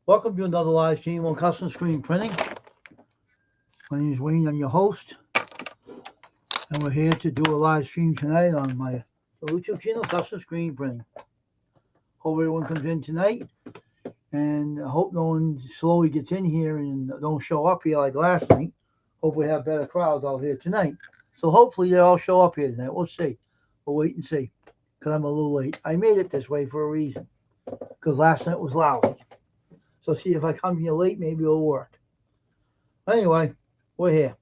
Welcome to another live stream on Custom Screen Printing. My name is Wayne, I'm your host. And we're here to do a live stream tonight on my YouTube channel, Custom Screen Printing. Hope everyone comes in tonight. And I hope no one slowly gets in here and don't show up here like last night. Hope we have better crowds out here tonight. So hopefully they all show up here tonight. We'll see. We'll wait and see. Because I'm a little late. I made it this way for a reason. Because last night was lousy. So see, if I come here late, maybe it'll work. Anyway, we're here.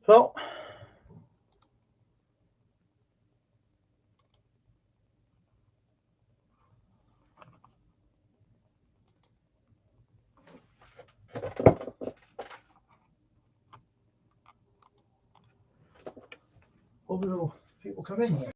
So, hope people come in here.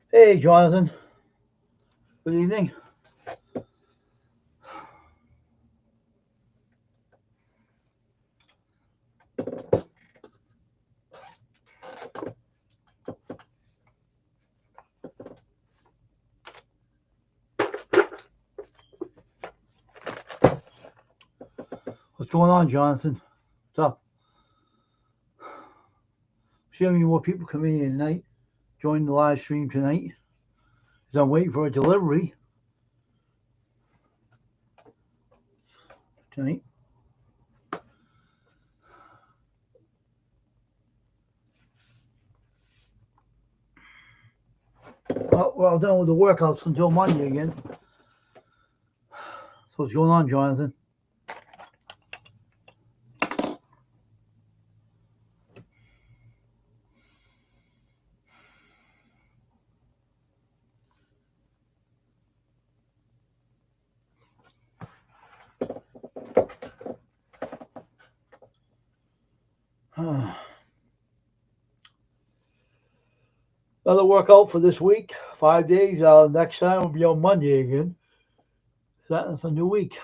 Hey, Jonathan. Good evening. What's going on, Jonathan? What's up? See how many more people come in here tonight. Join the live stream tonight. Because I'm waiting for a delivery tonight. Well, we're all done with the workouts until Monday again. So what's going on, Jonathan? Another workout for this week. 5 days. Next time will be on Monday again. Starting for a new week.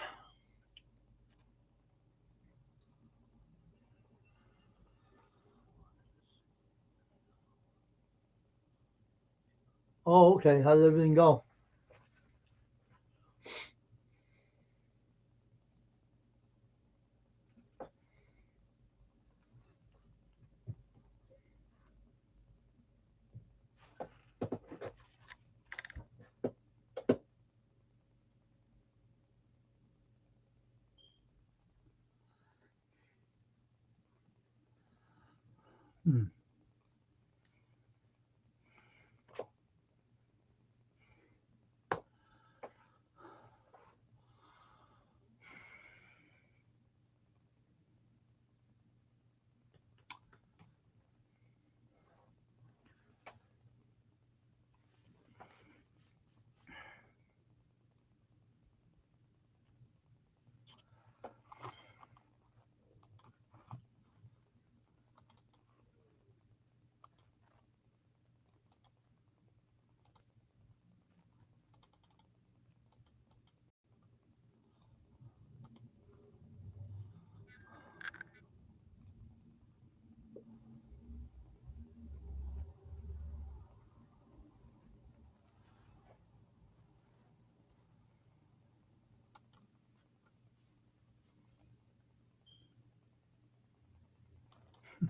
Oh, okay. How did everything go? Hmm.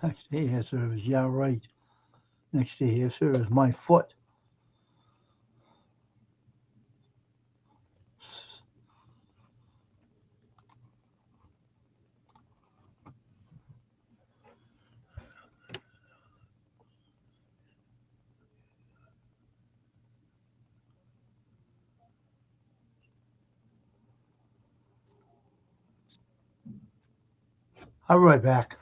Next day here, sir, is yeah, right. Next day here, sir, is my foot. I'll be right back.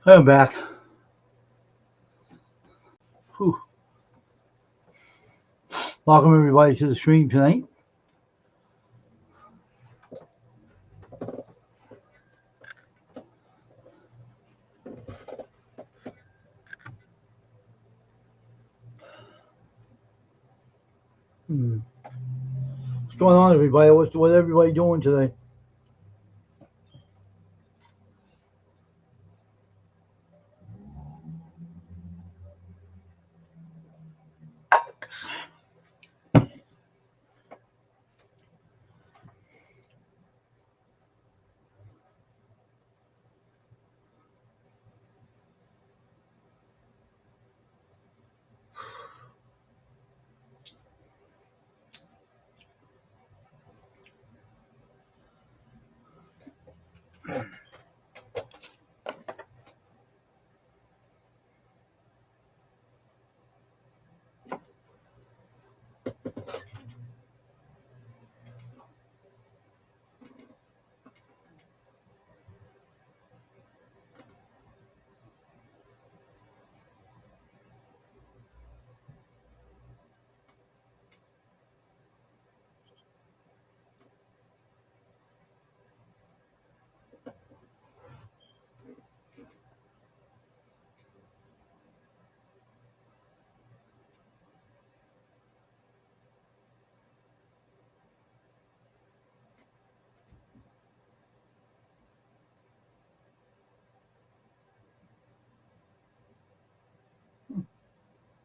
I'm back. Whew. Welcome everybody to the stream tonight. What's going on, everybody? What everybody doing today?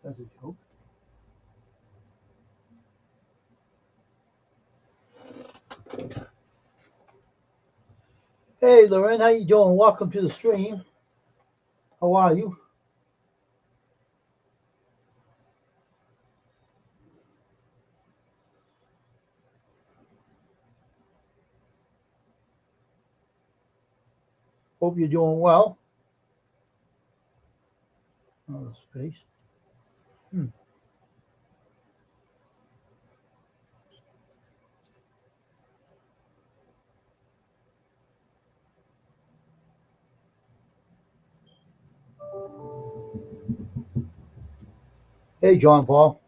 That's a joke. Hey, Lauren, how you doing? Welcome to the stream. How are you? Hope you're doing well. Oh, space. Hmm. Hey, John Paul.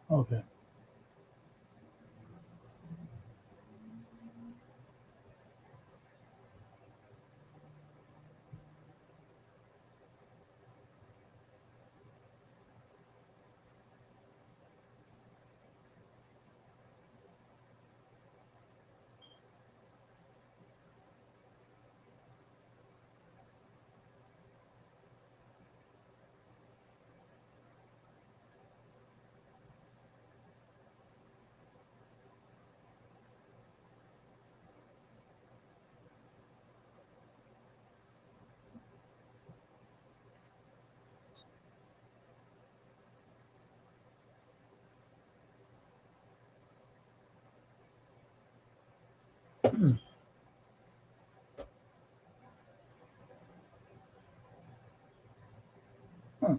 Okay. Huh.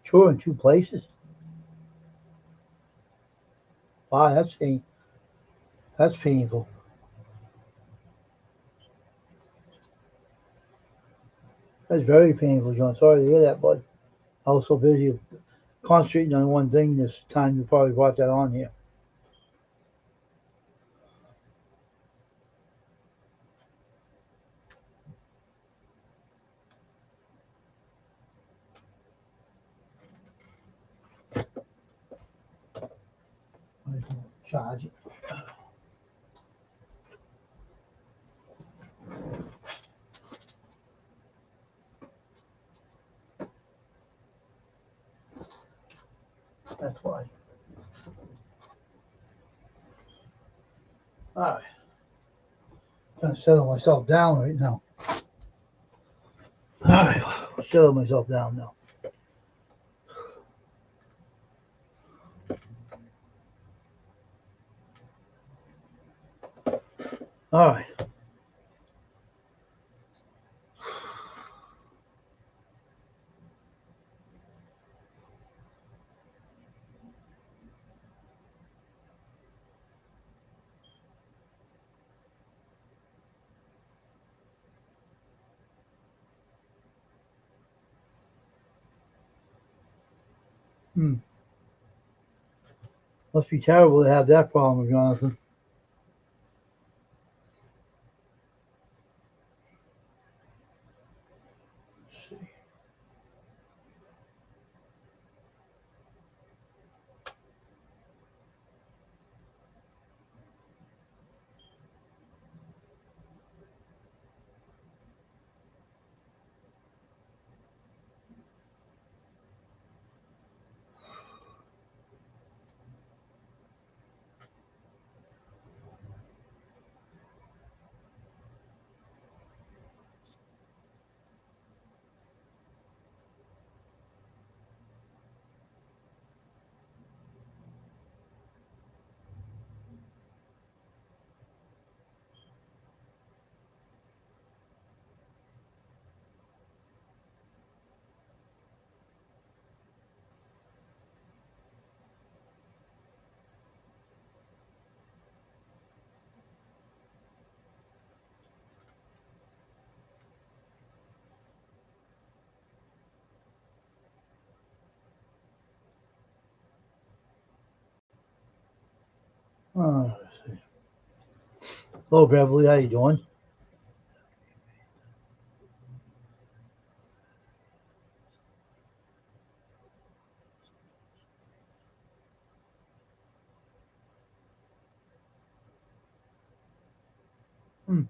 Sure, in two places. Wow, that's painful. That's very painful, John. Sorry to hear that, bud. I was so busy concentrating on one thing this time. You probably brought that on here. Charge it. That's why. All right. Trying to settle myself down right now. All right. Settle myself down now. All right. Hmm. Must be terrible to have that problem, Jonathan. Let's see. Let's see. Hello, Beverly. How you doing? Hmm.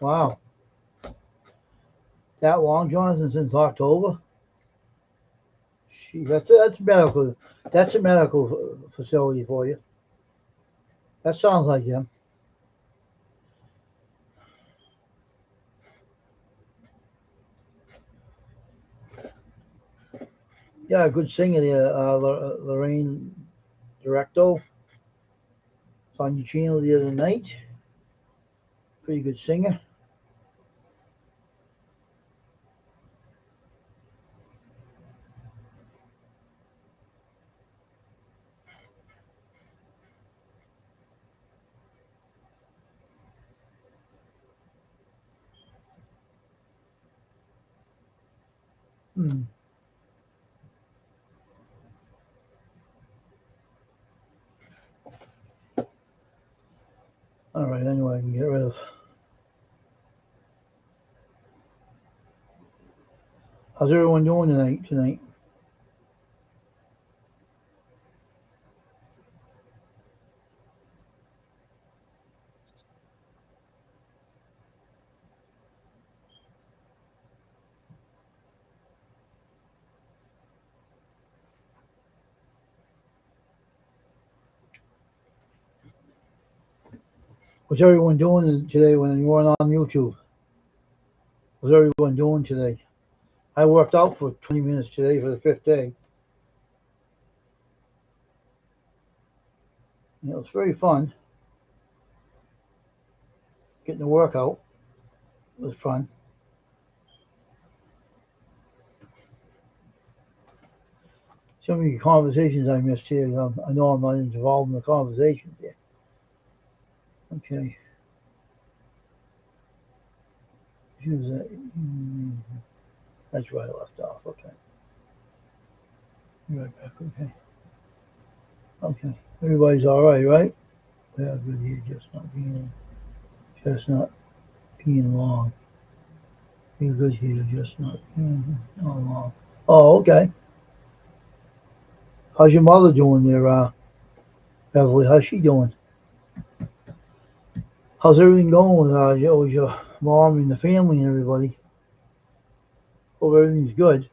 Wow, that long, Jonathan, since October? Gee, that's medical. That's a medical facility for you. That sounds like them. Yeah, a good singer there, Lorraine Directo. It's on your channel the other night. Pretty good singer. Hmm. All right, anyway, I can get rid of. How's everyone doing tonight? What's everyone doing today when you weren't on YouTube? What's everyone doing today? I worked out for 20 minutes today for the fifth day. It's very fun. Getting the workout was fun. So many conversations I missed here. I know I'm not involved in the conversation here. Okay. Here's that. That's where I left off. Okay. Be right back. Okay. Okay. Everybody's all right, right? Yeah, good here. Just not being long. Be good here. Just not being long. Oh, okay. How's your mother doing there, Beverly? How's she doing? How's everything going with your mom and the family and everybody? Hope everything's good.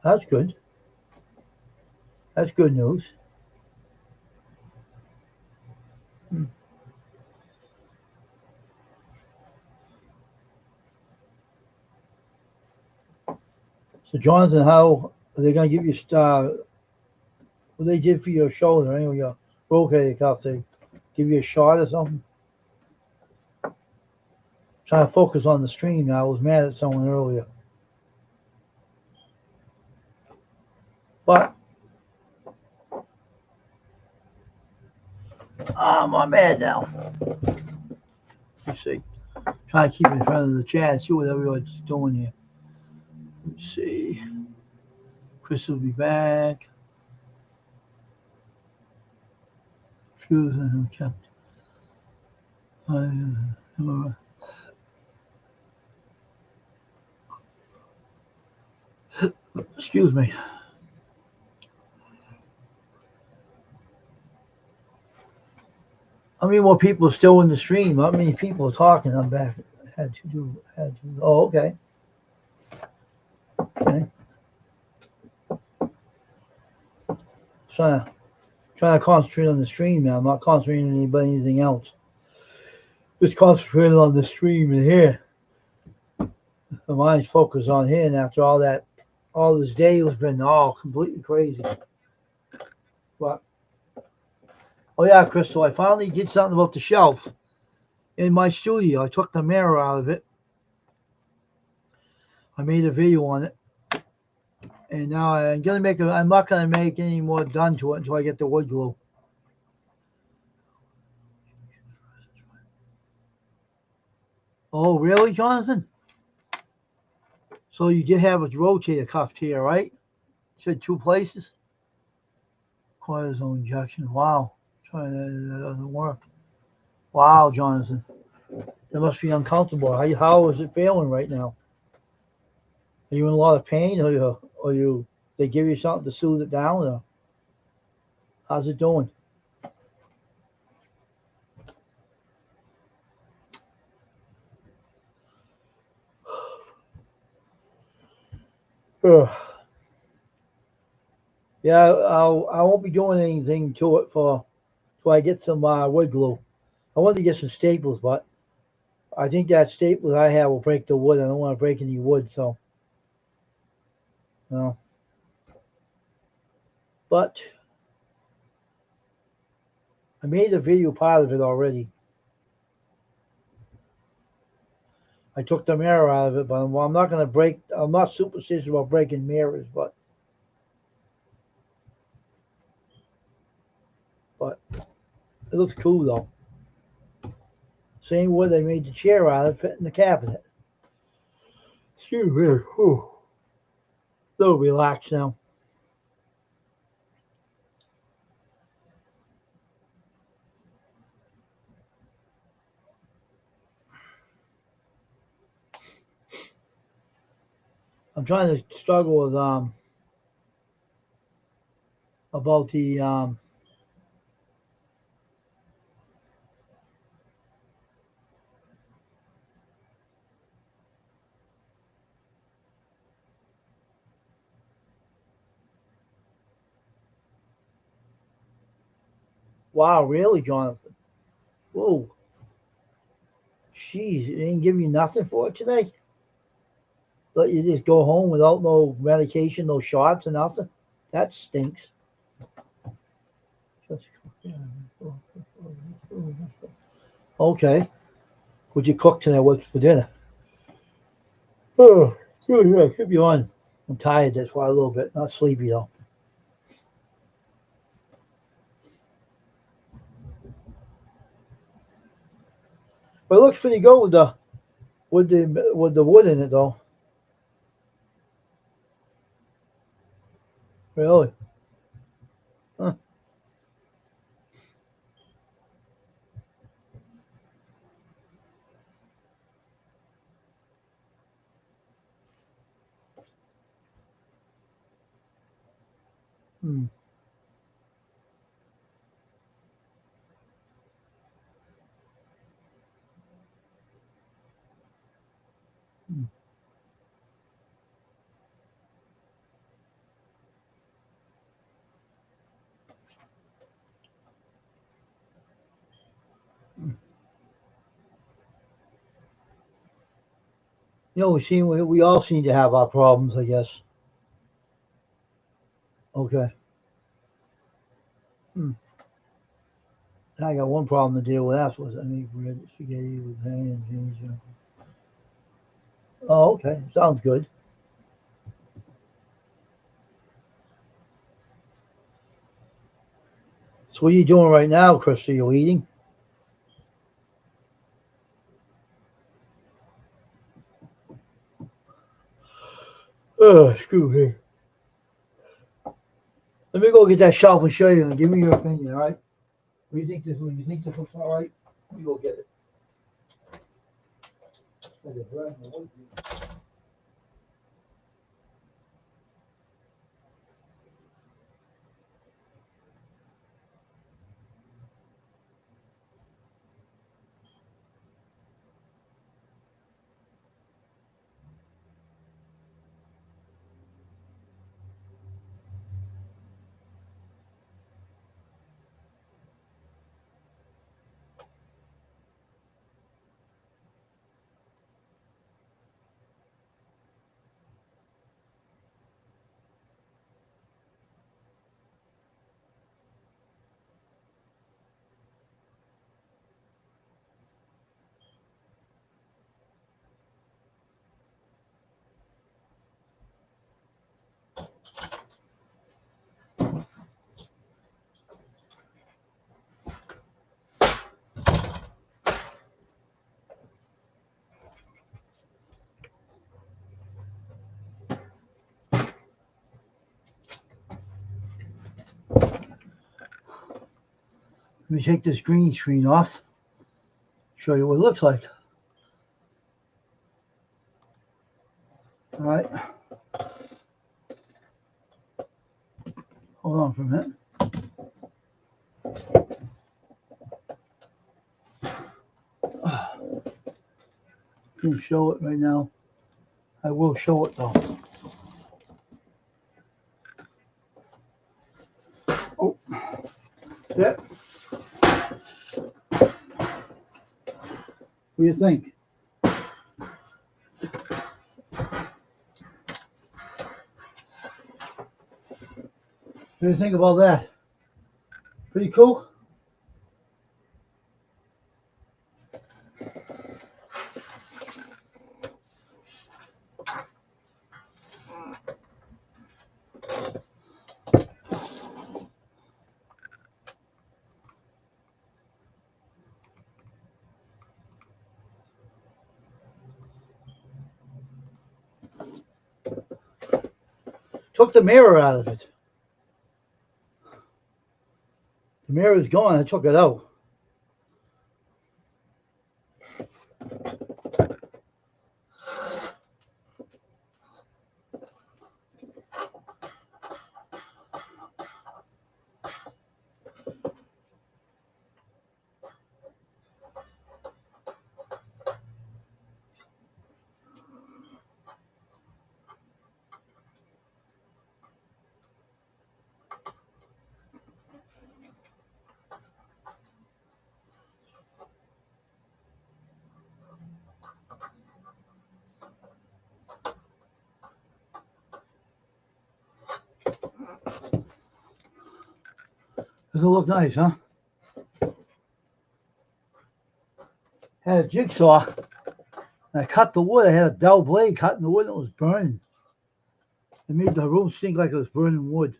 That's good. That's good news. So, Jonathan, how are they going to give you what they did for your shoulder, anyway, your rotator cuff? They give you a shot or something? Trying to focus on the stream now. I was mad at someone earlier. But I'm mad now. Let's see. Trying to keep in front of the chat, see what everyone's doing here. Let's see. Chris will be back. Excuse me. How many more people are still in the stream? How many people are talking? I'm back. Oh, okay. Okay. Trying to concentrate on the stream now. I'm not concentrating on anything else. Just concentrating on the stream in here. My mind's focused on here, and after all this day has been all completely crazy. But oh yeah, Crystal, I finally did something about the shelf in my studio. I took the mirror out of it. I made a video on it, and now I'm not gonna make any more done to it until I get the wood glue. Oh, really, Jonathan? So you did have a rotator cuff here, right? You said 2 places. Cortisone injection. Wow. That doesn't work. Wow, Jonathan. That must be uncomfortable. How is it feeling right now? Are you in a lot of pain, or they give you something to soothe it down, or how's it doing? Yeah, I won't be doing anything to it till I get some wood glue. I wanted to get some staples, but I think that staples I have will break the wood. I don't want to break any wood, so no. But I made a video part of it already. I took the mirror out of it, but I'm not going to break. I'm not superstitious about breaking mirrors, but it looks cool though. Same wood they made the chair out of, fit in the cabinet. Excuse me. A little relaxed now. I'm trying to struggle with about the wow, really, Jonathan? Whoa. Jeez, it ain't give you nothing for it today? Let you just go home without no medication, no shots, and nothing? That stinks. Okay. What'd you cook tonight? What's for dinner? Oh, yeah, could be on. I'm tired, that's why a little bit. Not sleepy though. But it looks pretty good with the wood in it though. Really? Huh. Hmm. Hmm. You know, we all seem to have our problems, I guess. Okay. I got one problem to deal with. That's what I make bread, spaghetti with ham and ginger. Oh, okay. Sounds good. So what are you doing right now, Chris? Are you eating? Oh, excuse me. Let me go get that shelf and show you and give me your opinion, all right? What do you think this when you think this looks all right? Let me go get it. Let me take this green screen off. Show you what it looks like. All right. Hold on for a minute. Can't show it right now. I will show it though. Oh, yeah. What do you think? What do you think about that? Pretty cool? Took the mirror out of it. The mirror is gone. I took it out. Does it look nice, huh? Had a jigsaw. And I cut the wood. I had a dull blade cutting the wood and it was burning. It made the room stink like it was burning wood.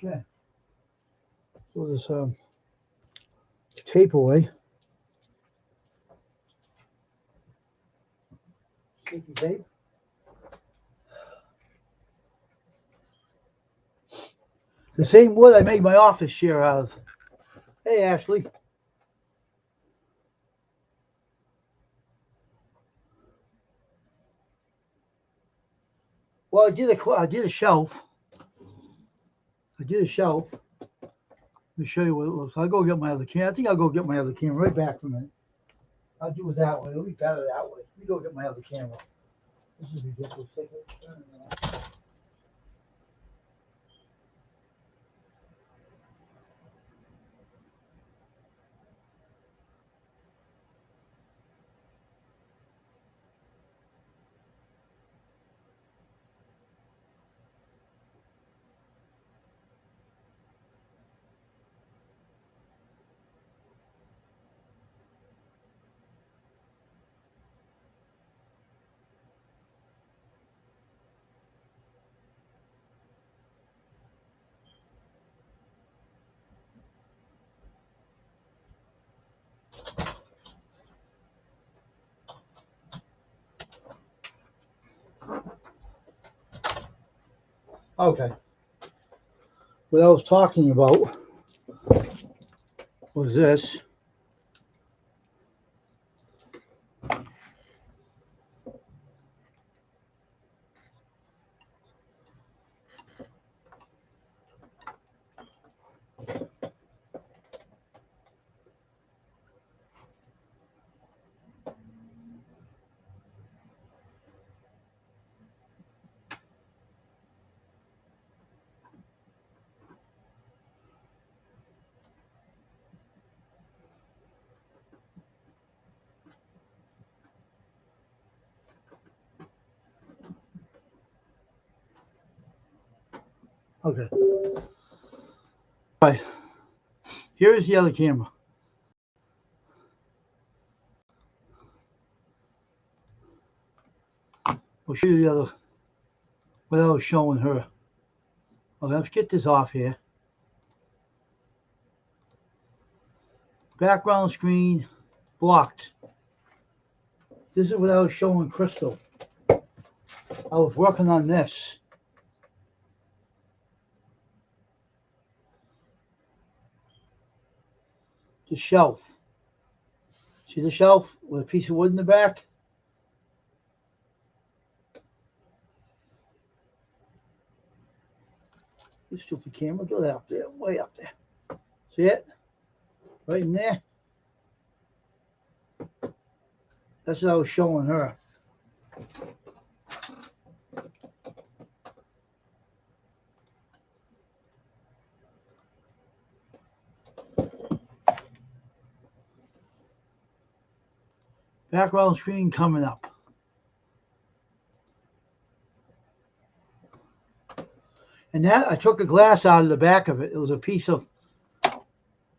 Okay. So this tape away. Sticky tape. The same wood I made my office chair out of. Hey, Ashley. Well, I did a shelf. I did a shelf. Let me show you what it looks like. I'll go get my other camera. I think I'll go get my other camera right back from it. I'll do it that way. It'll be better that way. Let me go get my other camera. This is ridiculous. Take it. Okay. What I was talking about was this. Okay. All right. Here's the other camera. We'll show you the other, what I was showing her. Okay, let's get this off here. Background screen blocked. This is what I was showing Crystal. I was working on this. The shelf. See the shelf with a piece of wood in the back? This stupid camera, get it up there, way up there. See it? Right in there. That's what I was showing her. Background screen coming up. And that, I took the glass out of the back of it. It was a piece of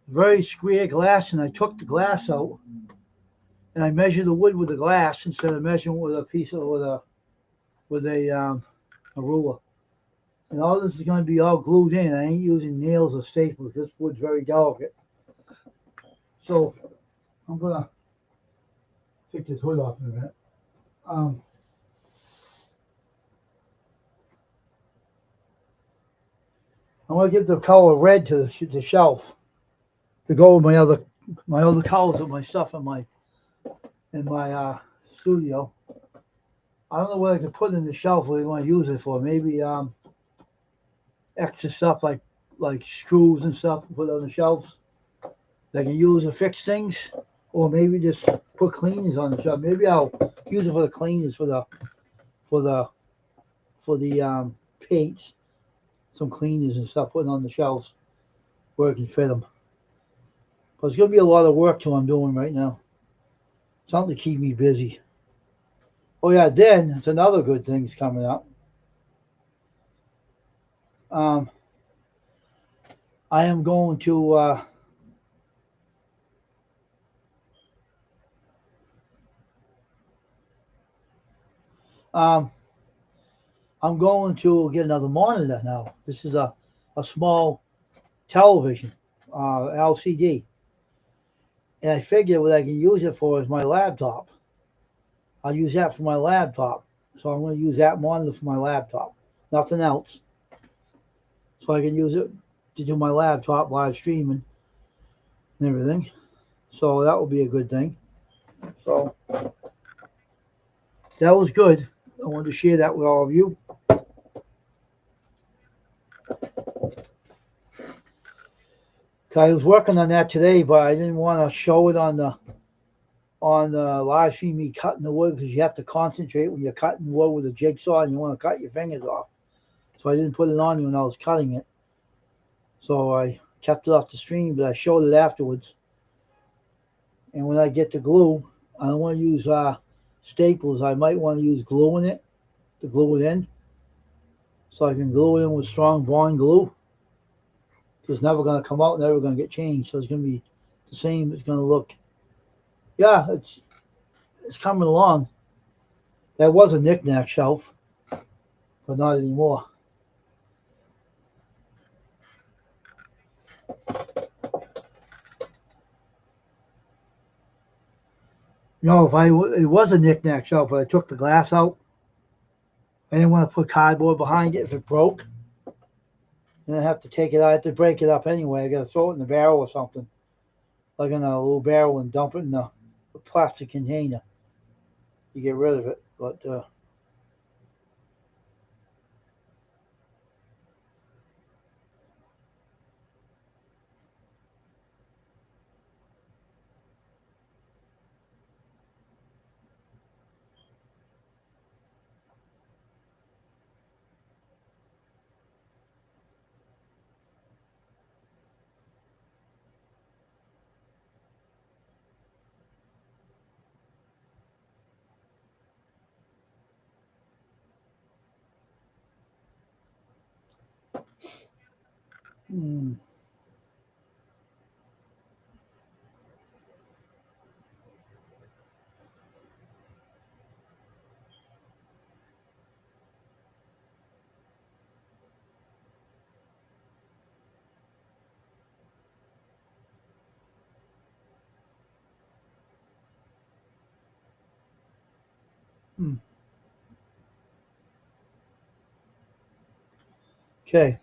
very square glass, and I took the glass out and I measured the wood with the glass instead of measuring with a piece of with a ruler. And all this is going to be all glued in. I ain't using nails or staples. This wood's very delicate. So I'm gonna take this hood off in a minute. I'm gonna give the color red to the shelf to go with my other colors of my stuff in my studio. I don't know what I can put in the shelf. What you want to use it for? Maybe extra stuff like screws and stuff to put on the shelves that I can use to fix things, or maybe just put cleaners on the shelf. Maybe I'll use it for the cleaners for the paints, some cleaners and stuff putting on the shelves where I can fit them. But it's gonna be a lot of work to what I'm doing right now. Something to keep me busy. Oh yeah, then it's another good thing's coming up. I am going to I'm going to get another monitor now. This is a small television, LCD. And I figure what I can use it for is my laptop. I'll use that for my laptop. So I'm going to use that monitor for my laptop. Nothing else. So I can use it to do my laptop live streaming and everything. So that will be a good thing. So that was good. I wanted to share that with all of you. I was working on that today, but I didn't want to show it on the live stream me cutting the wood, because you have to concentrate when you're cutting wood with a jigsaw and you want to cut your fingers off. So I didn't put it on you when I was cutting it. So I kept it off the stream, but I showed it afterwards. And when I get the glue, I don't want to use staples. I might want to use glue in it to glue it in. So I can glue it in with strong bond glue. It's never going to come out, never going to get changed. So it's going to be the same. It's going to look, yeah, it's coming along. That was a knick-knack shelf, but not anymore. You know, it was a knick-knack shelf, but I took the glass out. I didn't want to put cardboard behind it if it broke. Then I have to take it out. I have to break it up anyway. I got to throw it in the barrel or something, like in a little barrel, and dump it in a plastic container to get rid of it. But okay.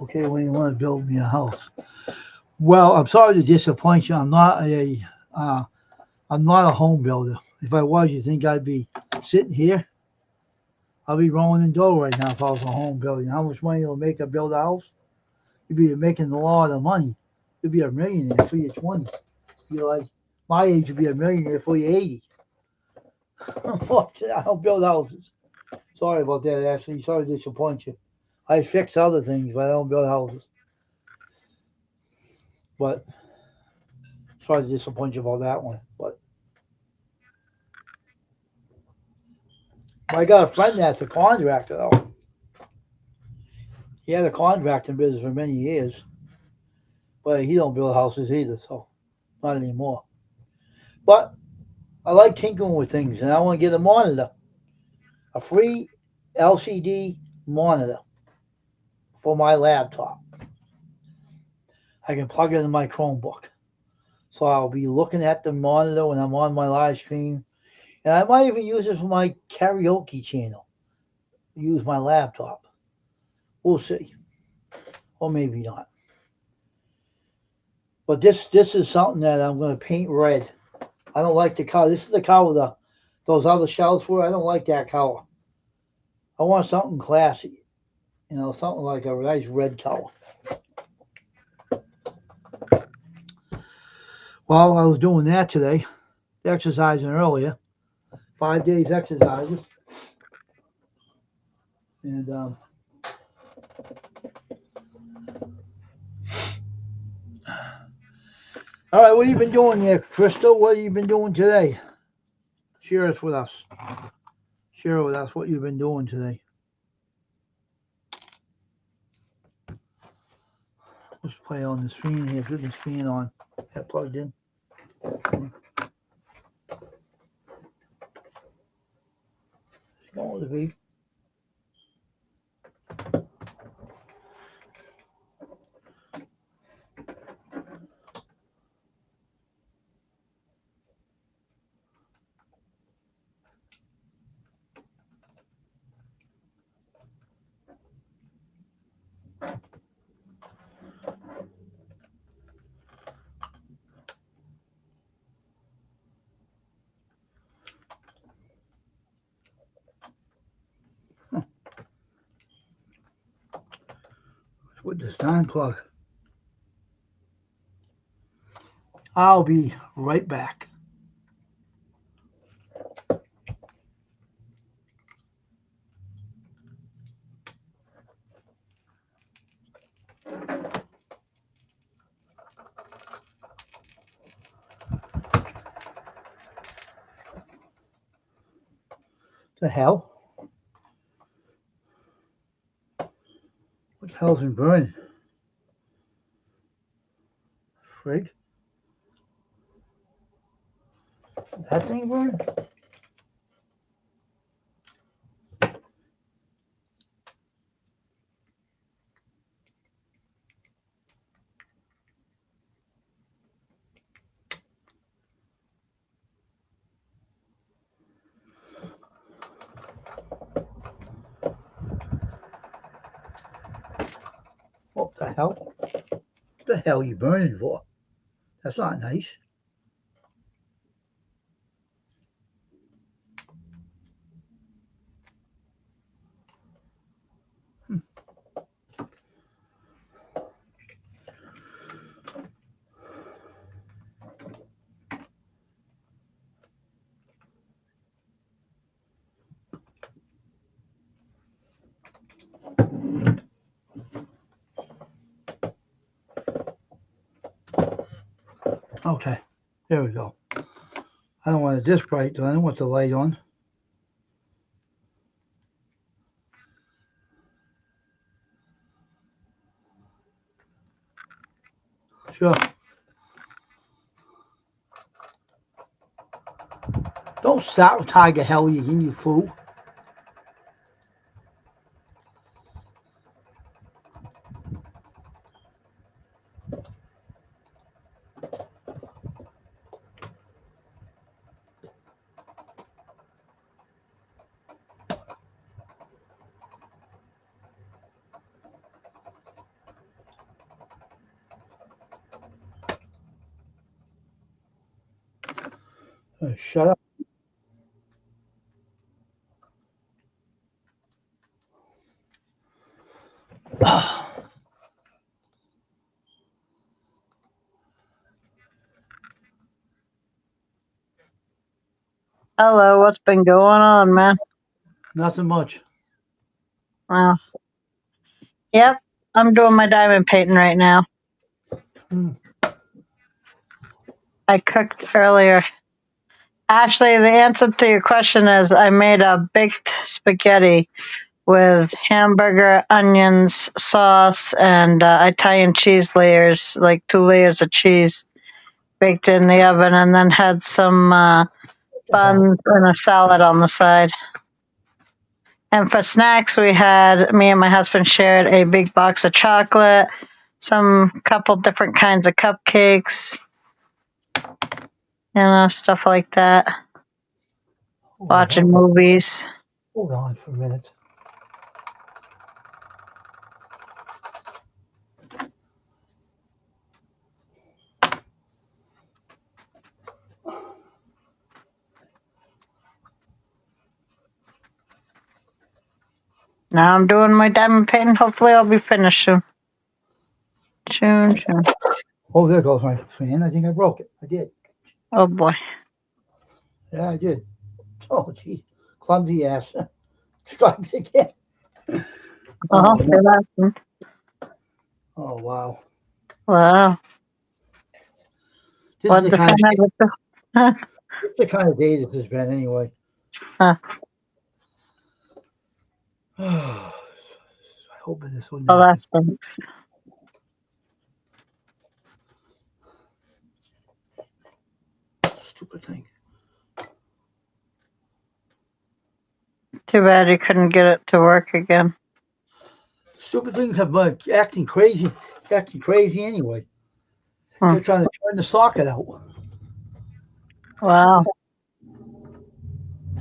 Okay, when you want to build me a house. Well, I'm sorry to disappoint you. I'm not a home builder. If I was, you think I'd be sitting here? I'll be rolling in dough right now if I was a home builder. You know how much money it'll make to build a house? You'd be making a lot of money. You'd be a millionaire before you're 20. You're like my age, you'd be a millionaire before you're 80. Unfortunately, I don't build houses. Sorry about that, Ashley. Sorry to disappoint you. I fix other things, but I don't build houses. But sorry to disappoint you about that one. But I got a friend that's a contractor, though. He had a contracting business for many years, but he don't build houses either, so not anymore. But I like tinkering with things, and I want to get a monitor, a free LCD monitor for my laptop. I can plug it in my Chromebook. So I'll be looking at the monitor when I'm on my live stream. And I might even use it for my karaoke channel. Use my laptop. We'll see. Or maybe not. But this is something that I'm going to paint red. I don't like the color. This is the color those other shells were. I don't like that color. I want something classy. You know, something like a nice red color. Well, I was doing that today. Exercising earlier. 5 days exercises. And all right, what have you been doing there, Crystal? What have you been doing today? Share it with us. Share with us what you've been doing today. Let's play on this fan here. Put this fan on. That plugged in. Small to be. with this darn plug. I'll be right back. The hell? What the hell's been burning? Frig? Is that thing burning? What the hell? What the hell are you burning for? That's not nice. Okay, there we go. I don't want it this bright though. I don't want the light on. Sure. Don't start with Tiger Hell, you fool. Shut up. Hello, what's been going on, man? Nothing much. Well, yep, I'm doing my diamond painting right now. I cooked earlier. Actually, the answer to your question is I made a baked spaghetti with hamburger, onions, sauce, and Italian cheese layers, like 2 layers of cheese baked in the oven, and then had some buns and a salad on the side. And for snacks, we had me and my husband shared a big box of chocolate, some couple different kinds of cupcakes, stuff like that. Watching movies. Hold on for a minute. Now I'm doing my diamond painting. Hopefully, I'll be finished soon. Soon. Oh, there goes my fan. I think I broke it. I did. Oh boy. Yeah, I did. Oh, gee. Clumsy ass. Strikes again. Oh, no. Oh, wow. Wow. This What's is the kind of it's the kind of day this has been anyway. Huh. I hope this wouldn't Well, happen. that stinks. Stupid thing. Too bad you couldn't get it to work again. Stupid things have been acting crazy anyway. They're trying to turn the socket out. Wow. I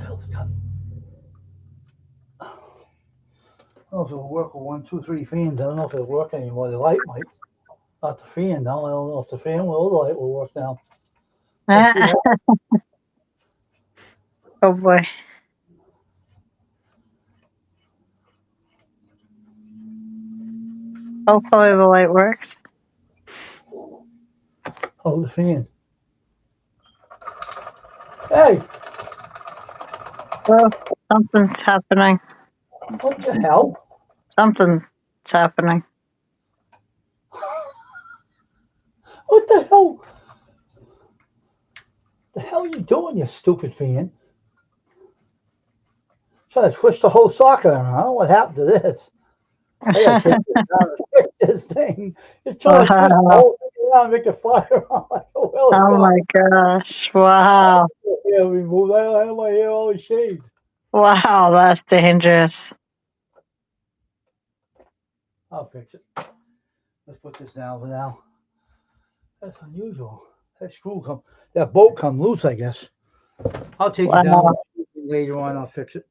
don't know if it'll work with 1, 2, 3 fans. I don't know if it'll work anymore. The light might. Not the fan now. I don't know if the fan will or the light will work now. Oh boy. Hopefully the light works. Oh, the fan. Hey, Well, something's happening. what the hell? Something's happening. What the hell? The hell are you doing, you stupid fan? Trying to twist the whole socket around. I don't know what happened to this. I gotta take this down and fix this thing. It's trying to twist the Wow. whole thing around and make it fly around like a willy Oh dog. my gosh. Wow. Yeah, remove that. I have my hair all shaved. Wow, that's dangerous. I'll fix it. Let's put this down for now. That's unusual. That bolt come loose, I guess. I'll take it down Wow. later on. I'll fix it.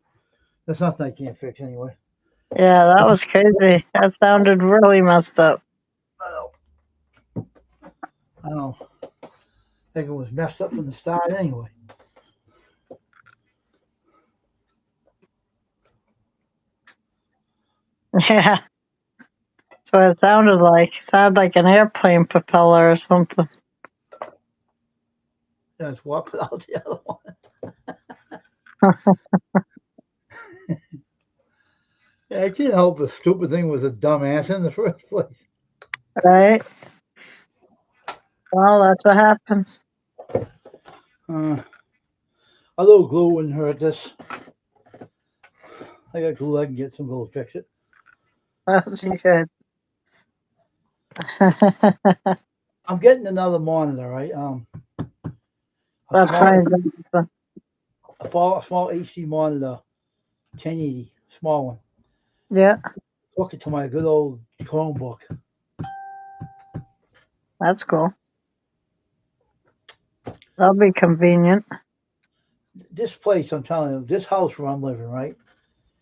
That's nothing I can't fix anyway. Yeah, that was crazy. That sounded really messed up. I know. I know. I think it was messed up from the start anyway. Yeah, that's what it sounded like. It sounded like an airplane propeller or something. That's what put out the other one. Yeah, I can't help the stupid thing was a dumbass in the first place. Right? Well, that's what happens. A little glue wouldn't hurt this. I got glue. I can get some glue to fix it. That's good. I'm getting another monitor, right? That's Small, fine. a small HD monitor, 1080, small one. Yeah, Hook it to my good old Chromebook. that's cool. That'll be convenient. This place, I'm telling you, this house where I'm living, right?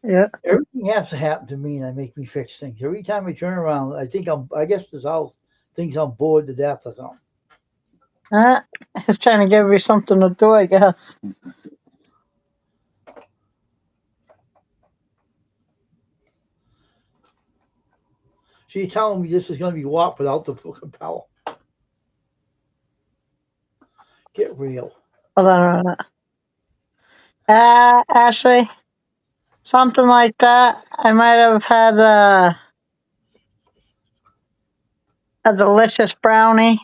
Yeah. Everything has to happen to me, and I make me fix things. Every time I turn around, I guess this house thinks I'm bored to death or something. He's trying to give you something to do, I guess. So you're telling me this is going to be walked without the fucking power? Get real. Hold on a minute. Ashley, something like that. I might have had a delicious brownie.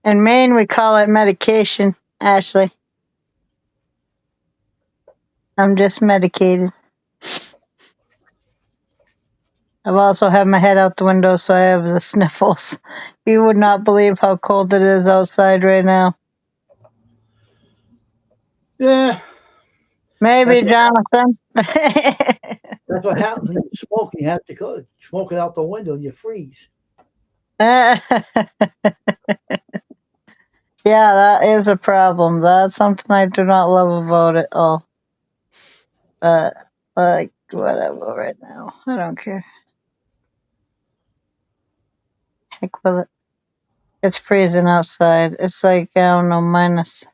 In Maine, we call it medication, Ashley. I'm just medicated. I've also had my head out the window, so I have the sniffles. You would not believe how cold it is outside right now. Yeah, Maybe, that's what, Jonathan. that's what happens when you smoke. You have to smoke it out the window and you freeze. Yeah, that is a problem. That's something I do not love about it all. But, like, whatever right now. I don't care. Heck with it. It's freezing outside. It's like, I don't know, minus.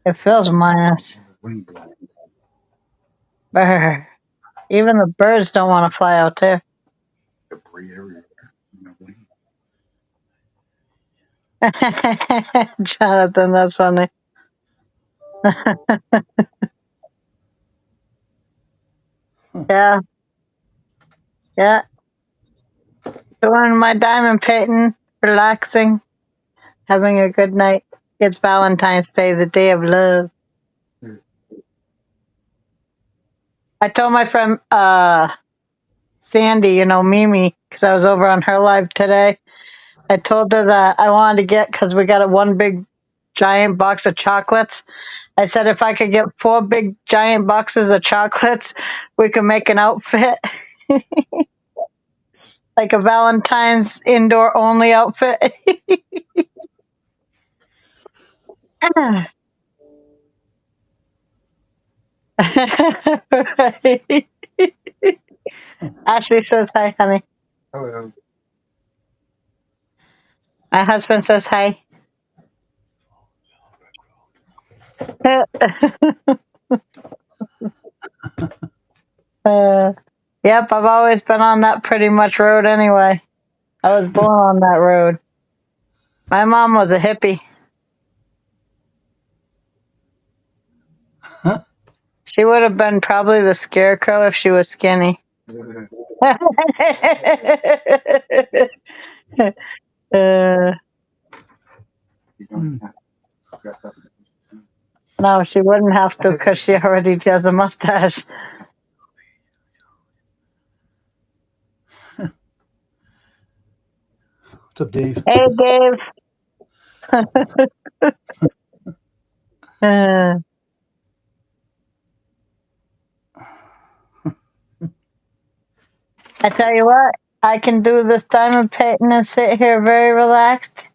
It feels minus. Brr. Even the birds don't want to fly out there. Jonathan, that's funny. Yeah, yeah. Doing my diamond painting, relaxing, having a good night. It's Valentine's Day, the day of love. I told my friend Sandy, Mimi, because I was over on her live today. I told her that I wanted to get, because we got one big giant box of chocolates. I said if I could get 4 big giant boxes of chocolates, we could make an outfit. Like a Valentine's indoor only outfit. Right. Ashley says hi, honey. Hello. My husband says hi. Yep, I've always been on that pretty much road anyway. I was born on that road. My mom was a hippie. Huh? She would have been probably the scarecrow if she was skinny. Uh, You don't have to dress up. no, she wouldn't have to because she already has a mustache. What's up, Dave? Hey, Dave. Uh, I tell you what, I can do this diamond painting and sit here very relaxed,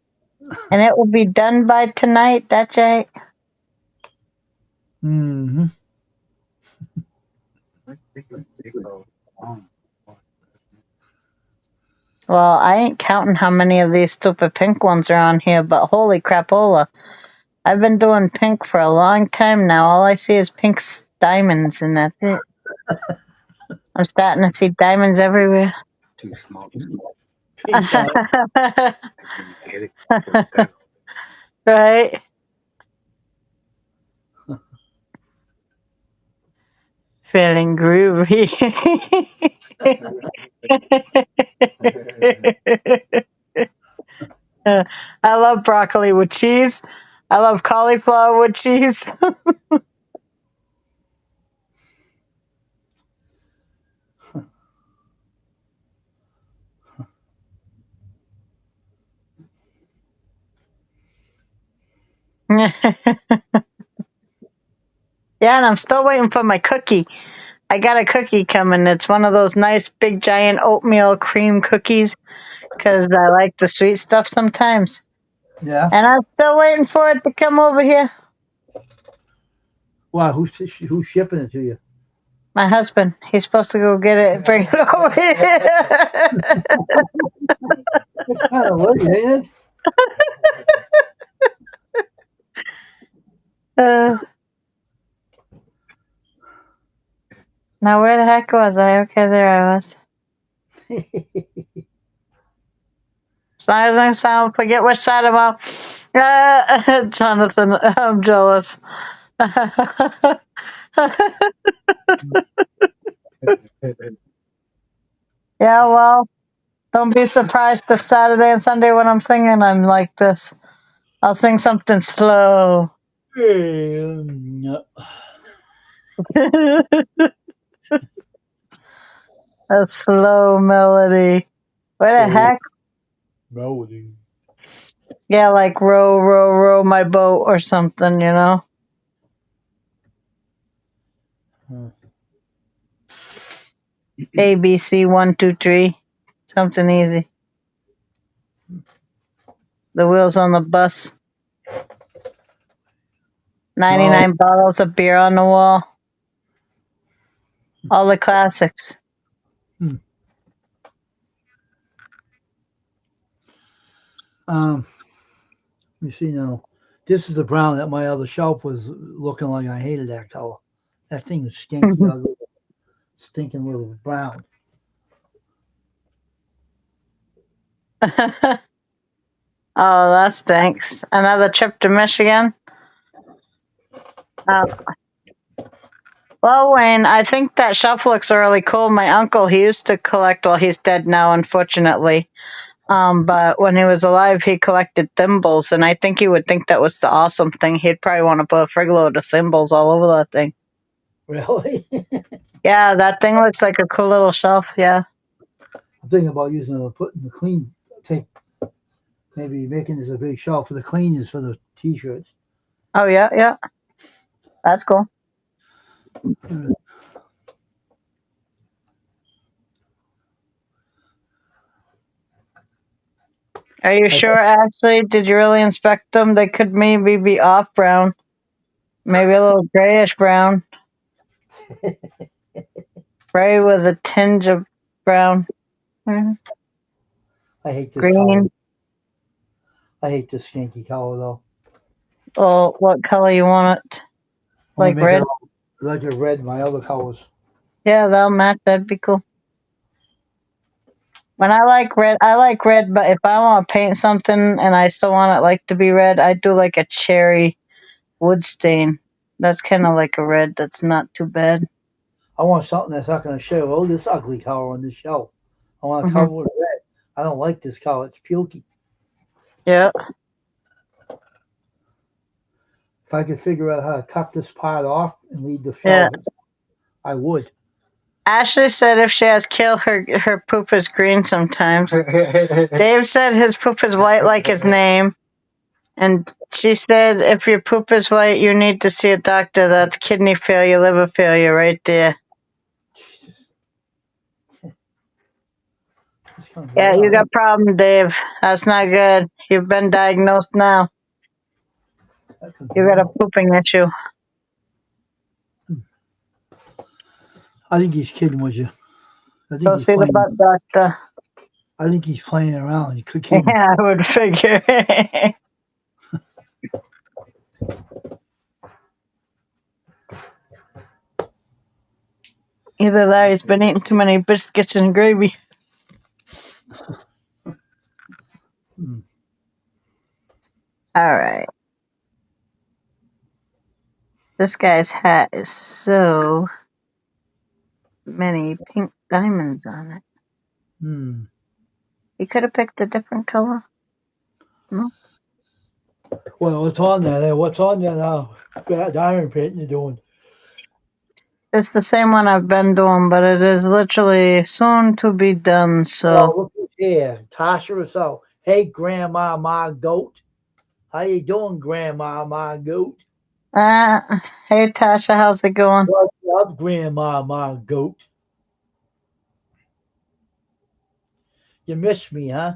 and it will be done by tonight. That's right. Mm-hmm. Well, I ain't counting how many of these stupid pink ones are on here, but holy crapola. I've been doing pink for a long time now. All I see is pink diamonds, and that's it. I'm starting to see diamonds everywhere. Too small. Pink eye. Right? Feeling groovy. I love broccoli with cheese. I love cauliflower with cheese. Yeah, and I'm still waiting for my cookie. I got a cookie coming. It's one of those nice big giant oatmeal cream cookies because I like the sweet stuff sometimes. Yeah. And I'm still waiting for it to come over here. Wow, who's shipping it to you? My husband, he's supposed to go get it and bring it over here. Kind of late, ain't it? Uh, now, where the heck was I? Okay, there I was. Sound, forget which side I'm on. Jonathan, I'm jealous. Yeah, well, don't be surprised if Saturday and Sunday when I'm singing, I'm like this. I'll sing something slow. A slow melody. What the heck? Melody. Yeah, like row, row, row my boat or something, you know? Huh. ABC 1, 2, 3. Something easy. The wheels on the bus. 99 bottles of beer on the wall. All the classics. Let me see now. This is the brown that my other shelf was looking like. I hated that color. That thing was stinky, ugly, stinking little brown. Oh, that stinks. Another trip to Michigan? Oh. Well, Wayne, I think that shelf looks really cool. My uncle, he used to collect, well, he's dead now, unfortunately. But when he was alive, he collected thimbles, and I think he would think that was the awesome thing. He'd probably want to put a frig load of thimbles all over that thing. Really? Yeah, that thing looks like a cool little shelf, yeah. I'm thinking about putting the clean take, maybe making this a big shelf for the cleaners for the t-shirts. Oh, yeah, yeah. That's cool. Are you sure, Ashley? Did you really inspect them? They could maybe be off brown. Maybe a little grayish brown. Gray with a tinge of brown. I hate this color. Green. I hate this skanky color though. Well, what color you want it? I wanna Like make red? it like a red, my other colors. Yeah, that'll match. That'd be cool. When I like red, but if I want to paint something and I still want it like to be red, I do like a cherry wood stain. That's kind of like a red. That's not too bad. I want something that's not gonna show, oh, this ugly color on this shelf. I want to Hmm. cover with red. I don't like this color. It's pukey. Yeah. If I could figure out how to cut this part off and leave the Yeah. shelf, I would. Ashley said if she has kale, her poop is green sometimes. Dave said his poop is white like his name. And she said if your poop is white, you need to see a doctor. That's kidney failure, liver failure right there. Yeah, you got problem, Dave. That's not good. You've been diagnosed now. You got a pooping issue. I think he's kidding with you. I think Go he's see the playing. butt doctor. I think he's playing around. He could kidding. Yeah, I would figure. Either that, he's been eating too many biscuits and gravy. Hmm. All right. This guy's hat is so many pink diamonds on it. Hmm. He could have picked a different color. No. Well, what's on there? What's on there now? Diamond painting you're doing. It's the same one I've been doing, but it is literally soon to be done. So, Oh, look who's here. Tasha Rousseau. Hey, Grandma, my goat. How you doing, Grandma, my goat? hey Tasha, how's it going? What's up, Grandma, my goat? You missed me, huh?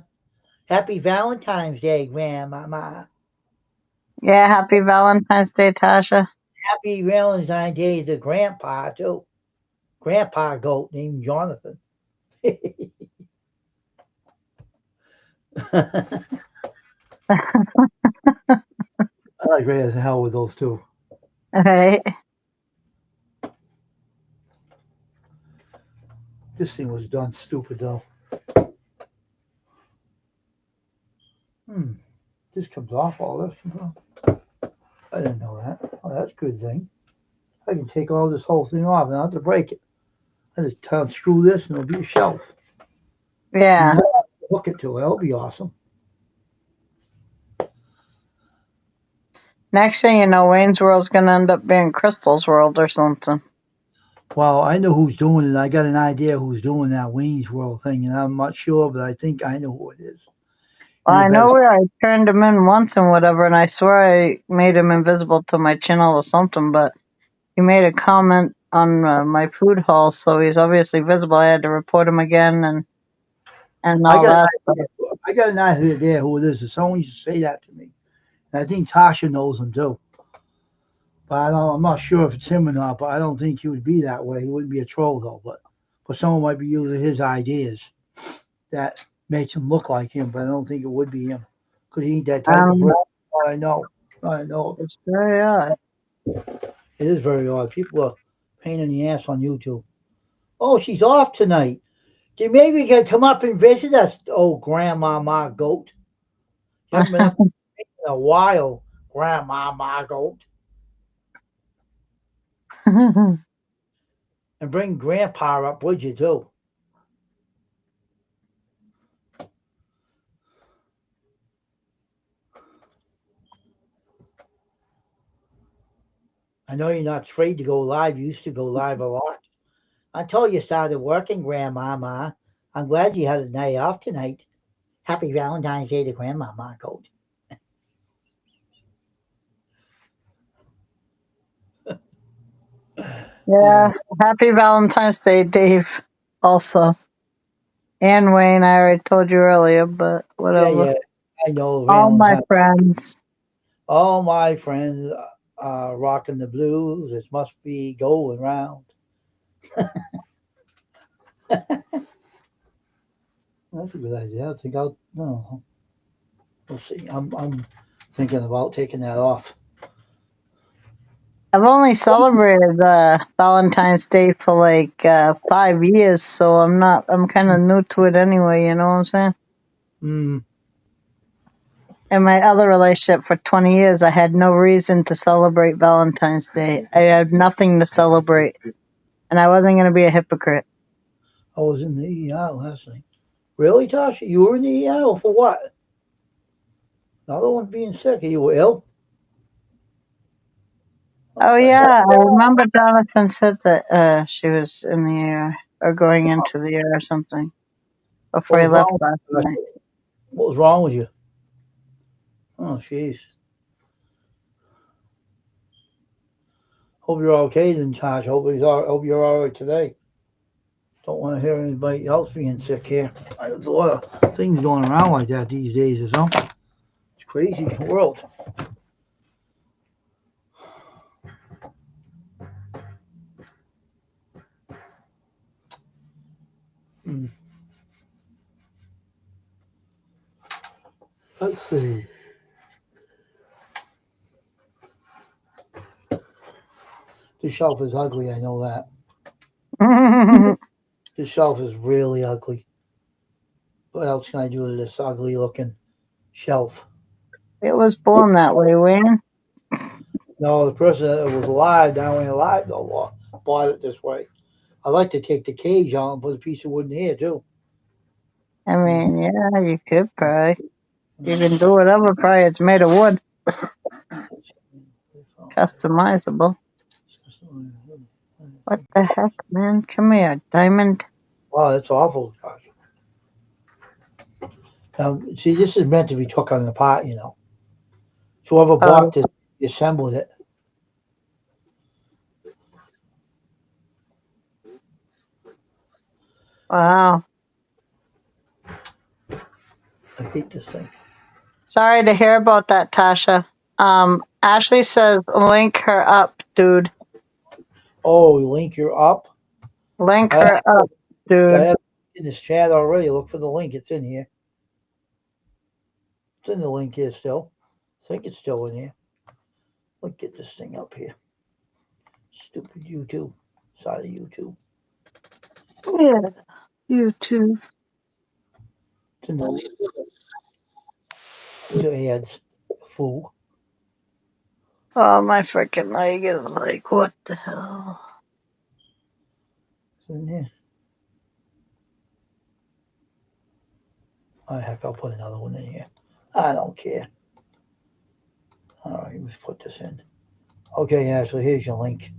Happy Valentine's Day, Grandma. Yeah, happy Valentine's Day, Tasha. Happy Valentine's Day to Grandpa, too. Grandpa goat named Jonathan. I like red as hell with those two. All right. This thing was done stupid though. This comes off all this. I didn't know that. Oh, that's a good thing. I can take all this whole thing off and I don't have to break it. I just unscrew this and it'll be a shelf. Yeah. Hook it to it. That'll be awesome. Next thing you know, Wayne's World's gonna end up being Crystal's World or something. Well, I know who's doing it. I got an idea who's doing that Wayne's World thing, and I'm not sure, but I think I know who it is. Well, I know where I turned him in once and whatever, and I swear I made him invisible to my channel or something, but he made a comment on my food haul, so he's obviously visible. I had to report him again and all that stuff. I got an idea who it is. Someone used to say that to me. And I think Tasha knows him too. But I'm not sure if it's him or not, but I don't think he would be that way. He wouldn't be a troll though, but someone might be using his ideas that makes him look like him, but I don't think it would be him. Could he eat that type of bread? I know. It's very odd. It is very odd. People are pain in the ass on YouTube. Oh, she's off tonight. Then maybe you can come up and visit us, oh Grandma my goat. You haven't been up in a while, Grandma my goat. And bring Grandpa up with you too. I know you're not afraid to go live. You used to go live a lot. Until you started working, Grandmama. I'm glad you had a night off tonight. Happy Valentine's Day to Grandmama Goat. Yeah. Happy Valentine's Day, Dave. Also. And Wayne, I already told you earlier, but whatever. Yeah, I know. All my friends. All my friends rocking the blues. It must be going round. That's a good idea. I think I'll. No, we'll see. I'm thinking about taking that off. I've only celebrated Valentine's Day for like 5 years, so I'm kind of new to it anyway, you know what I'm saying? Mm. In my other relationship for 20 years, I had no reason to celebrate Valentine's Day. I had nothing to celebrate, and I wasn't going to be a hypocrite. I was in the ER last night. Really, Tasha? You were in the ER for what? Another one being sick. You were ill? Oh, The yeah, heck? I remember Jonathan said that she was in the air, or going into the air or something, before What he was left wrong? last night. What was wrong with you? Oh, jeez. Hope you're okay then, Tasha. Hope you're all right today. Don't want to hear anybody else being sick here. There's a lot of things going around like that these days, or something. It's crazy world. Hmm. Let's see. This shelf is ugly. I know that. This shelf is really ugly. What else can I do to this ugly looking shelf? It was born that way, Wayne. No, the person that was alive, down ain't alive no more, bought it this way. I'd like to take the cage out and put a piece of wood in here too. I mean, yeah, you could probably. You can do whatever, probably. It's made of wood, customizable. What the heck, man? Come here, Diamond. Wow, that's awful. See, this is meant to be took on the pot, you know. So whoever Oh, bought this, assembled it. wow. I hate this thing. Sorry to hear about that, Tasha. Ashley says link her up, dude. Oh, link, you're up. Link I her up, I dude. have in this chat already. Look for the link. It's in here. It's in the link here still. I think it's still in here. Let's get this thing up here. Stupid YouTube. Side of YouTube. Yeah, YouTube. It's in the ads. Fool. Oh, my freaking leg is like, what the hell? It's in here. Oh, heck, I'll put another one in here. I don't care. All right, let's put this in. Okay, Ashley, here's your link.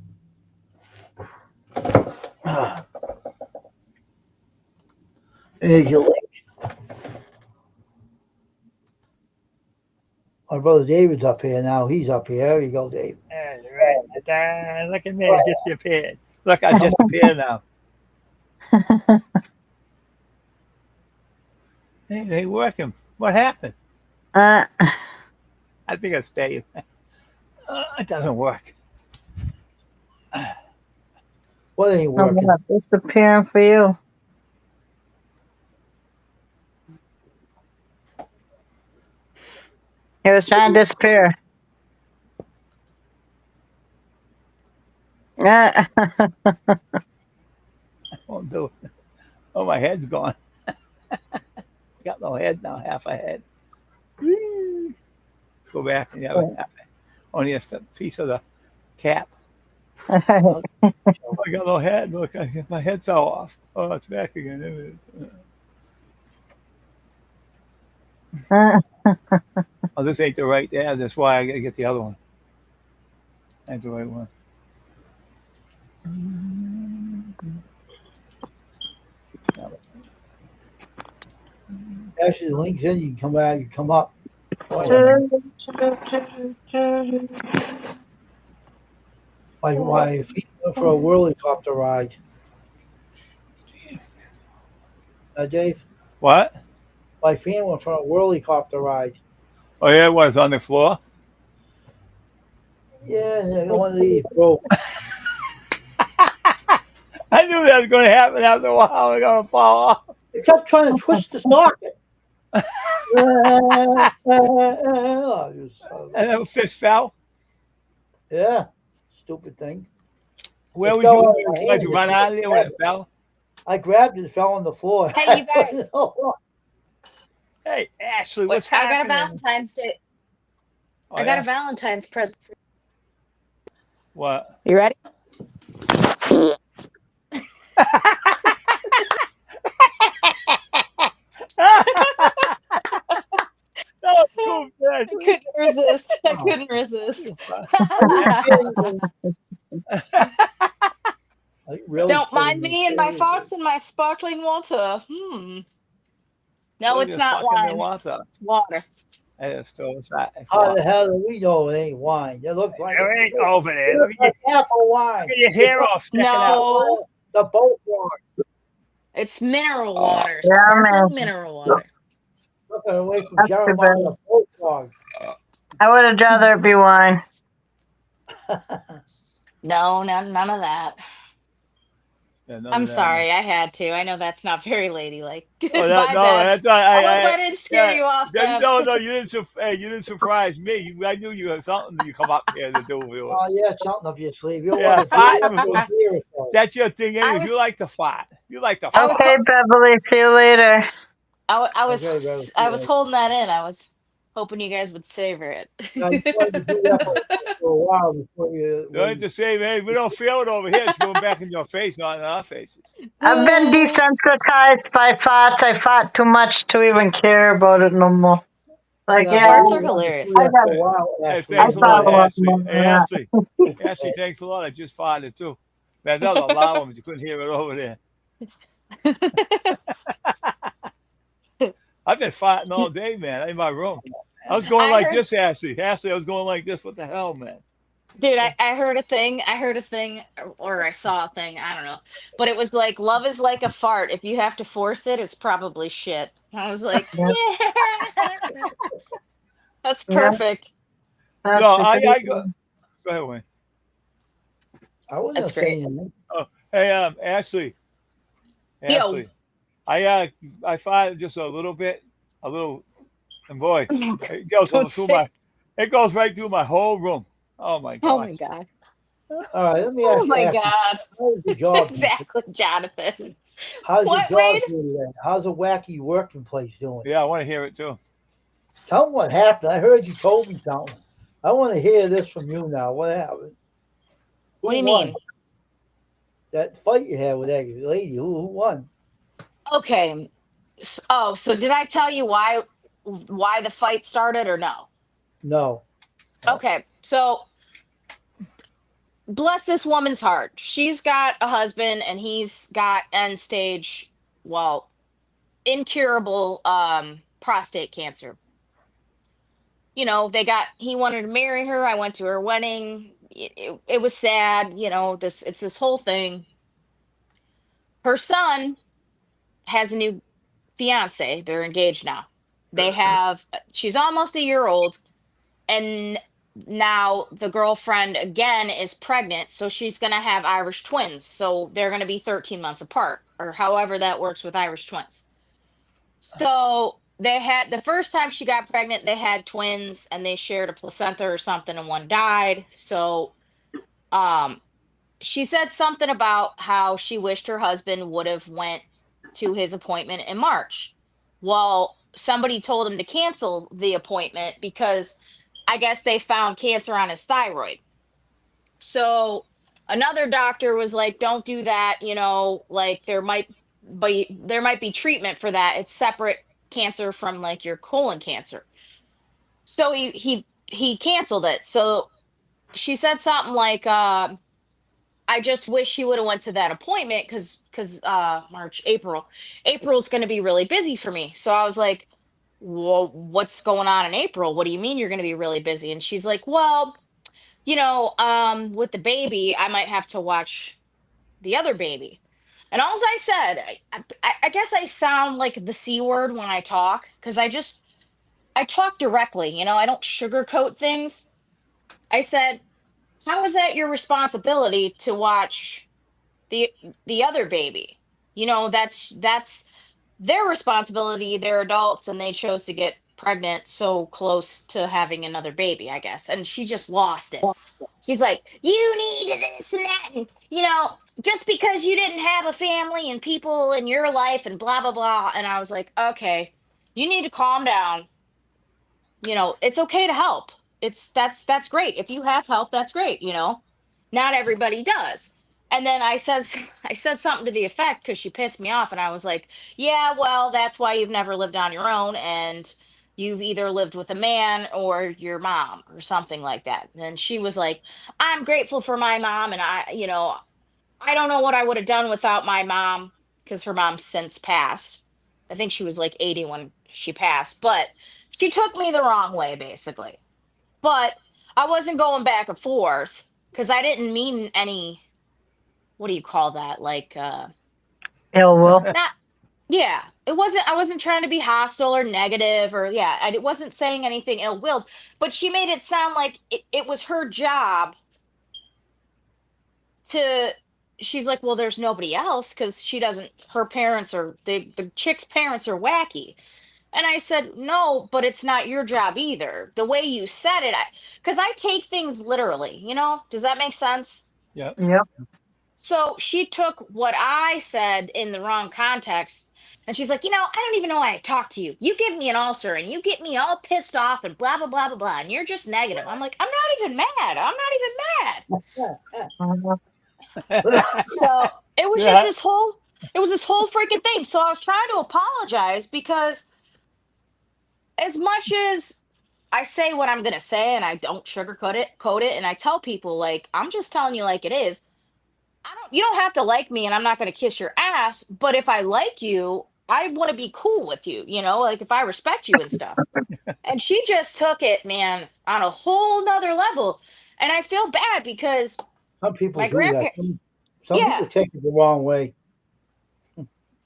Here's your link. My brother David's up here now. He's up here. There you go, Dave. That's right. Look at me. I just appeared. Look, I just appeared now. Hey, they working. What happened? Uh, I think it's Dave. It doesn't work. What ain't I'm working? not disappearing for you. He was trying to disappear. Won't do it. Oh, my head's gone. Got no head now. Half a head. Go back and have a half. Only a piece of the cap. Oh, I got no head. Look, my head fell off. Oh, it's back again. Oh, this ain't the right. Yeah, that's why I gotta get the other one. Ain't the right one. Ashley, the link's in. You can come back. You come up. My feet went for a whirlicopter ride. Dave, What? my fan went for a whirlicopter ride. Oh, yeah, it was on the floor. Yeah, and one of these broke. I that's going to happen after a while. They're going to fall off. They kept trying to twist the socket. And then fish fell. Yeah, stupid thing. Where It would you, fell out of would my you like hand. to run out of there when it fell? I grabbed it, it fell on the floor. Hey, you guys. Hey, Ashley, Wait, what's I got a happening? Valentine's Day. Oh, I got yeah? a Valentine's present. What? You ready? Oh, cool, man. I couldn't resist. I couldn't resist. Really Don't kidding mind me and my thoughts and my sparkling water. No, What it's is not fucking wine. the water? It's water. It is still inside. It's How water. the hell do we know it ain't wine? It looks like There ain't over it there. looks like apple wine. Look at your hair all sticking out. No, The boat wine. it's mineral water. Yeah, Sparkling man. mineral water. Looking away from That's too Jeremiah, bad. the boat dog. I would have rather it be wine. No, none of that. Yeah, none I'm of that. sorry, I had to. I know that's not very ladylike. Oh, Bye, no, Bev. that's not, I hope I didn't scare you off, Bev. No, you didn't. Hey, you didn't surprise me. I knew you had something you come up here to do. Oh, yeah, something up your sleeve. You Yeah, want to fight. do it. That's your thing, anyway. was- You like to fight. You like to I was- fight. Okay, Beverly. See you later. I was Okay, Bev, I was yeah. holding that in. I was hoping you guys would savor it. Now, you wanted to do that for a while before you. You ain't to say, hey, we don't feel it over here. It's going back in your face, not in our faces. I've been desensitized by farts. I fart too much to even care about it no more. Like, yeah, Farts are hilarious. I got a while, Hey, Ashley. thanks a I lot, follow up Ashley. on Hey, Ashley. Ashley, thanks a lot. I just farted too. Man, that was a loud one, but you couldn't hear it over there. I've been farting all day, man, in my room. I was going I like heard- this, Ashley. Ashley, I was going like this. What the hell, man? Dude, I heard a thing. I heard a thing, or I saw a thing. I don't know, but it was like love is like a fart. If you have to force it, it's probably shit. And I was like, Yeah. yeah, that's Yeah. perfect. That's No, a I good go. one. Go ahead, Wayne. I wasn't That's great. saying anything. Hey, Ashley. Yo. Ashley. I farted just a little bit, and boy, it goes Don't through say- it goes right through my whole room. Oh my god. Oh my god. All right, let me ask Oh you. my Ashley, god. how's the job? Exactly, Jonathan. How's What, your job Wade? doing then? How's a wacky working place doing? Yeah, I want to hear it too. Tell me what happened. I heard you told me something. I want to hear this from you now. What happened? What do you Who won? mean? That fight you had with that lady. Who won? Okay. So did I tell you why the fight started or no? No. Okay. So bless this woman's heart. She's got a husband and he's got end stage, well, incurable prostate cancer. You know, he wanted to marry her. I went to her wedding. It was sad, you know, it's this whole thing. Her son has a new fiance. They're engaged now. She's almost a year old, and now the girlfriend again is pregnant, so she's going to have Irish twins. So they're going to be 13 months apart, or however that works with Irish twins. So they had the first time she got pregnant, they had twins and they shared a placenta or something, and one died. So she said something about how she wished her husband would have went to his appointment in March. Well, somebody told him to cancel the appointment because I guess they found cancer on his thyroid. So another doctor was like, don't do that, you know, like there might be treatment for that. It's separate cancer from like your colon cancer. So he canceled it. So she said something like I just wish he would have went to that appointment because April's going to be really busy for me. So I was like, well, what's going on in April? What do you mean you're going to be really busy? And she's like, well, you know, with the baby, I might have to watch the other baby. And all I said, I guess I sound like the C word when I talk because I talk directly, you know, I don't sugarcoat things. I said, how is that your responsibility to watch the other baby. You know, that's their responsibility. They're adults and they chose to get pregnant so close to having another baby, I guess. And she just lost it. She's like, you need this and that, and just because you didn't have a family and people in your life and blah blah blah. And I was like, okay, you need to calm down. It's okay to help. That's great. If you have help, that's great. Not everybody does. And then I said I said something to the effect because she pissed me off, and I was like, yeah, well, that's why you've never lived on your own, and you've either lived with a man or your mom or something like that. And she was like, I'm grateful for my mom, and I don't know what I would have done without my mom because her mom since passed. I think she was like 80 when she passed, but she took me the wrong way, basically. But I wasn't going back and forth because I didn't mean any, what do you call that? Like, Ill will. not, yeah, I wasn't trying to be hostile or negative or, yeah, I wasn't saying anything ill willed, but she made it sound like it was her job to she's like, well, there's nobody else because she doesn't her parents are the chick's parents are wacky. And I said, no, but it's not your job either. The way you said it, because I take things literally, does that make sense? Yep. Yep. So she took what I said in the wrong context. And she's like, I don't even know why I talk to you. You give me an ulcer and you get me all pissed off and blah, blah, blah, blah, blah. And you're just negative. I'm like, I'm not even mad. I'm not even mad. Mhm. So it was just Yeah. this whole freaking thing. So I was trying to apologize because as much as I say what I'm gonna say and I don't sugarcoat it, code it, and I tell people like I'm just telling you like it is. You don't have to like me and I'm not gonna kiss your ass, but if I like you, I want to be cool with you, like if I respect you and stuff. And she just took it, man, on a whole nother level. And I feel bad because Some people my do that. grandparents, Some yeah, people take it the wrong way.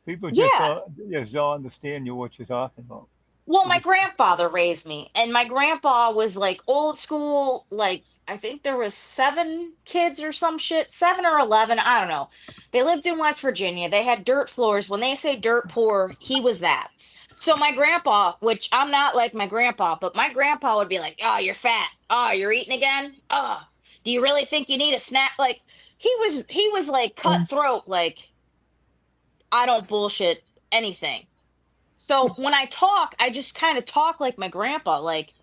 People yeah. just don't understand what you're talking about. Well, They my just, grandfather raised me, and my grandpa was like old school. Like I think there was 7 kids or some shit, 7 or 11. I don't know. They lived in West Virginia. They had dirt floors. When they say dirt poor, he was that. So my grandpa, which I'm not like my grandpa, but my grandpa would be like, "Oh, you're fat. Oh, you're eating again. Oh, do you really think you need a snack?" Like he was like cutthroat. Like I don't bullshit anything. So when I talk, I just kind of talk like my grandpa, like,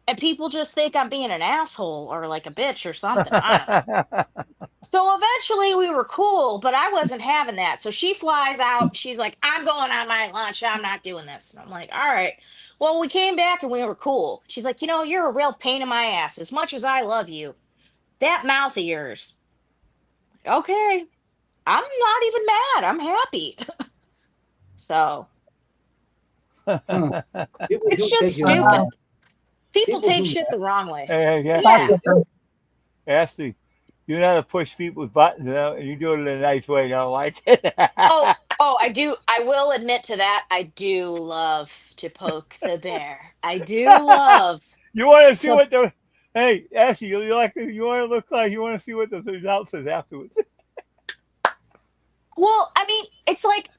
and people just think I'm being an asshole or like a bitch or something. I don't know. So eventually we were cool, but I wasn't having that. So she flies out. She's like, I'm going on my lunch. I'm not doing this. And I'm like, all right. Well, we came back and we were cool. She's like, you're a real pain in my ass. As much as I love you, that mouth of yours. Okay. I'm not even mad. I'm happy. So Huh. People it's do just take it the stupid. Uh, wrong. People People take do shit that. the wrong way. hey, Yeah. Ashley, you know how to push people's buttons, and you do it in a nice way. You don't like it. Oh, I do. I will admit to that. I do love to poke the bear. I do love You want to see to. what the hey Ashley, you want to look like you want to see what the result says afterwards. Well, I mean, it's like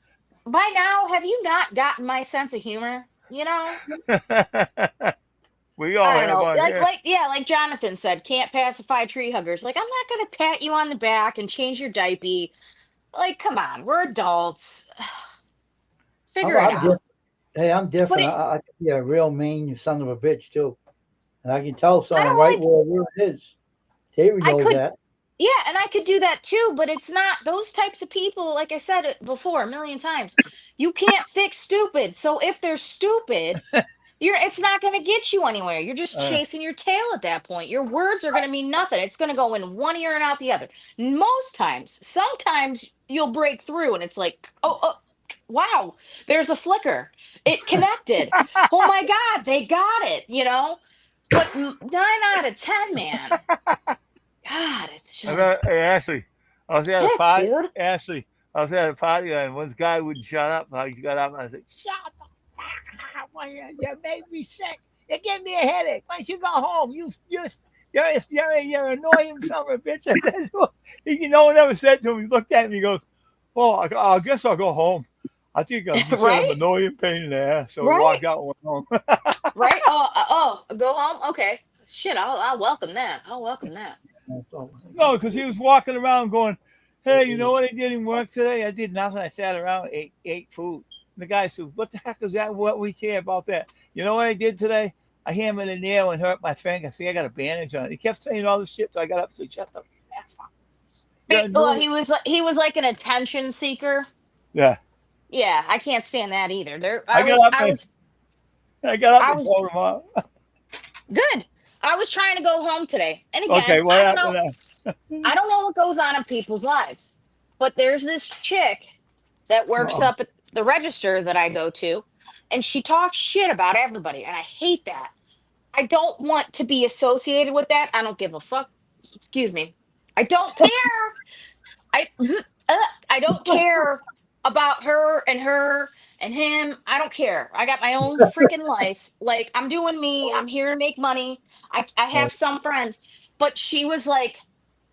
by now, have you not gotten my sense of humor? We all I don't have know. on Like, here. like, yeah, like Jonathan said, can't pacify tree huggers. Like, I'm not gonna pat you on the back and change your diaper. Like, come on, we're adults. I'm, Figure it I'm out. different. Hey, I'm But different. I can be a real mean son of a bitch too, and I can tell I someone don't right like. where it is. Terry I knows could. that. Yeah, and I could do that too, but it's not those types of people, like I said it before a million times. You can't fix stupid. So if they're stupid, it's not going to get you anywhere. You're just Uh, chasing your tail at that point. Your words are going to mean nothing. It's going to go in one ear and out the other. Most times, sometimes you'll break through and it's like, oh, wow, there's a flicker. It connected. Oh my God, they got it. But 9 out of 10, man. God, it's just hey Ashley, I was at a chicks, party. dude. Ashley, I was at a party and one guy wouldn't shut up. He got up and I said, "Shut the fuck up! You made me sick. You gave me a headache. Why don't you go home? You just you're annoying son of a bitch. No one ever said to him. He looked at me. He goes, "Well, I guess I'll go home. I think you said I'm Right? an annoying pain in the ass." So he Right? walked out and went home. Right? Go home. Okay. Shit, I'll welcome that. I'll welcome that. No, because he was walking around going, "Hey, you know what I did in work today? I did nothing. I sat around, ate food." And the guy said, "What the heck is that? What we care about that? You know what I did today? I hammered a nail and hurt my finger. See, I got a bandage on it." He kept saying all this shit, so I got up and said, "Shut the f up. You're Well, annoying." he was like an attention seeker. Yeah, Yeah, I can't stand that either. There, I I got was, up I and was, I got up I and was told him off. good. I was trying to go home today, and Okay, again, what happened there? I don't know what goes on in people's lives, but there's this chick that works Uh-oh. up at the register that I go to, and she talks shit about everybody, and I hate that. I don't want to be associated with that. I don't give a fuck. Excuse me. I don't care. I uh, I don't care about her and him. I don't care. I got my own freaking life. Like I'm doing me. I'm here to make money. I have some friends, but she was like,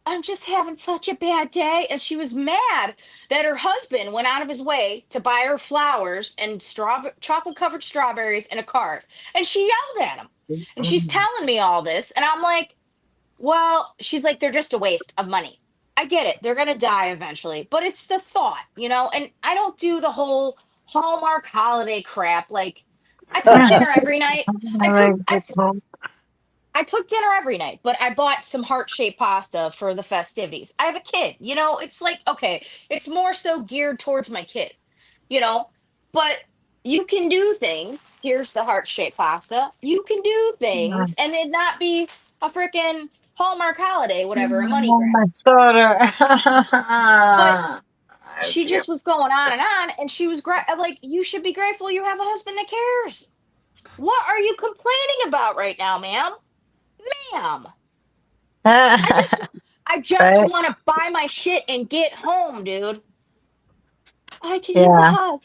I'm just having such a bad day. And she was mad that her husband went out of his way to buy her flowers and chocolate covered strawberries in a cart. And she yelled at him. And she's telling me all this. And I'm like, well, she's like, they're just a waste of money. I get it. They're going to die eventually. But it's the thought, And I don't do the whole Hallmark holiday crap. Like, I cook dinner every night. I cook. I cook dinner every night, but I bought some heart-shaped pasta for the festivities. I have a kid, it's like, okay, it's more so geared towards my kid, you know, but you can do things. Here's the heart-shaped pasta. You can do things and it not be a freaking Hallmark holiday, whatever, a money grab. My soda. But she just was going on, and she was like, you should be grateful you have a husband that cares. What are you complaining about right now, ma'am? Ma'am. I just I just Right? want to buy my shit and get home, dude. I could use a Yeah. hug.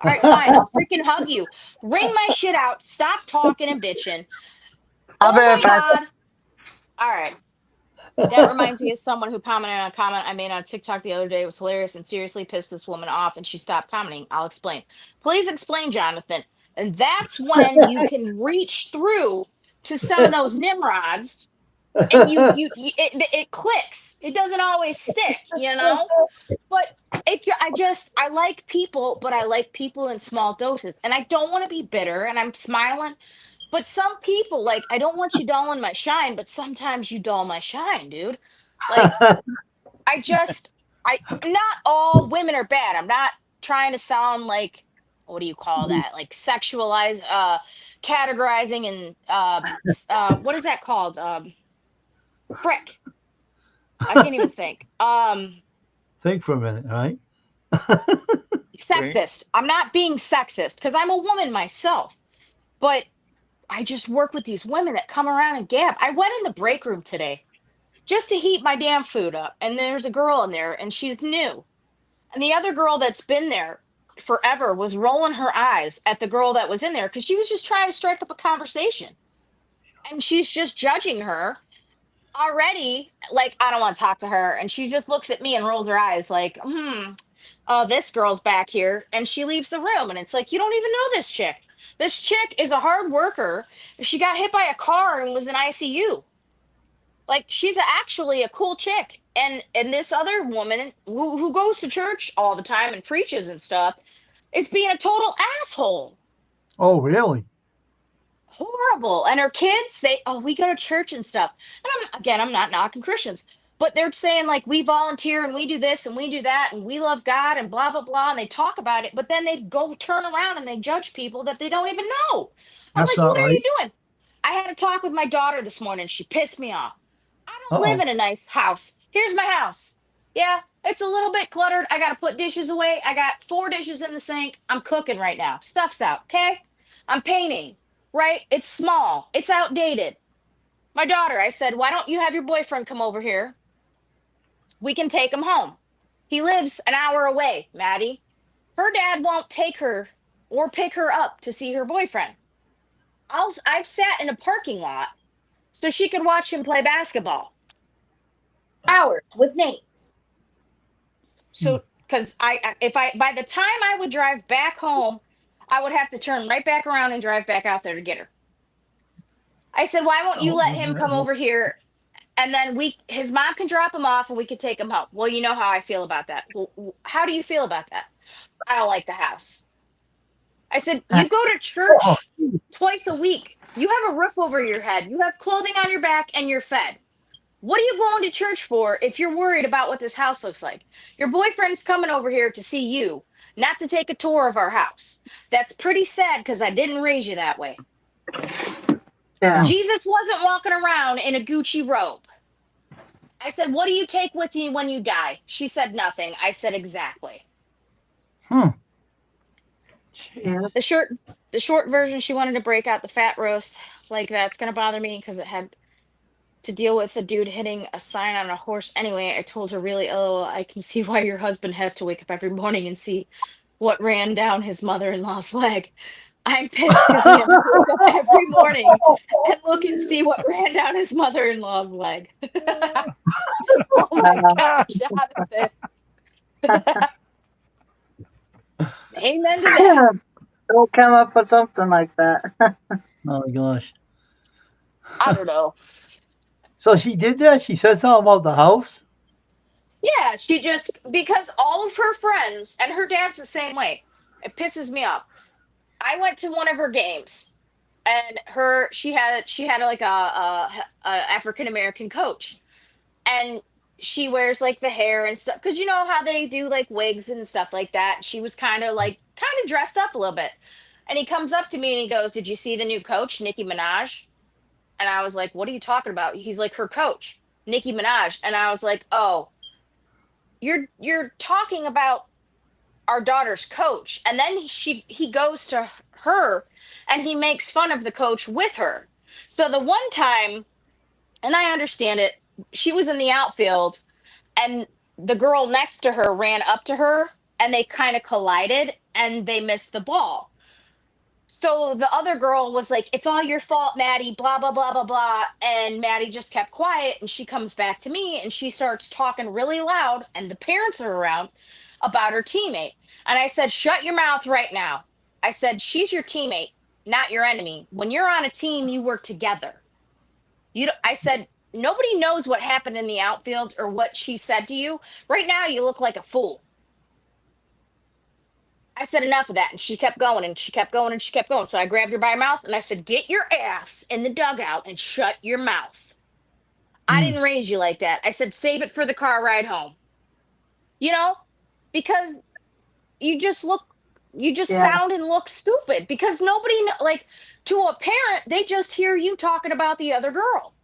All right, fine. I'll freaking hug you. Ring my shit out. Stop talking and bitching. I'll be Oh right my back. god. All right. That reminds me of someone who commented on a comment I made on TikTok the other day. It was hilarious and seriously pissed this woman off, and she stopped commenting. I'll explain. Please explain, Jonathan. And that's when you can reach through to some of those nimrods, and it clicks. It doesn't always stick. But I like people, but I like people in small doses, and I don't want to be bitter. And I'm smiling, but some people, like, I don't want you dulling my shine, but sometimes you dull my shine, dude. Like, I just, I not all women are bad. I'm not trying to sound like, what do you call that? Like sexualize, categorizing, and what is that called? Frick. I can't even think. Think for a minute, all right? Drink. Sexist. I'm not being sexist because I'm a woman myself, but I just work with these women that come around and gab. I went in the break room today just to heat my damn food up, and there's a girl in there, and she's new. And the other girl that's been there forever was rolling her eyes at the girl that was in there because she was just trying to strike up a conversation. And she's just judging her already. Like, I don't want to talk to her. And she just looks at me and rolls her eyes like, this girl's back here. And she leaves the room. And it's like, you don't even know this chick. This chick is a hard worker. She got hit by a car and was in ICU. Like, she's actually a cool chick. And this other woman who goes to church all the time and preaches and stuff is being a total asshole. Oh, really? Horrible. And her kids, we go to church and stuff. And I'm not knocking Christians, but they're saying, like, we volunteer and we do this and we do that and we love God and blah blah blah, and they talk about it, but then they go turn around and they judge people that they don't even know. I'm That's like, not what are you right. doing? I had a talk with my daughter this morning. She pissed me off. I don't live Uh-oh. in a nice house. Here's my house. Yeah, it's a little bit cluttered. I got to put dishes away. I got 4 dishes in the sink. I'm cooking right now. Stuff's out, okay? I'm painting, right? It's small. It's outdated. My daughter, I said, why don't you have your boyfriend come over here? We can take him home. He lives an hour away, Maddie. Her dad won't take her or pick her up to see her boyfriend. I've sat in a parking lot so she could watch him play basketball. Hours with Nate. So, because if I, by the time I would drive back home, I would have to turn right back around and drive back out there to get her. I said, why won't you let him come over here, and then his mom can drop him off and we could take him home? Well, you know how I feel about that. Well, how do you feel about that? I don't like the house. I said, you go to church twice a week. You have a roof over your head. You have clothing on your back and you're fed. What are you going to church for if you're worried about what this house looks like? Your boyfriend's coming over here to see you, not to take a tour of our house. That's pretty sad because I didn't raise you that way. Yeah. Jesus wasn't walking around in a Gucci robe. I said, what do you take with you when you die? She said, nothing. I said, exactly. Yeah. The short version, she wanted to break out the fat roast. Like, that's going to bother me because it had to deal with a dude hitting a sign on a horse. Anyway, I told her, really, oh, I can see why your husband has to wake up every morning and see what ran down his mother-in-law's leg. I'm pissed because he has to wake up every morning and look and see what ran down his mother-in-law's leg. Oh my God, Jonathan. Amen to that. Don't come up with something like that. Oh my gosh. I don't know. So she did that? She said something about the house? Yeah, she just, because all of her friends, and her dad's the same way. It pisses me off. I went to one of her games, and she had like a African American coach, and she wears like the hair and stuff, because you know how they do like wigs and stuff like that. She was kind of dressed up a little bit, and he comes up to me and he goes, "Did you see the new coach, Nicki Minaj?" And I was like, "What are you talking about?" He's like, "Her coach, Nicki Minaj," and I was like, "Oh, you're talking about our daughter's coach." And then he goes to her and he makes fun of the coach with her. So the one time, and I understand it, she was in the outfield and the girl next to her ran up to her and they kind of collided and they missed the ball. So the other girl was like, "It's all your fault, Maddie, blah, blah, blah, blah, blah." And Maddie just kept quiet. And she comes back to me and she starts talking really loud. And the parents are around about her teammate. And I said, "Shut your mouth right now." I said, "She's your teammate, not your enemy. When you're on a team, you work together." I said, "Nobody knows what happened in the outfield or what she said to you. Right now, you look like a fool." I said, "Enough of that." And she kept going and she kept going and she kept going. So I grabbed her by her mouth and I said, "Get your ass in the dugout and shut your mouth. I didn't raise you like that." I said, "Save it for the car ride home." You know, because you just Yeah. sound and look stupid because like, to a parent, they just hear you talking about the other girl.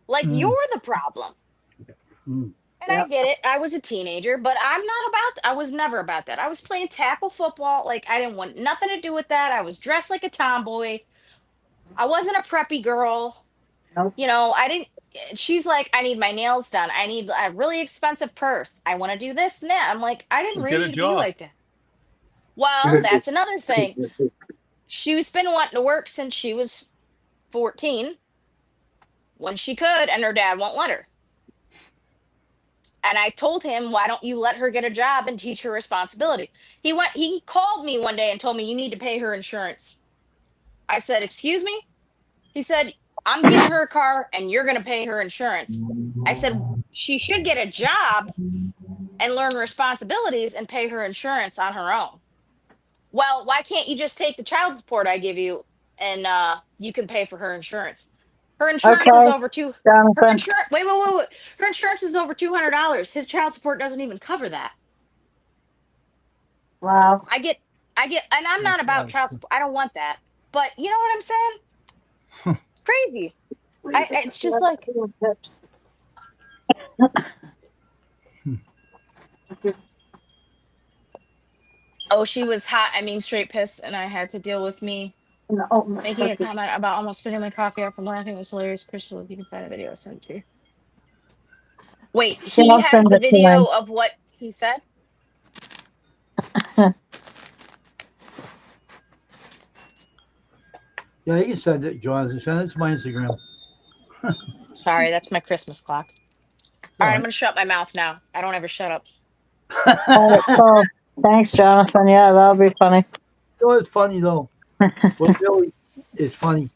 Like, you're the problem. Mm. And I Yep. get it. I was a teenager, but I was never about that. I was playing tackle football. Like, I didn't want nothing to do with that. I was dressed like a tomboy. I wasn't a preppy girl. Nope. You know, I didn't. She's like, "I need my nails done. I need a really expensive purse. I want to do this and that." I'm like, I didn't Well, get raise a you to be job. like that. Well, that's another thing. She's been wanting to work since she was 14 when she could, and her dad won't let her. And I told him, "Why don't you let her get a job and teach her responsibility?" He called me one day and told me, "You need to pay her insurance." I said, "Excuse me?" He said, "I'm getting her a car and you're going to pay her insurance." I said, "She should get a job and learn responsibilities and pay her insurance on her own." "Well, why can't you just take the child support I give you and you can pay for her insurance?" Her insurance is Okay, over her Jonathan. insurance. Wait. Her insurance is over $200. His child support doesn't even cover that. Wow. I get, and I'm not about child support. I don't want that. But you know what I'm saying? It's crazy. It's just like, Tips. oh, she was hot. I mean, straight pissed, and I had to deal with me making a comment about almost spitting my coffee out from laughing. It was hilarious. Crystal, if you can find a video, I'll send it to you. Wait, Yeah, he I'll has send the it to video him. of what he said? Yeah, you can send it, Jonathan. Send it to my Instagram. Sorry, that's my Christmas clock. All right, I'm gonna shut my mouth now. I don't ever shut up. All right, cool. Thanks, Jonathan. Yeah, that'll be funny. You know what's funny though? What really is funny?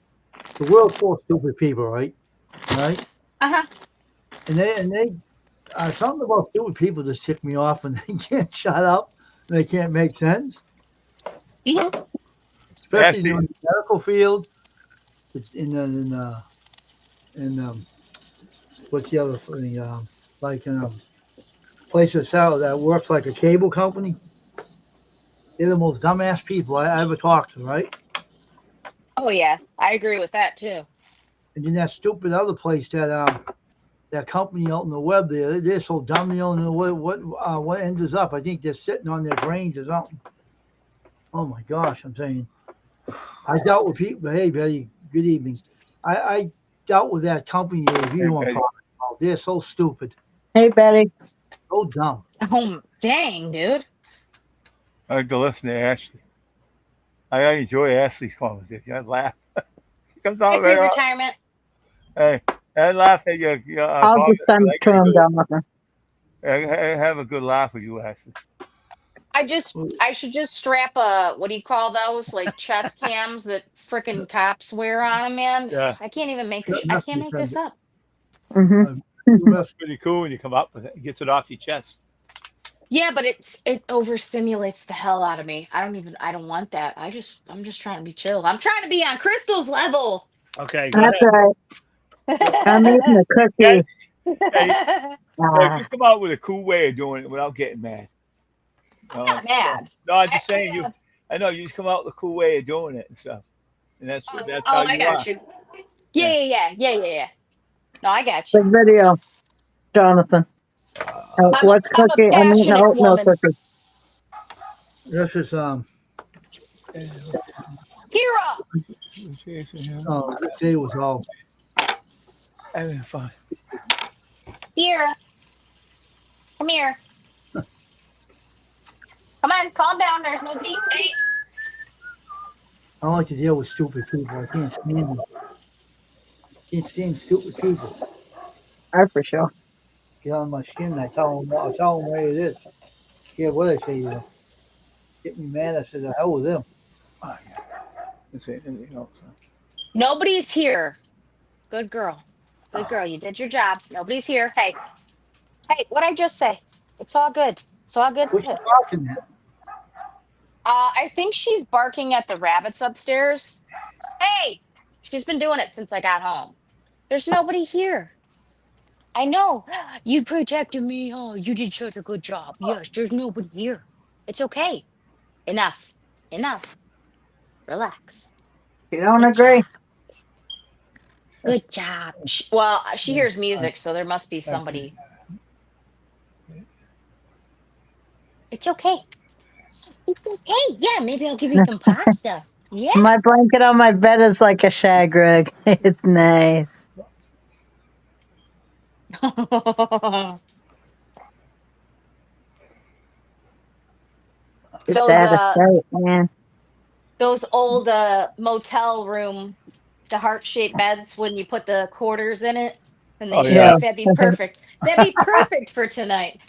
The world's full of stupid people, right? Right? Uh-huh. And they something about stupid people just tick me off when they can't shut up and they can't make sense, Mhm. especially Ashley, in the medical field. In the in what's the other thing? Like in a place that works like a cable company. They're the most dumbass people I ever talked to, right? Oh yeah, I agree with that too. And then that stupid other place that company out in the web there, they're so dumb they don't know what ends up. I think they're sitting on their brains or something. Oh my gosh, I'm saying. I dealt with people. Hey, Betty, good evening. I dealt with that company if you hey, know what I'm Betty, talking about. They're so stupid, Hey, Betty. so dumb. Oh dang, dude. I like to listen to Ashley. I enjoy Ashley's conversation. I laugh. She comes Hi, out right on. pre-retirement. Hey, I laugh at your I'll comments. just send it to him, Jonathan. I have a good laugh with you, Ashley. I should just strap a what do you call those like chest cams that frickin' cops wear on them, man. Yeah, I can't even make this. Shut I up, can't you make said this it. up. Mm-hmm. You must. pretty cool when you come up with it. It gets it off your chest. Yeah, but it overstimulates the hell out of me. I don't want that. I'm just trying to be chill. I'm trying to be on Crystal's level. Okay, go That's ahead. right. I'm eating a Yeah, cookie. hey, Ah, you come out with a cool way of doing it without getting mad. I'm not mad. No, I'm I, just I saying you. have I know you just come out with a cool way of doing it and stuff, and that's how I you got are. you. Yeah. Yeah. No, I got you. good video, Jonathan. What's I'm a cookie? I'm eating an passionate oatmeal woman. cookie. This is Kira! this day was all. Having fun. Kira, come here. Come on, calm down. There's no deep face. I don't like to deal with stupid people. I can't stand them. Can't stand stupid people. That's for sure. Get on my skin. I tell them where it is. Yeah, what I say to them. Get me mad. I said, the hell with them. Oh, yeah. Let's say anything else. Huh? Nobody's here. Good girl. Good girl. You did your job. Nobody's here. Hey, what'd I just say? It's all good. It's all good. What's she barking at? I think she's barking at the rabbits upstairs. Hey, she's been doing it since I got home. There's nobody here. I know. You protected me. Oh, you did such a good job. Yes, there's nobody here. It's okay. Enough. Enough. Relax. You don't Good job. agree? Good job. She hears music, so there must be somebody. It's okay. It's okay. Yeah, maybe I'll give you some pasta. Yeah. My blanket on my bed is like a shag rug. It's nice. It's those out of uh sight, man. those old motel room, the heart-shaped beds when you put the quarters in it and they Oh Yeah. yeah. shake. That'd be perfect. That'd be perfect for tonight.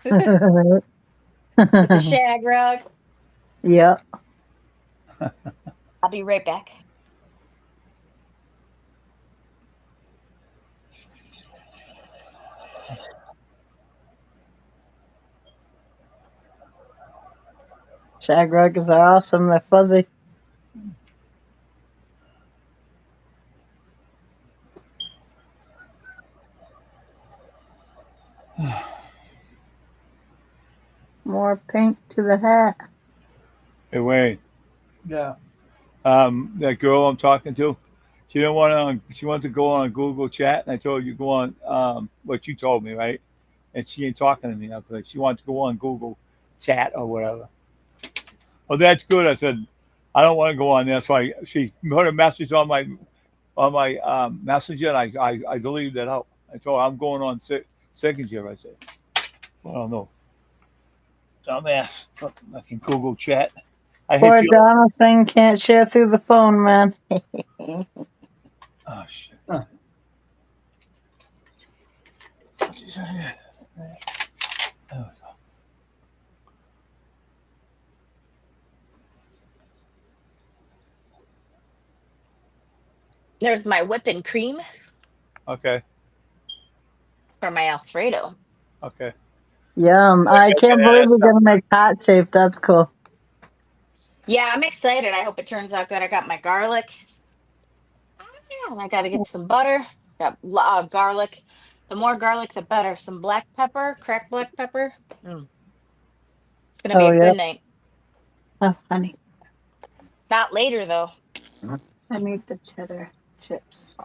With the shag rug. Yep. I'll be right back. Shag rugs are awesome. They're fuzzy. More pink to the hat. Hey Wayne, Yeah. that girl I'm talking to, she didn't want to. She wanted to go on Google Chat, and I told her you go on what you told me, right? And she ain't talking to me now because she wants to go on Google Chat or whatever. Well, that's good. I said I don't want to go on there, so she put a message on my messenger, and I deleted that out. I told her I'm going on Signature. I said, well, I don't know. Dumbass. Fucking I can Google Chat. I hate Poor you. Jonathan can't share through the phone, man. Oh shit. Huh. There's my whipping cream Okay. for my Alfredo. Okay. Yum. I can't believe we're going to make hot shape. That's cool. Yeah, I'm excited. I hope it turns out good. I got my garlic. Yeah, and I got to get some butter. Got garlic. The more garlic, the better. Some black pepper, cracked black pepper. It's gonna be Oh, a yeah. good night. Oh, honey. Not later though. I made the cheddar chips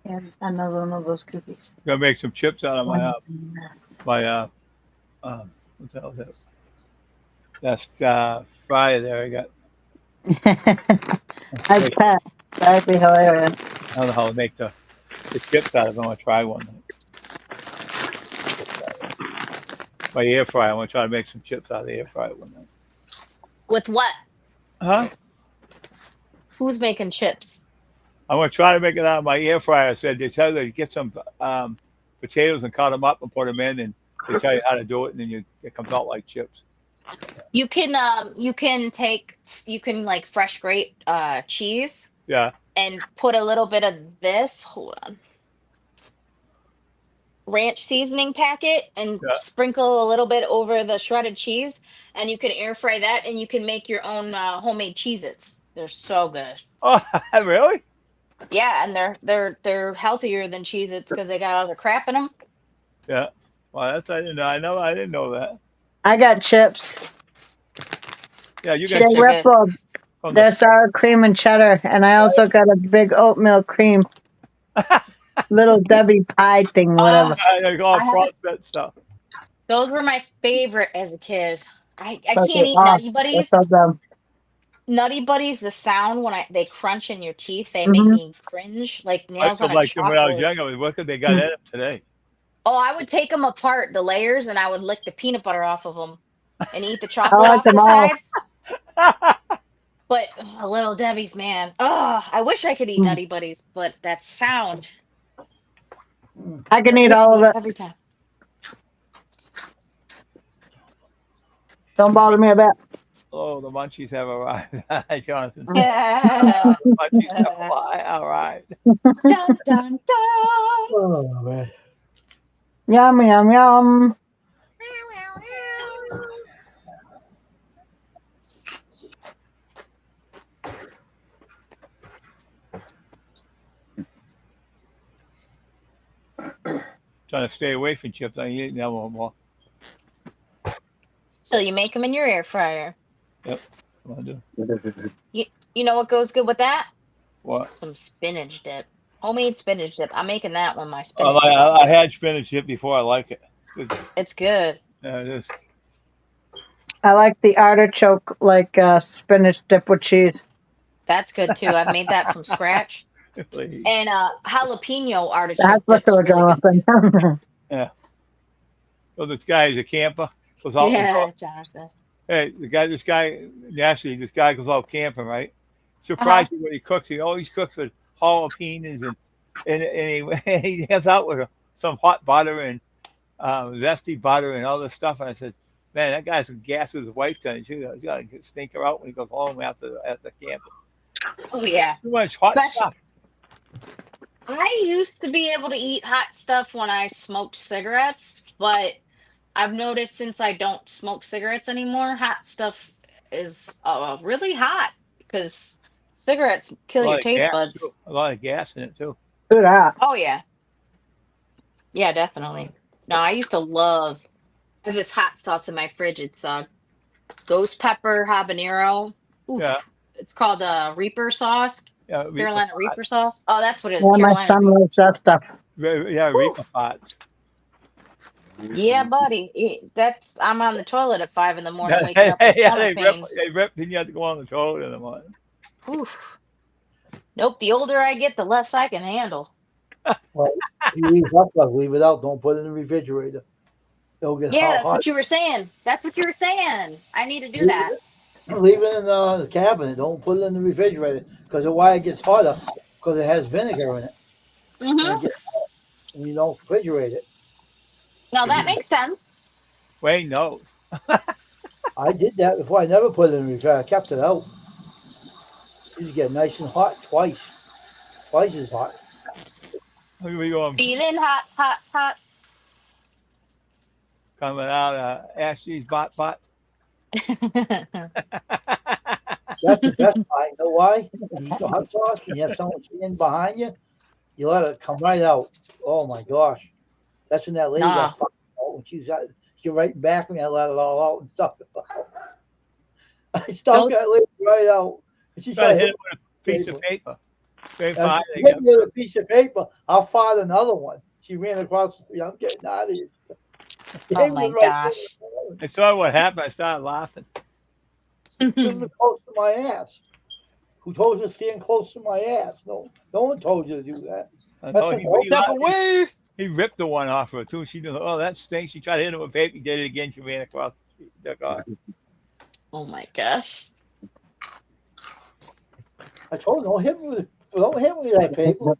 and another one of those cookies. Gonna make some chips out of my One's a mess. what the hell is that? That's Friday there. I got. I bet. That'd be hilarious. I don't know how to make the chips out of it. I want to try one. My air fryer. I want to try to make some chips out of the air fryer one night. With what? Huh? Who's making chips? I'm gonna try to make it out of my air fryer. Said they tell you to get some potatoes and cut them up and put them in, and they tell you how to do it, and then it comes out like chips. You can like fresh grate cheese Yeah. and put a little bit of this. Hold on. Ranch seasoning packet and Yeah. sprinkle a little bit over the shredded cheese, and you can air fry that, and you can make your own homemade Cheez-Its. They're so good. Oh, really? Yeah, and they're healthier than Cheez-Its because they got all the crap in them. Yeah. Well, that's I didn't know. I didn't know that. I got chips. Yeah, you They got Chips are good. rippled. from They're sour cream and cheddar. And I also got a big oatmeal cream. Little Debbie pie thing, whatever. all I have processed stuff. Those were my favorite as a kid. I But can't they eat are. Nutty They're Buddies. so dumb. Nutty Buddies, the sound when they crunch in your teeth, they make Mhm. me cringe like I nails still on a like them when I was chalkboard. younger. What could they got in them today? Oh, I would take them apart, the layers, and I would lick the peanut butter off of them and eat the I chocolate like off them the all. sides. But Little Debbie's, man. Oh, I wish I could eat Nutty Buddies, but that sound I can eat hits all of me it. every time. Don't bother me a bit. Oh, the munchies have arrived. Jonathan. Yeah. The munchies have arrived. Dun, dun, dun. Oh, man. Yum, yum, yum. Trying to stay away from chips. I ain't eating them no more. So you make them in your air fryer. Yep. What I do? You know what goes good with that? What? Some spinach dip. Homemade spinach dip. I'm making that when my spinach I had spinach dip before. I like it. It's good. Yeah, it is. I like the artichoke, like spinach dip with cheese. That's good too. I've made that from scratch. Please. And jalapeno That's artichoke what dip's they were really good too. Jonathan. Yeah. So this guy is a camper. Goes out. Yeah, Jonathan. Hey, this guy goes out camping, right? Surprised you when he cooks. He always cooks with jalapenos and he hangs out with some hot butter and zesty butter and all this stuff. And I said, man, that guy's some gas with his wife tonight. He's got to stink her out when he goes home after camping. Oh yeah. Too much hot Especially- stuff. I used to be able to eat hot stuff when I smoked cigarettes, but I've noticed since I don't smoke cigarettes anymore, hot stuff is really hot because cigarettes kill your taste buds. Too. A lot of gas in it too. Do that. Oh yeah. Yeah, definitely. No, I used to love I have this hot sauce in my fridge. It's ghost pepper habanero. Oof. Yeah. It's called Reaper sauce. Yeah, Carolina Reaper sauce. Oh, that's what it is. Yeah, my Carolina son Reaper. likes that stuff. Yeah, Reaper pots. Yeah, buddy. I'm on the toilet at 5 a.m. waking up with Yeah, stomach pains. they rip. Then you have to go on the toilet in the morning. Oof. Nope. The older I get, the less I can handle. Well, you eat hot dog, leave it out. Don't put it in the refrigerator. It'll get Yeah, that's hot. what you were saying. That's what you were saying. I need to do that. Leave it in the cabinet. Don't put it in the refrigerator because why it gets hotter because it has vinegar in it. Mm-hmm. And it gets hot, and you don't refrigerate it. Now that makes sense. Wayne knows. I did that before. I never put it in the refrigerator. I kept it out. It used to get nice and hot twice. Twice as hot. Here we go. Feeling hot, hot, hot. Coming out Ashley's bot. That's the best part. You know why? When you eat the hot sauce and you have someone standing behind you, you let it come right out. Oh my gosh. That's when that lady Nah. got fucked out when she right back and I let it all out and stuff. I stuck Those- that lady right out. And she Try to tried hit to it with a piece of paper. Very hit fine. me with a piece of paper. I'll find another one. She ran across the street. I'm getting out of here. Oh my gosh. I saw what happened. I started laughing. Sitting close to my ass. Who told you to stand close to my ass? No one told you to do that. I That's thought an Step away. he ripped the one off her too. She knew, oh, that stinks. She tried to hit him with paper. He did it again. She ran across the street. Took off. Oh my gosh. I told her, don't hit me with that paper.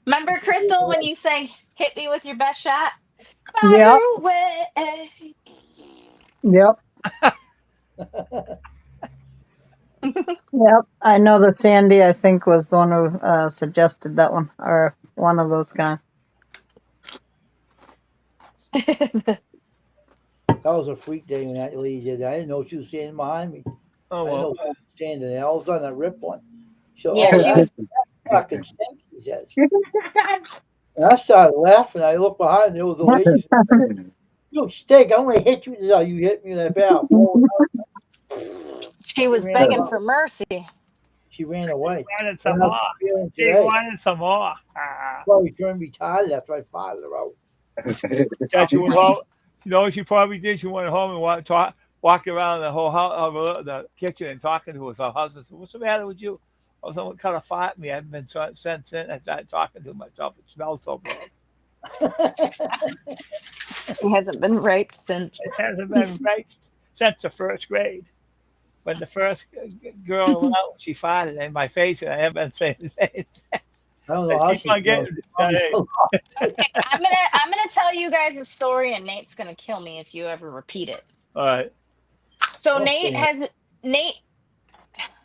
Remember, Crystal, when you sang "Hit Me with Your Best Shot"? Yep. Fire away. Yep. Yep. I know the Sandy, I think, was the one who suggested that one, or one of those guys. That was a freak day when that lady did that. I didn't know she was standing behind me. Oh I didn't know well. she was standing there. All of a sudden I ripped one. So, Yeah, she was. that fucking stinks, he says. And I started laughing. I looked behind and there was a lady. You stink. I'm gonna hit you. You hit me in that barrel. She was ran begging away. for mercy. She ran away. Wanted some And I'm more. feeling She today. wanted some more. Ah. Probably turned retarded after I fired her out. Yeah, she went home. You know what she probably did? She went home and walked around the whole house, the kitchen, and talking to her husband. Said, "What's the matter with you?" Oh, someone kind of fought me. I've been since then. I started talking to myself. It smells so bad. She hasn't been right since. It hasn't been right since the first grade. When the first girl went out, she farted in my face, and I haven't been saying the same. I don't know how I keep she on getting. Hey, Okay, I'm gonna tell you guys a story, and Nate's gonna kill me if you ever repeat it. all right. So Okay. Nate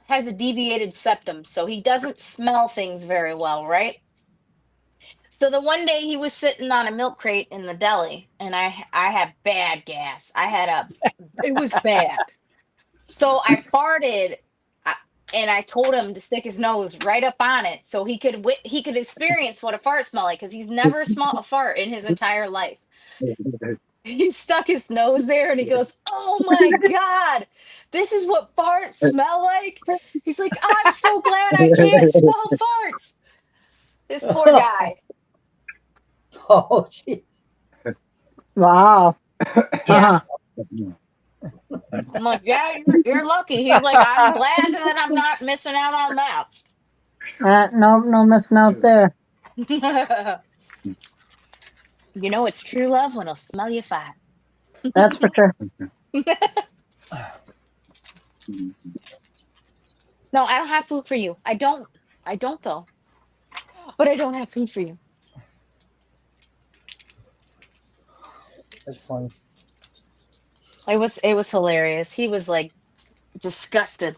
has a deviated septum, so he doesn't smell things very well, right? So the one day he was sitting on a milk crate in the deli, and I have bad gas. It was bad. So I farted, and I told him to stick his nose right up on it so he could experience what a fart smell like, because he's never smelled a fart in his entire life. He stuck his nose there and he goes, "Oh my God, this is what farts smell like?" He's like, "I'm so glad I can't smell farts." This poor guy. Oh, gee. Wow. Yeah. Uh-huh. I'm like, "Yeah, you're lucky." He's like, "I'm glad that I'm not missing out on that." No missing out there. You know it's true love when it'll smell you fart. That's for sure. No, I don't have food for you. I don't though. But I don't have food for you. That's funny. It was hilarious. He was like disgusted.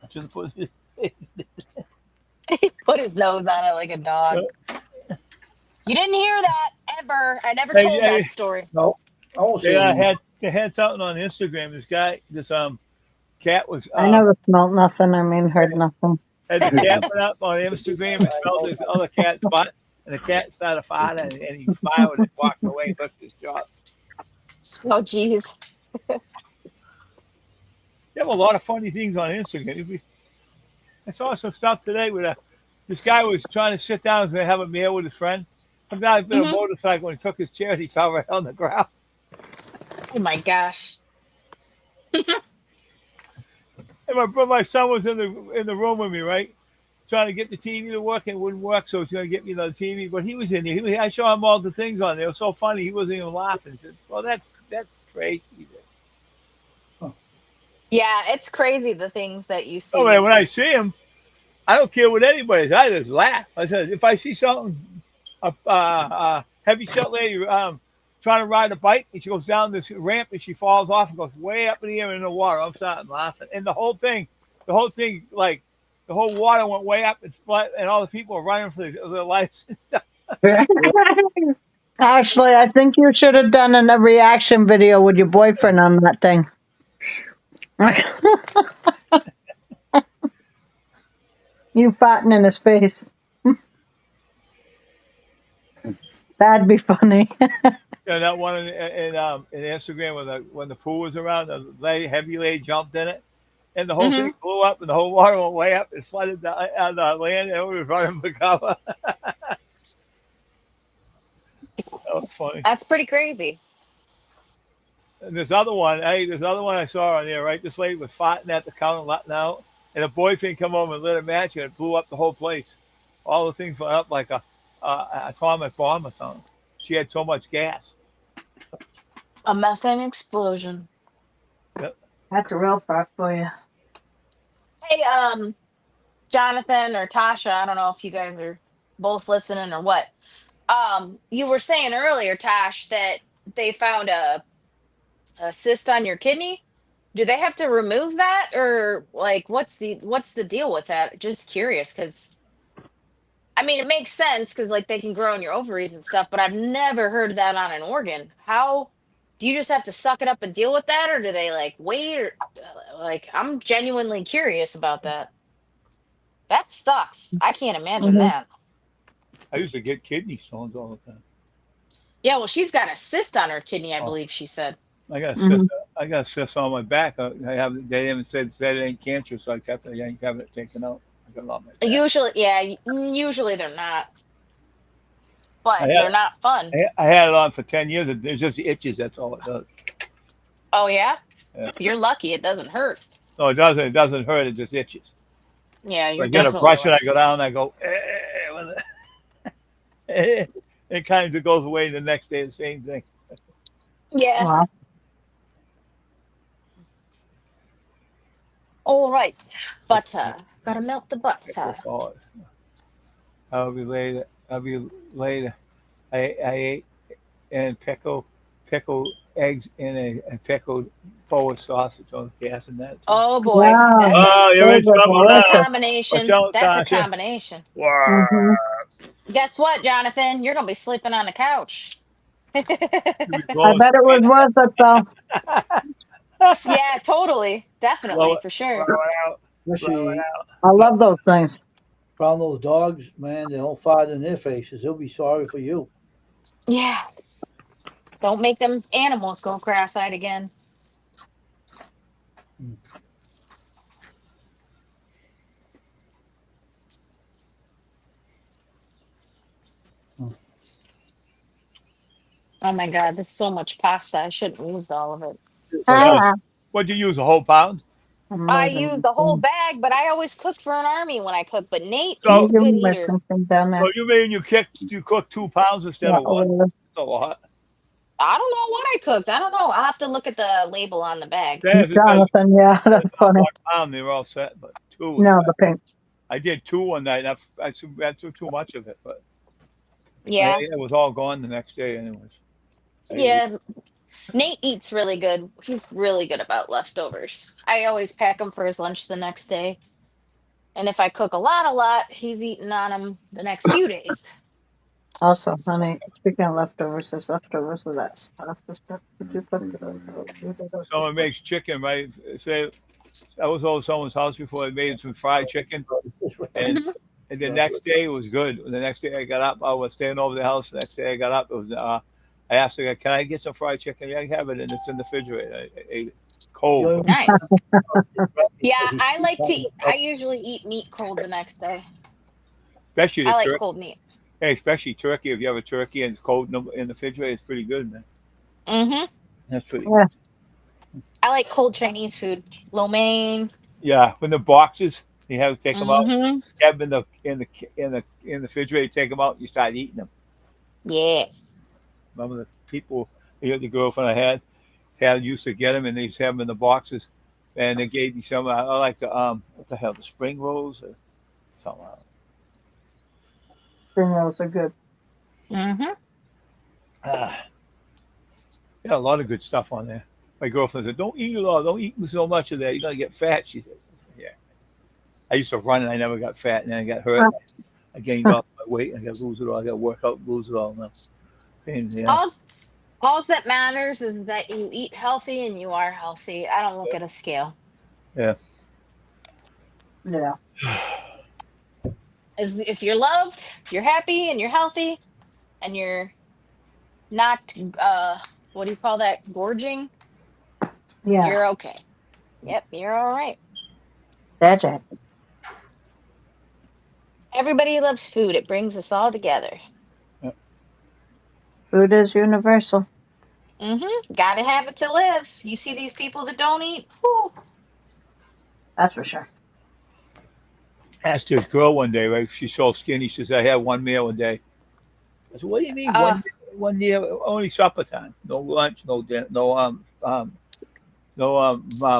Just put it- He put his nose on it like a dog. You didn't hear that ever. I never Hey, told hey. that story. No. I won't say They had something on Instagram. This cat was I never smelled nothing. I mean, heard nothing. had the cat went up on Instagram and smelled this other cat's butt, and the cat started farting, and he smiled and walked away and took his chops. Oh jeez. They have a lot of funny things on Instagram. I saw some stuff today where this guy was trying to sit down and have a meal with his friend. Some guy's been a motorcycle and he took his chair and he fell right on the ground. Oh my gosh. And my son was in the room with me, right? Trying to get the TV to work and it wouldn't work, so he was going to get me another TV. But he was in there. I showed him all the things on there. It was so funny. He wasn't even laughing. He said, "Well, that's crazy." Yeah, it's crazy the things that you see. Oh man, when I see him, I don't care what anybody says. I just laugh. I said, if I see something heavy-set lady trying to ride a bike, and she goes down this ramp and she falls off and goes way up in the air in the water. I'm starting laughing, and the whole thing, like the whole water went way up and split, and all the people were running for their lives and stuff. Ashley, I think you should have done a reaction video with your boyfriend on that thing. You farting in his face. That'd be funny. Yeah, that one in Instagram when the pool was around, the heavy lady jumped in it, and the whole Hmm. thing blew up, and the whole water went way up and flooded on the land, and we were running for cover. That was funny. That's pretty crazy. And this other one I saw on there, right? This lady was farting at the counter, letting out, and a boyfriend come over and lit a match, and it blew up the whole place. All the things went up like a atomic bomb or something. She had so much gas. A methane explosion. Yep. That's a real fart for you. Hey, Jonathan or Tasha, I don't know if you guys are both listening or what. You were saying earlier, Tash, that they found a cyst on your kidney. Do they have to remove that, or like what's the deal with that? Just curious, because I mean it makes sense because like they can grow in your ovaries and stuff, but I've never heard that on an organ. How do you just have to suck it up and deal with that, or do they like wait, or like I'm genuinely curious about that. That sucks. I can't imagine Mhm. that. I used to get kidney stones all the time. Yeah, well, she's got a cyst on her kidney, I Oh, believe she said. I got a cyst. Mhm. I got a cyst on my back. I have. They haven't said it ain't cancer, so I kept it. I ain't having it taken out. I got it on my back. Usually, yeah, usually they're not, I but had they're not fun. I had it on for 10 years. It just itches. That's all it does. Oh yeah, Yeah. you're lucky. It doesn't hurt. No, it doesn't. It doesn't hurt. It just itches. Yeah, So you're I get a definitely brush and I lucky. go down and I go. With it. It kind of goes away the next day. The same thing. Yeah. Wow. All right, Like, butter. Gotta melt the butter. oh, I'll be later. I'll be later. I ate and pickled eggs in a pickled forward sausage on the gas and that too. Oh boy, Wow. Oh, you're in Those are trouble that's a now. delicious. Watch combination. out, That's a Tasha. combination. Wow. Hmm. Guess what, Jonathan? You're gonna be sleeping on the couch. You be I blowing bet it was smoke. worth it though. Yeah, totally, blow definitely, it, for blow sure. it out, blow it Especially out. I love those things. around those dogs, man, they don't fart in their faces. They'll be sorry for you. Yeah, don't make them animals go cross-eyed again. Mm. Mm. Oh my God, there's so much pasta. I shouldn't use all of it. Like, Oh, Ah, what'd you use? A whole pound? I'm I losing use my the whole thing. bag, but I always cook for an army when I cook. But Nate, Can you he's So, a give good me my eater. something down there? so you mean you cooked 2 pounds instead Yeah, of over one? there. That's a lot. I don't know what I cooked. I don't know. I'll have to look at the label on the bag. Then if it does Jonathan, yeah, that's funny. 1 pound, they were all set. But two was No, the pink. I did two one night. And I took too much of it, but Yeah. it was all gone the next day, anyways. I ate. Yeah. Nate eats really good. He's really good about leftovers. I always pack them for his lunch the next day. And if I cook a lot, he's eating on them the next few days. Also, honey, speaking of leftovers, there's leftovers of that pasta stuff. Could you put Someone makes chicken, right? Say I was over someone's house before. They made some fried chicken, and Mhm. and the next day it was good. The next day I got up, I was staying over the house. The next day I got up, it was. I asked her, "Can I get some fried chicken?" Yeah, I have it, and it's in the refrigerator. I ate it the cold. only Nice. Yeah, he's I like to. I up. usually eat meat cold the next day. Especially the I like turkey. cold meat. Hey, especially turkey. If you have a turkey and it's cold in the refrigerator, it's pretty good, man. Hmm. That's pretty Yeah. good. I like cold Chinese food. Lo mein. Yeah, when the boxes, you have to take them out. Hmm. You have them in the refrigerator. Take them out. You start eating them. Yes. Remember the people, the girlfriend I had used to get them, and they used to have them in the boxes, and they gave me some. I like the what the hell, the spring rolls or something. Spring rolls are good. Hmm. Yeah, a lot of good stuff on there. My girlfriend said, "Don't eat it all. Don't eat so much of that. You're gonna get fat." She said, "Yeah." I used to run and I never got fat, and then I got hurt. I gained all my weight. I got to lose it all. I got to work out, lose it all now. Pain, yeah, All that matters is that you eat healthy and you are healthy. I don't look at a scale. yeah. Yeah. As if you're loved, you're happy, and you're healthy, and you're not what do you call that? Gorging. Yeah. You're okay. Yep, you're all right. That's it. Everybody loves food. It brings us all together. Yeah. Food is universal. Gotta have it to live. You see these people that don't eat? Whew. That's for sure. Asked this girl one day, right? She's so skinny. She says, "I had one meal a day." I said, "What do you mean Uh, one meal? Only supper time. No lunch. No dinner. No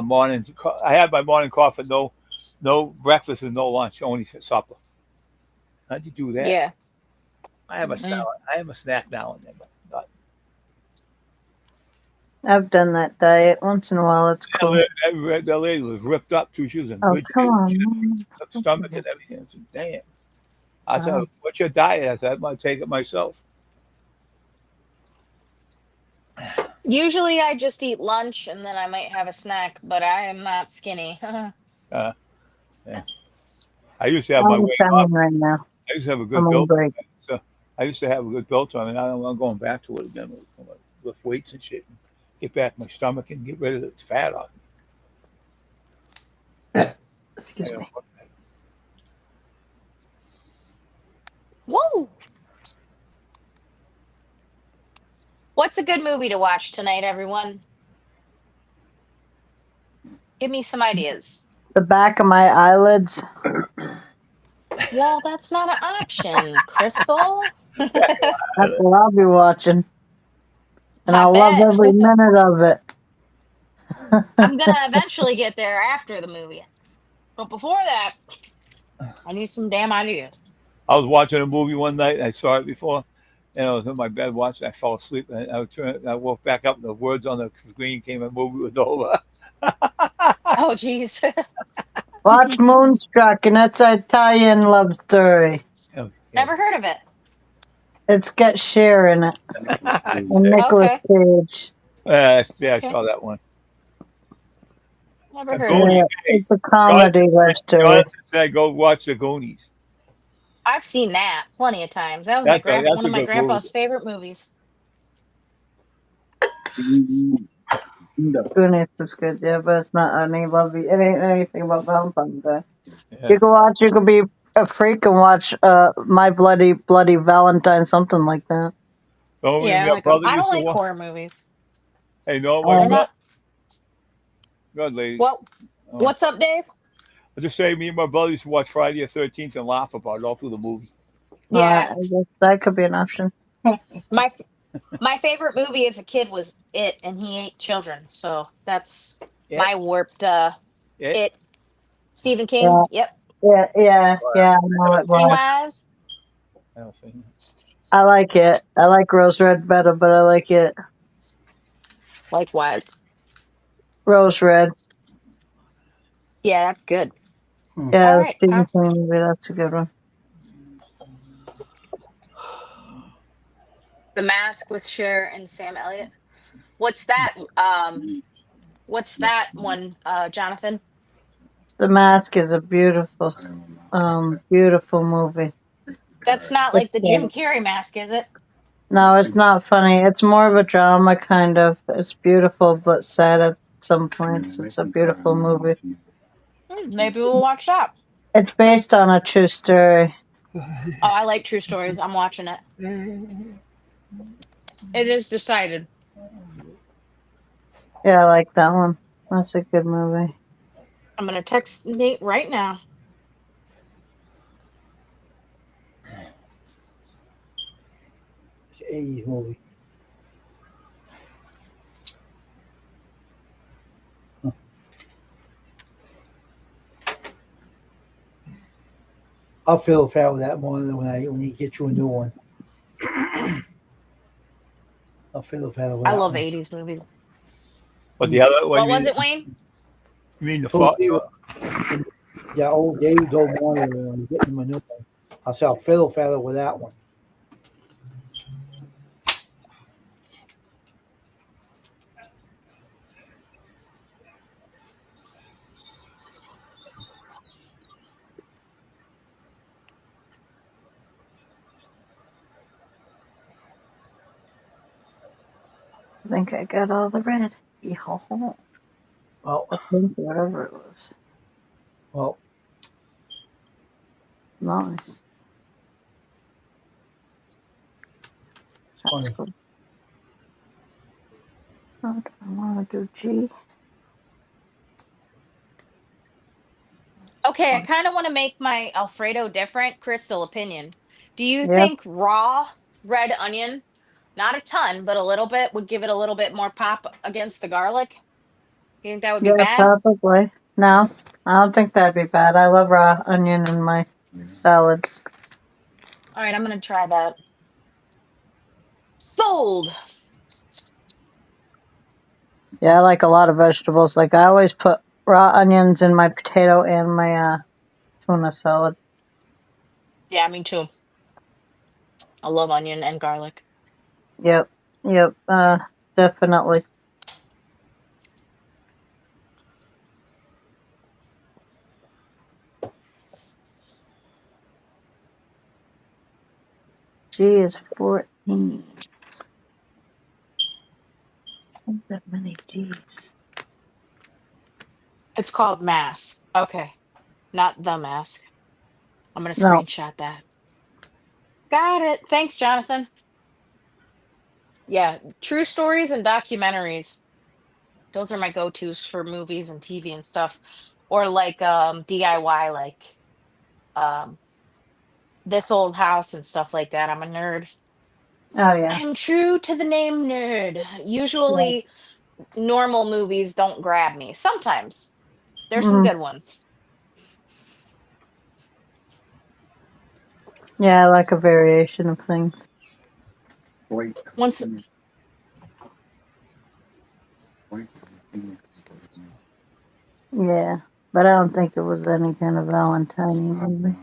morning. I had my morning coffee. No breakfast and no lunch. Only supper. How'd you do that? yeah. I have a Mm. salad. I have a snack now and then, but not. I've done that diet once in a while. It's cool. That lady was ripped up too. She was in Oh, good come shape. She on, had man. a stomach and everything. I said, "Damn." I said, Um, "What's your diet?" I said, "I'm gonna take it myself." Usually I just eat lunch and then I might have a snack, but I am not skinny. Uh, yeah. I used to have my I'm weight off. Italian right now. I used to have a I'm good on build. break. So I used to have a good build on it. I'm going back to it again with lift weights and shit. And get back my stomach and get rid of the fat off. Excuse Yeah. me. Whoa! What's a good movie to watch tonight, everyone? Give me some ideas. The back of my eyelids. Well, that's not an option, Crystal. That's what I'll be watching. And I I'll love bet. every minute of it. I'm gonna eventually get there after the movie. But before that, I need some damn ideas. I was watching a movie one night. And I saw it before, and I was in my bed watching. I fell asleep, and I woke back up, and the words on the screen came, and the movie was over. Oh, geez. Watch Moonstruck, and that's an Italian love story. Yeah, yeah. Never heard of it. It's got Cher in it and Nicolas Okay. Cage. Yeah, I Okay. saw that one. Never heard of it. Goonies. Yeah, Hey, it's a comedy love story. Jonathan said, "Go watch the Goonies." I've seen that plenty of times. That was That's one a of my good movie. grandpa's favorite movies. Goonies was good, yeah, but it's not any love. It ain't anything about Valentine's Day. Yeah. You can watch. You can be a freak and watch My Bloody Bloody Valentine, something like that. So me and Yeah, my like brother I don't used to like watch. horror movies. Hey, no, my They're Um, brother. not. God, ladies. Well, Oh. what's up, Dave? I just say me and my brother used to watch Friday the 13th and laugh about it all through the movie. Yeah, I guess that could be an option. my my favorite movie as a kid was It, and he ate children. So that's Yeah, my warped yeah. It. Stephen King. Yeah, Yep. yeah. I know it. Well, Pennywise. I don't think. I like it. I like Rose Red better, but I like it. Likewise. Rose Red. Yeah, that's good. Yeah, All the right, Stephen pass. King movie. That's a good one. The Mask with Cher and Sam Elliott. What's that? What's that one, Jonathan? The Mask is a beautiful movie. That's not It's, like the Jim Carrey mask, is it? no, it's not funny. It's more of a drama, kind of. It's beautiful but sad at some points. It's a beautiful movie. Maybe we'll watch that. It's based on a true story. Oh, I like true stories. I'm watching it. It is decided. Yeah, I like that one. That's a good movie. I'm gonna text Nate right now. It's an 80s movie. I'll feel bad with that more than when you get you a new one. fiddle faddle with I that love one. 80s movies. But the other What you was mean, it, Wayne? you mean the Oh, fault? yeah, old Dave's old monitor. I'm getting my new one. I saw fiddle faddle with that one. I think I got all the red. Yeehaw. Well, I think whatever it was. well, Nice. it's That's funny. cool. Oh, do I want to do G? Okay, I kind of want to make my Alfredo different. Crystal opinion. Do you Yep. think raw red onion, not a ton, but a little bit, would give it a little bit more pop against the garlic? You think that would be Yeah, bad? probably. No, I don't think that'd be bad. I love raw onion in my salads. All right, I'm gonna try that. Sold. Yeah, I like a lot of vegetables. Like I always put raw onions in my potato and my tuna salad. Yeah, me too. I love onion and garlic. Yep. Yep. Definitely. G is 14. Not that many G's. It's called mask. Okay, not the mask. I'm gonna No. screenshot that. Got it. Thanks, Jonathan. Yeah, true stories and documentaries. Those are my go-tos for movies and TV and stuff. Or like DIY, like um This Old House and stuff like that. I'm a nerd. Oh yeah. I'm true to the name nerd. Yeah. Usually normal movies don't grab me. Sometimes there's some Mm, good ones. yeah, I like a variation of things. Wait. Once Wait. Yeah, but I don't think it was any kind of Valentine movie.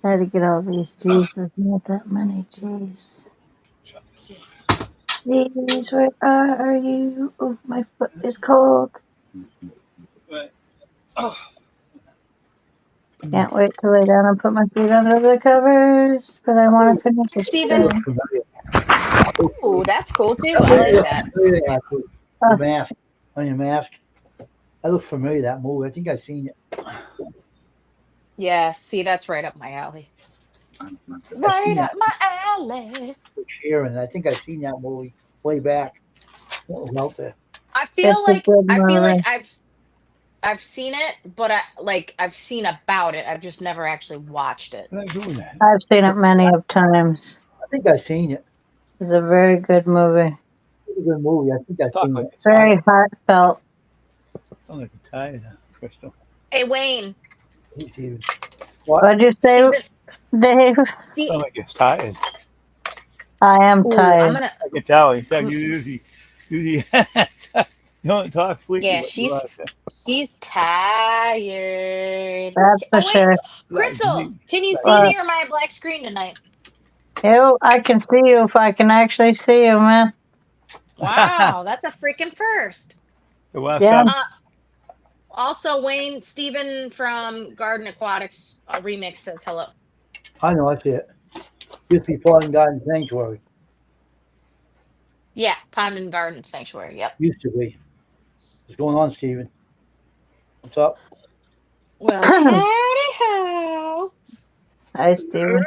Try to get all these G's. There's not that many G's. G's, where are you? Oh, my foot is cold. Can't wait to lay down and put my feet under the covers, but I want to finish Hey, this That Steven. looks thing. familiar. Ooh, that's cool too. That I movie like looks that. familiar, actually. The Uh, mask. On your mask. That looks familiar, that movie. I think I've seen it. Yeah, see, that's right up my alley. I've seen Right that up my alley. here, and I think I've seen that movie way back. What was out there? it's a good I feel like movie. I've seen it, but I've seen about it. I've just never actually watched it. What am I doing that? I've seen it many of times. I think I've seen it. It's a very good movie. It's a good movie. I think I've Talk seen like it. you're Very tired. heartfelt. Sound like you're tired, Crystal. Hey, Wayne, Hey, Steven. What? What'd you say, Steven, Dave? Steve. Sound like you're tired. I am Ooh, I'm tired. gonna. I can tell. In fact, you usually you don't talk sleepy, Yeah, but you are. she's tired. That's for Oh wait, sure. Like Crystal, me. can you Like see What? me or my black screen tonight? Ew, I can see you if I can actually see you, man. Wow, that's a freaking first. The last Yeah. time. Uh, Also, Wayne Steven from Garden Aquatics remix says hello. I know, I see it. Just before in Garden Sanctuary. Yeah, Pond and Garden Sanctuary. Yep. Used to be. What's going on, Steven? What's up? Well, howdy ho. Hi, Steven.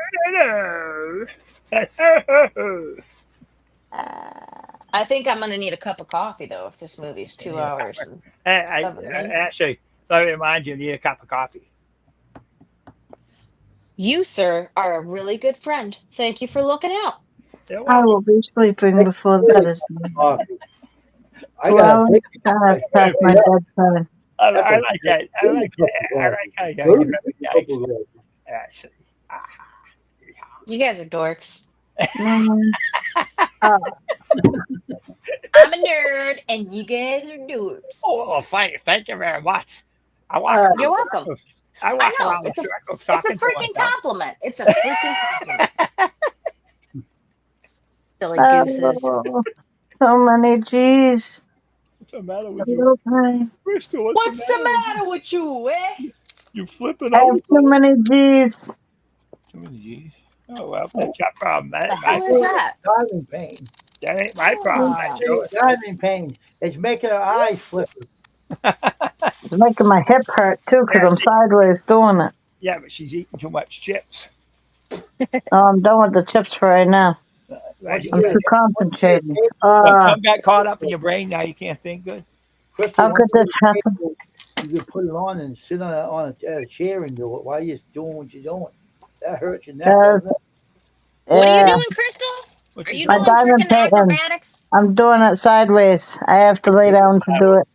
I think I'm gonna need a cup of coffee though if this movie's 2 hours and I 7 minutes. actually thought it reminded you need a cup of coffee. You, sir, are a really good friend. Thank you for looking out. You're I welcome. will be sleeping before that is done. Coffee. I 2 got a hours big past past my bedtime. I That's like a that. I like cup that. of I coffee. like how you Very give big everything cup nice. of coffee. Ashley. You guys are dorks. Mm. Oh, I'm a nerd, and you guys are dorks. Oh, well, thank you very much. I walk uh, around You're in welcome. circles. I I walk know. around in circles It's a talking to freaking myself. compliment. It's a freaking compliment. Silly gooses. oh, so many G's. What's the matter with A you? little time. Crystal, what's the What's the matter with you? matter with you, eh? You flipping I out? have too many G's. Too many G's. Oh, well, that's your problem. That The ain't my hell is problem. that? Diving pain. That ain't my problem. That's Oh, yours. Diving pain. It's making her eyes flicker. It's making my hip hurt too because Yeah, I'm sideways doing it. yeah, but she's eating too much chips. Oh, I'm done with the chips for right now. Right? Once you I'm get too a concentrated. table, Well, something got caught up in your brain. Now you can't think good. Crystal, How could once you this get a happen? table, you can put it on and sit on a chair and do it while you're doing what you're doing. That hurts your neck, doesn't Yes, it? what are you yeah. doing, Crystal? What Are you you My doing? doing diamond freaking painting. acrobatics? I'm doing it sideways. I have to lay down to do it.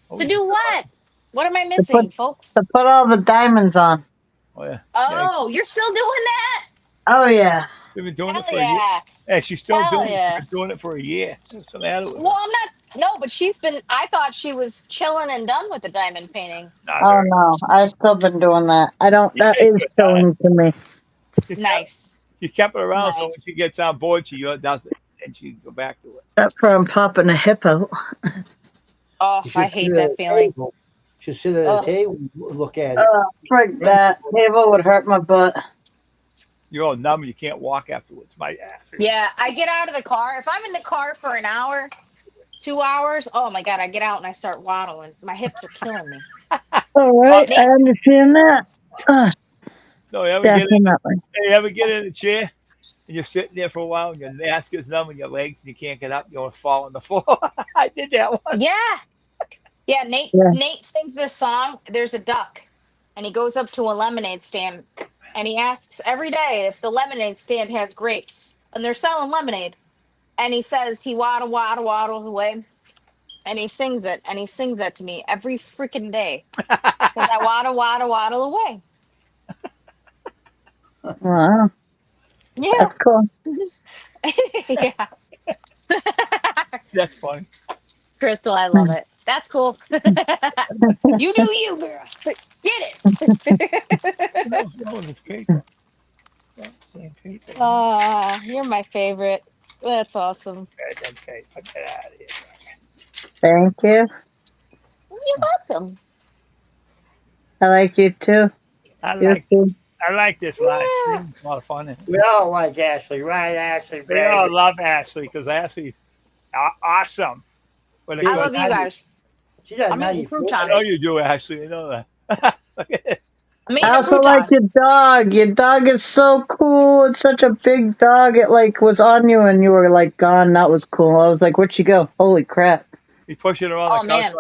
Oh, To you can do sit on. what? What am I To put missing, folks? to put all the diamonds on. Oh yeah, yeah. Oh, you're still doing that? Oh yeah. She's been doing it Hell for a year. yeah. Hey, she's still Hell doing it. She's yeah. been doing it for a year. What's the matter with Well, her? I'm not. No, but she's been. I thought she was chilling and done with the diamond painting. Not Oh her. no. I still been doing that. I don't. You That did is good time. killing to me. She kept, Nice. she kept it around so when Nice. she gets on board, she does it. And she go back to it. That's where I'm popping a hip out. Oh, You I should sit hate at that a feeling. table. You should sit at a Oh, table and look at it. Oh, frig that. Table would hurt my butt. You're all numb. You can't walk afterwards. My ass. yeah. I get out of the car. If I'm in the car for an hour, 2 hours, oh my God, I get out and I start waddling. My hips are killing me. All right, I Nate, understand that. No, you ever get in? Definitely. You ever get in a chair and you're sitting there for a while and your ass gets numb and your legs and you can't get up. You almost fall on the floor. I did that once. yeah. Yeah, Nate Yeah. Nate sings this song. There's a duck, and he goes up to a lemonade stand, and he asks every day if the lemonade stand has grapes, and they're selling lemonade. And he says he waddles away, and he sings it, and he sings that to me every freaking day because I waddle away. Wow, Yeah, that's cool. yeah. That's funny. Crystal, I love it. That's cool. You do you, girl. Get What it. else wrong with this paper? That's the same paper. You're my favorite. That's awesome. Okay, get out of here. Thank you. You're welcome. I like you too. I You're like cool. I like this live Yeah. stream. A lot of fun. We all like Ashley, right, Ashley? We all love Ashley because Ashley's awesome. What a I good. love you guys. She doesn't I'm know eating you. I know croutons. you do, Ashley. You know that. I'm I eating a also like crouton. your dog. Your dog is so cool. It's such a big dog. It like was on you and you were like gone. That was cool. I was like, where'd she go? Holy crap. He's pushing her on the Oh couch. man,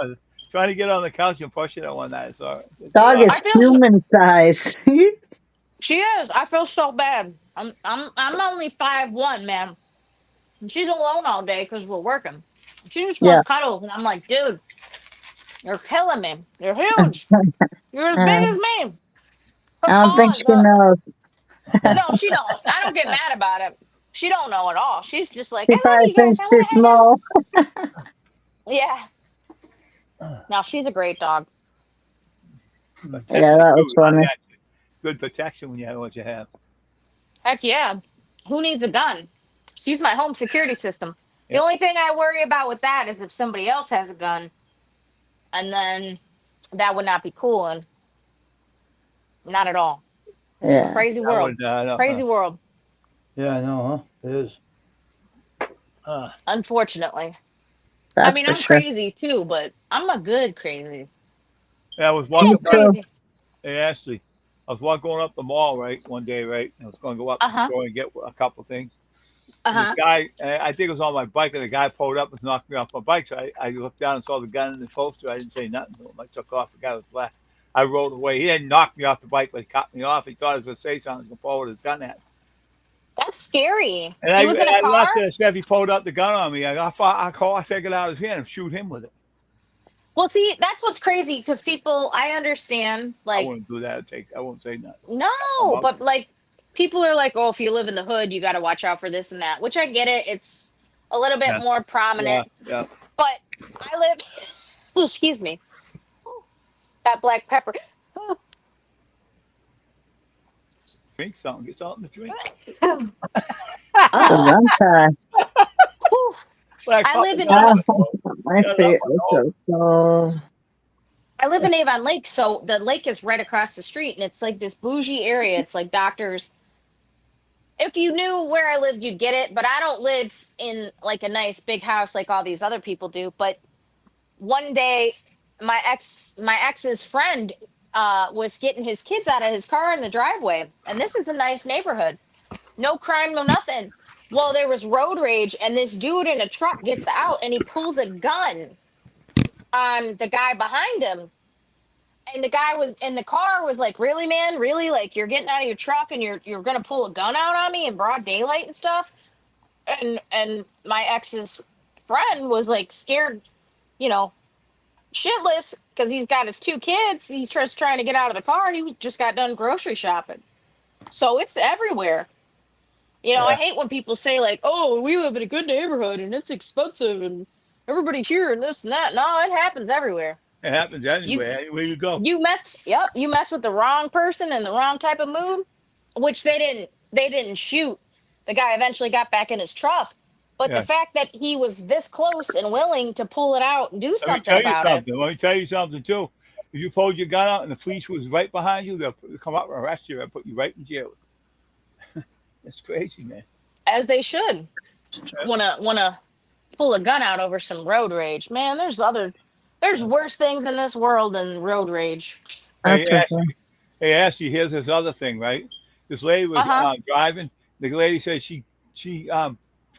Trying to get on the couch and pushing her one night. So I said, get Dog off. I is feel human size. she is. I feel so bad. I'm only 5'1", man. And she's alone all day because we're working. She just Yeah. wants cuddles, and I'm like, dude, you're killing me. You're huge. You're as big as me. Her I don't think paws she up. knows. No, she don't. I don't get mad about it. She don't know at all. She's just like, I She love probably you guys. thinks I she's want to hang out. small. Yeah. No, she's a great dog. Yeah, Protection that was too. funny. Good protection when you have what you have. Heck yeah. Who needs a gun? She's my home security system. The Yeah. only thing I worry about with that is if somebody else has a gun, and then that would not be cool. And not at all. It's a Yeah, crazy I world. would. No, Crazy world, Yeah, I know, huh? It is. unfortunately. I that's mean, for I'm sure. crazy too, but I'm a good crazy. yeah, I was A Me walking little by. too. crazy. Hey, Ashley, I was going up the mall right one day, right? I was going to go up Uh to the huh. store and get a couple things. Uh And this huh. guy, I think it was on my bike, and the guy pulled up and knocked me off my bike. So I looked down and saw the gun in the holster. I didn't say nothing to him. I took off. The guy was black. I rode away. He didn't knock me off the bike, but he cut me off. He thought I was going to say something and forward his gun at me. That's scary. And He was in a I car. left there. Chevy pulled up the gun on me. I figured out his hand and shoot him with it. Well, see, that's what's crazy because people, I understand, I like, wouldn't do that. I won't say nothing. I'm no, out. but like, people are like, oh, if you live in the hood, you got to watch out for this and that, which I get it. It's a little bit Yeah, more prominent, yeah, yeah. but I live, excuse me, that black pepper. Drink something. Get something to drink. It's a run time. Whew. Black I live pepper in down Avon. Oh, the hole. my Shut up, feet I are know. so cold. I live in Avon Lake, so the lake is right across the street, and it's like this bougie area. It's like doctors. If you knew where I lived, you'd get it. But I don't live in like a nice big house like all these other people do. But one day, my ex's friend, was getting his kids out of his car in the driveway, and this is a nice neighborhood, no crime, no nothing. Well, there was road rage, and this dude in a truck gets out, and he pulls a gun on the guy behind him. And the guy was in the car was like, "Really, man? Really? Like you're getting out of your truck and you're gonna pull a gun out on me in broad daylight and stuff?" And my ex's friend was like scared, you know, shitless because he's got his two kids. He's just trying to get out of the car. Just got done grocery shopping, so it's everywhere. I Yeah, hate when people say like, "Oh, we live in a good neighborhood and it's expensive and everybody's here and this and that." No, it happens everywhere. it happens You anyway. Anywhere you go. you mess with the wrong person in the wrong type of mood, which they didn't shoot. The guy eventually got back in his truck, but the Yeah. fact that he was this close and willing to pull it out and do Let me something tell you about it. something. Let me tell you something too. If you pulled your gun out and the police was right behind you, they'll come up and arrest you and put you right in jail. It's crazy, man. As they should. Want to pull a gun out over some road rage. Man, there's worse things in this world than road rage. Hey, That's for sure. Hey, Ashley, here's this other thing, right? This lady was Uh-huh. driving. The lady said she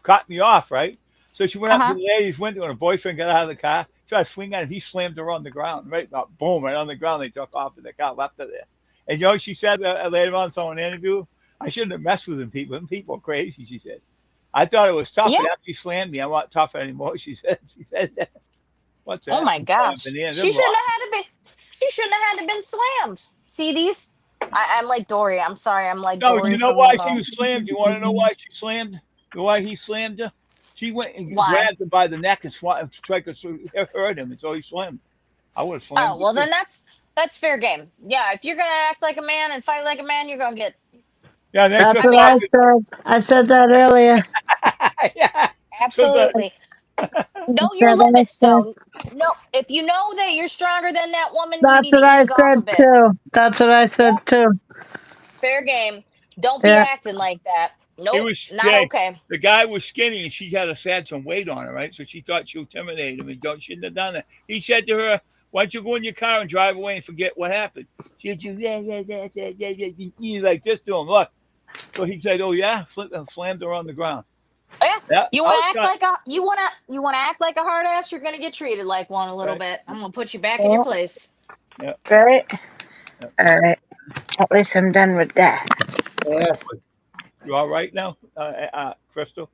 cut me off, right? So she went up to Uh-huh. the lady's window, and her boyfriend got out of the car, tried to swing at him. He slammed her on the ground, right? Boom, right on the ground. They took off, and the car left her there. And she said later on, someone interview, I shouldn't have messed with them people. Them people are crazy, she said. I thought it was tough, Yeah. but after you slammed me, I'm not tough anymore. She said. She said that. What's Oh that? my gosh. Them She shouldn't have had to been slammed. See these? I'm like Dory. I'm sorry. I'm like No, you Dory know from why she Nemo. was slammed? You want to know why she slammed? Why he slammed her? She went and Why? grabbed her by the neck and tried to hurt him, and so he slammed. I would have Oh, slammed her well too. then that's fair game. Yeah, if you're gonna act like a man and fight like a man, you're gonna get. Yeah, they That's I took what mean, off. I said. I said that earlier. Yeah, because absolutely. Know Yeah, your limits, though. No, if you know that you're stronger than that woman, you that's need to what I ease off a said bit. too. That's what I said Yep, too. fair game. Don't be Yeah, acting like that. he Nope, was not okay. the guy was skinny, and she had some weight on her, right? So she thought she intimidated him, and shouldn't have done that. He said to her, "Why don't you go in your car and drive away and forget what happened?" She said, "Yeah, like this to him. Look." So he said, "Oh yeah," slammed her on the ground. Oh, yeah, Yeah, you I want to was act kind like a you want to act like a hard ass. You're gonna get treated like one a little right. bit. I'm gonna put you back in your yeah, place. Yeah, right. yeah. All right. At least I'm done with that. Yeah. You all right now, Crystal?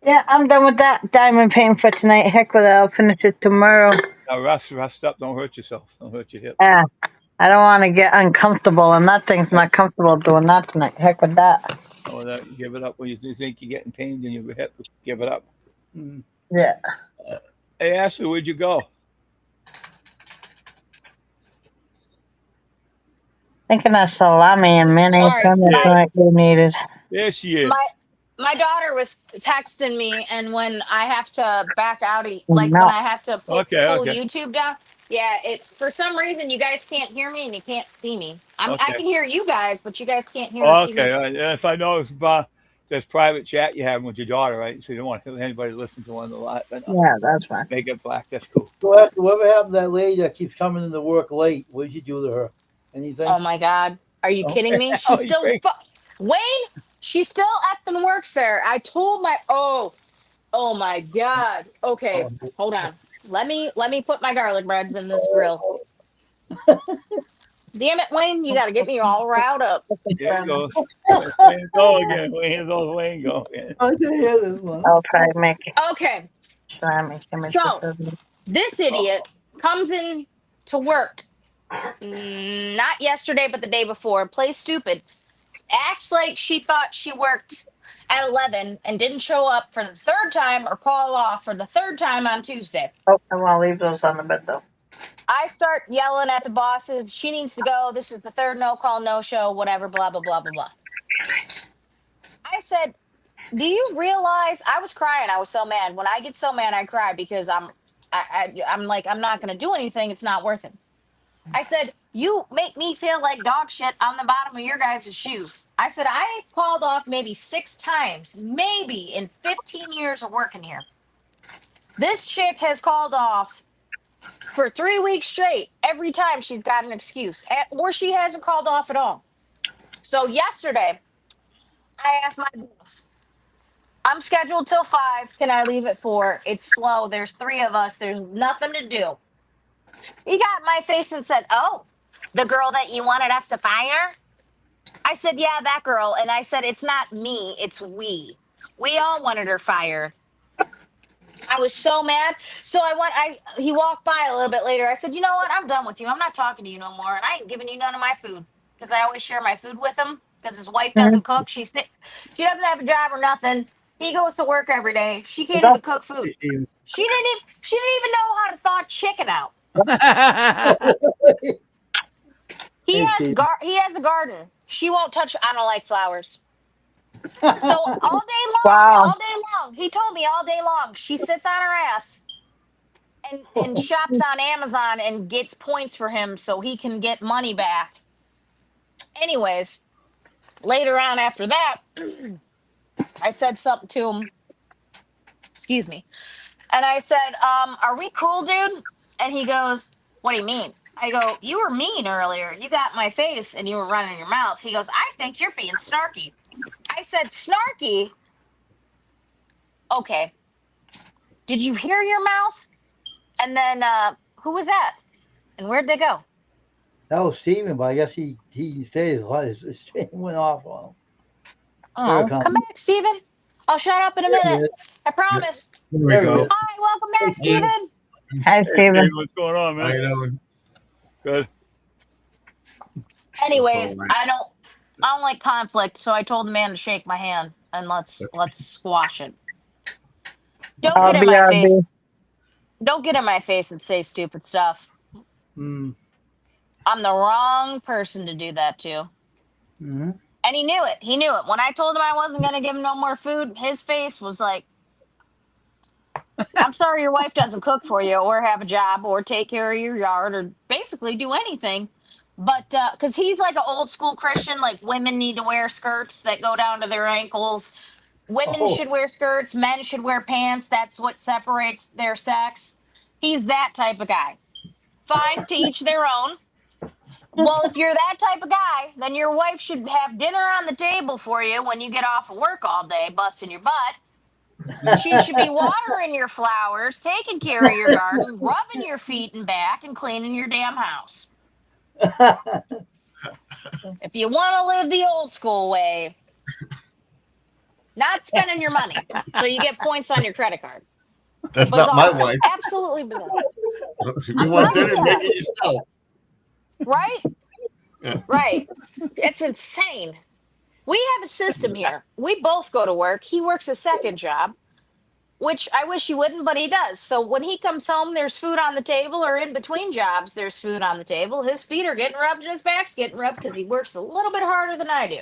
Yeah, I'm done with that diamond painting for tonight. Heck with it. I'll finish it tomorrow. Now rest up. Don't hurt yourself. Don't hurt your hip. Yeah, I don't want to get uncomfortable, and that thing's not comfortable doing that tonight. Heck with that. Oh, that give it up when you think you're getting pain in your hip. Give it up. Mm. Yeah. Hey, Ashley, where'd you go? Thinking of salami and mayonnaise Sorry, sandwich my might be needed. There she my is. my daughter was texting me, and when I have to back out, like when No. I have to Okay, pull okay, YouTube down, yeah, it for some reason you guys can't hear me and you can't see me. I okay, can hear you guys, but you guys can't hear or see okay. me. Yeah, if I know it's there's private chat you have with your daughter, right? So you don't want anybody to listen to one a lot, but Yeah, that's fine. make it black. That's cool. So, whatever happened to that lady that keeps coming into work late? What did you do to her? Anything? Oh my God, are you kidding Okay. me? Oh, She's you still great. Wayne. She still effing works there. I told my oh my God. Okay, Oh, hold on. Let me put my garlic breads in this grill. Damn it, Wayne! You got to get me all riled up. There he goes. There's Wayne go again. Wayne go again. I can hear this one. I'll try to make it. Okay, Salami sandwich so with the this Oh, idiot. comes in to work, not yesterday, but the day before, plays stupid, acts like she thought she worked at 11 and didn't show up for the third time or call off for the third time on Tuesday. Oh, I want to leave those on the bed though. I start yelling at the bosses. She needs to go. This is the third no call, no show, whatever, blah, blah, blah, blah, blah. I said, do you realize I was crying? I was so mad. When I get so mad, I cry because I'm like, I'm not going to do anything. It's not worth it. I said, you make me feel like dog shit on the bottom of your guys' shoes. I said, I called off maybe 6 times, maybe in 15 years of working here. This chick has called off for 3 weeks straight. Every time she's got an excuse, or she hasn't called off at all. So yesterday, I asked my boss, I'm scheduled till 5. Can I leave at 4? It's slow. There's 3 of us. There's nothing to do. He got in my face and said, oh, the girl that you wanted us to fire? I said, yeah, that girl. And I said, it's not me, it's we. We all wanted her fired. I was so mad. So he walked by a little bit later. I said, you know what? I'm done with you. I'm not talking to you no more. And I ain't giving you none of my food. Because I always share my food with him. Because his wife doesn't cook. She doesn't have a job or nothing. He goes to work every day. She can't even cook food. She didn't even know how to thaw chicken out. He has a garden. She won't touch. I don't like flowers. So all day long, he told me all day long, she sits on her ass and shops on Amazon and gets points for him so he can get money back. Anyways, later on after that, I said something to him. Excuse me. And I said, are we cool, dude? And he goes, what do you mean? I go, you were mean earlier. You got in my face and you were running your mouth. He goes, I think you're being snarky. I said, snarky? Okay. Did you hear your mouth? And then, who was that? And where'd they go? That was Steven, but I guess he stayed. His chain went off on him. Oh, come back, Steven. I'll shut up in a minute. I promise. There we go. Hi, welcome back, Steven. Hi, Steven. What's going on, man? How you doing? Good. Anyways, I don't like conflict, so I told the man to shake my hand and let's squash it. Don't get in my face. Don't get in my face and say stupid stuff. Mm. I'm the wrong person to do that to. Mm-hmm. And he knew it. He knew it. When I told him I wasn't going to give him no more food, his face was like, I'm sorry your wife doesn't cook for you or have a job or take care of your yard or basically do anything. But because he's like an old school Christian, like women need to wear skirts that go down to their ankles. Women should wear skirts. Men should wear pants. That's what separates their sex. He's that type of guy. Fine, to each their own. Well, if you're that type of guy, then your wife should have dinner on the table for you when you get off of work all day, busting your butt. She should be watering your flowers, taking care of your garden, rubbing your feet and back, and cleaning your damn house. If you want to live the old school way, not spending your money, so you get points on your credit card. That's Bizarre. not my wife. Absolutely bizarre. If you want dinner, make it yourself. Right? Yeah. Right. It's insane. We have a system here. We both go to work. He works a second job, which I wish he wouldn't, but he does. So when he comes home, there's food on the table, or in between jobs, there's food on the table. His feet are getting rubbed and his back's getting rubbed because he works a little bit harder than I do.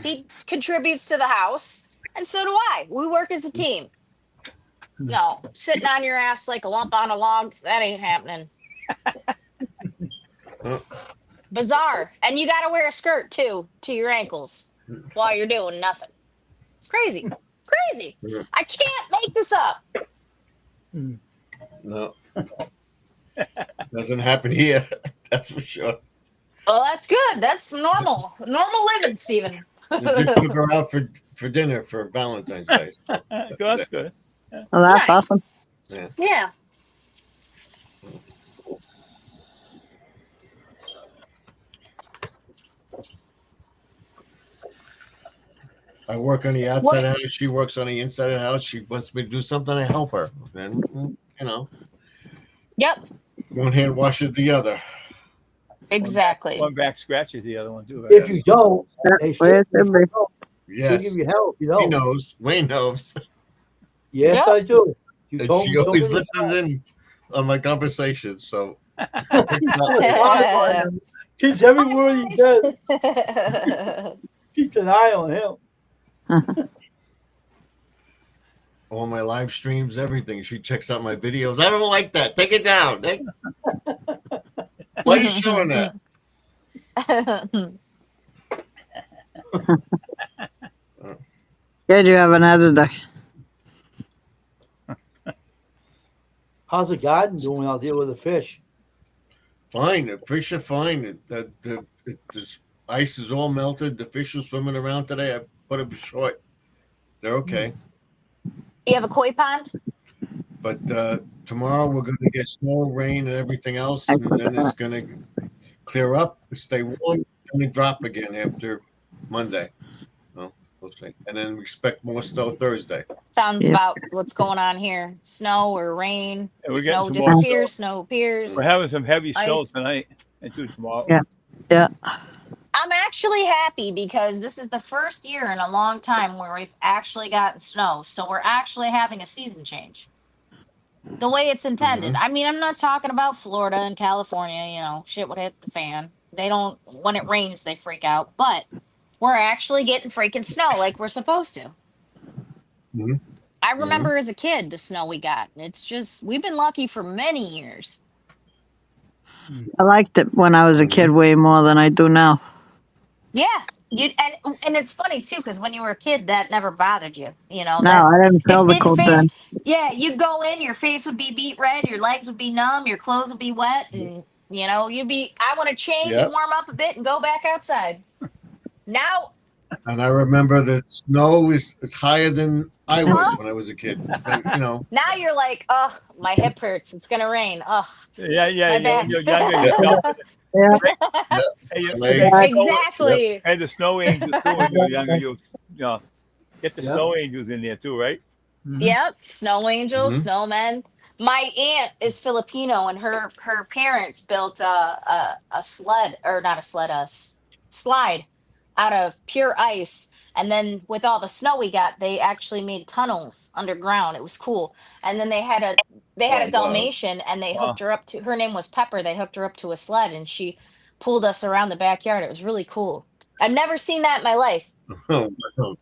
He contributes to the house, and so do I. We work as a team. No, sitting on your ass like a lump on a log, that ain't happening. Bizarre. And you got to wear a skirt, too, to your ankles while you're doing nothing. It's crazy. Crazy. I can't make this up. No. Doesn't happen here. That's for sure. Well, that's good. That's normal. Normal living, Stephen. You just took her out for dinner for Valentine's Day. That's good. Well, that's Nice. awesome. Yeah. I work on the outside of the house. She works on the inside of the house. She wants me to do something. I help her. And, you know. Yep. One hand washes the other. Exactly. One back scratches the other one too. If you don't, they Where should. should be? She'll give Yes, you hell if you he don't. knows. Wayne knows, Yes, Yeah. I do. You and told she me so always many listens in on my conversations. So Hi, Keeps every word he says. guys. Keeps an eye on him. all my live streams, everything. She checks out my videos. I don't like that. Take it down. Why are you showing that? Good, you have an editor. How's the garden doing out there with the fish? Fine. The fish are fine. This ice is all melted. The fish are swimming around today. I put them short. They're okay. You have a koi pond? But tomorrow we're going to get snow, rain, and everything else, and then it's going to clear up, stay warm, and then drop again after Monday. Well, we'll see. And then we expect more snow Thursday. Sounds Yeah. about what's going on here. Snow or rain. And we're getting Snow some more snow. disappears, snow appears. We're having some heavy snow Ice. tonight and too tomorrow. Yeah. Yeah. I'm actually happy because this is the first year in a long time where we've actually gotten snow. So we're actually having a season change. The way it's intended. I mean, I'm not talking about Florida and California, you know, shit would hit the fan. They don't, when it rains, they freak out. But we're actually getting freaking snow like we're supposed to. Mhm. I remember as a kid the snow we got. It's just, we've been lucky for many years. I liked it when I was a kid way more than I do now. Yeah. And it's funny too, because when you were a kid, that never bothered you. You know, No, that I didn't feel it the didn't cold phase. then. Yeah, you'd go in, your face would be beet red, your legs would be numb, your clothes would be wet, and you know, you'd be, I want to change, Yep. warm up a bit, and go back outside. Now, And I remember the snow is higher than I was when I was a kid. Like, now you're like, oh, my hip hurts. It's gonna rain. Oh, Yeah. my back. You're younger. You felt it. Yeah. Hey, you, Legs. hey, you know, Exactly. hey, the snow angels too when you were younger. You know, get the Yeah. snow angels in there too, right? Mhm. Yep, snow angels, Mhm. snowmen. My aunt is Filipino, and her parents built a sled, or not a sled, slide out of pure ice. And then with all the snow we got, they actually made tunnels underground. It was cool. And then they had Oh, a wow. Dalmatian, and they Wow. hooked her up to, her name was Pepper. They hooked her up to a sled, and she pulled us around the backyard. It was really cool. I've never seen that in my life. Oh, wow.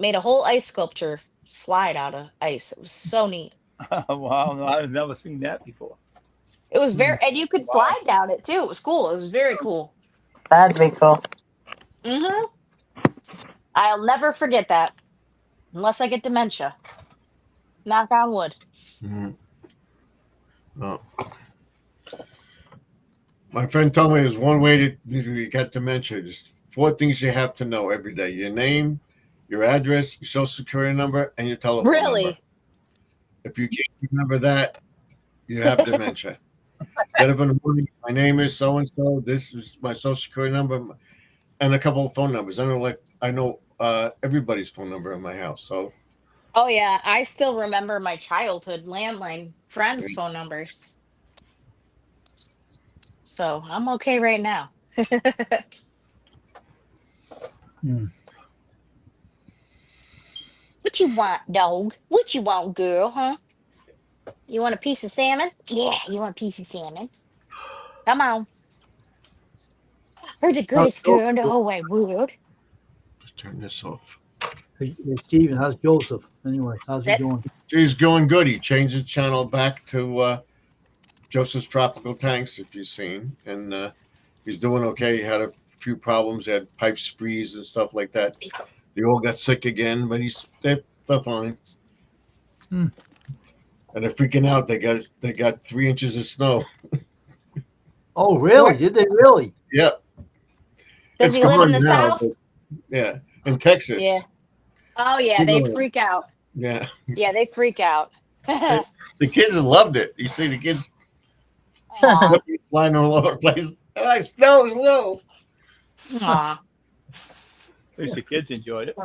Made a whole ice sculpture slide out of ice. It was so neat. Wow, no, I've never seen that before. It was very, Mm. and you could Wow. slide down it too. It was cool. It was very cool. That'd be cool. Hmm. I'll never forget that unless I get dementia. Knock on wood. Mhm. Oh. My friend told me there's one way to you get dementia. There's 4 things you have to know every day: your name, your address, your social security number, and your telephone number. Really? If you can't remember that, you have dementia. Get up in the morning. My name is so and so. This is my social security number, and a couple of phone numbers. I know everybody's phone number in my house. So Oh yeah, I still remember my childhood landline friends' phone numbers. So I'm okay right now. Mm. What you want, dog? What you want, girl? Huh? You want a piece of salmon? Yeah, you want a piece of salmon? Come on. You're the How's goodest girl in the Joseph? whole wide world. just turn this off. Hey, Steven, how's Joseph? Anyway, how's he Sit. doing? He's going good. He changed his channel back to Joseph's Tropical Tanks, if you've seen, and he's doing okay. He had a few problems. He had pipes freeze and stuff like that. They all got sick again, but they're fine. Hmm. And they're freaking out. They got 3 inches of snow. Oh, really? Where Did they really? Yeah, does it's he live in gone the now. south? But yeah, in Texas. Yeah. Oh yeah, People they are- freak out. Yeah, Yeah, they freak out. the kids loved it. You see the kids Aw, flying all over the place. Ah, snow. aw. At least the kids enjoyed it.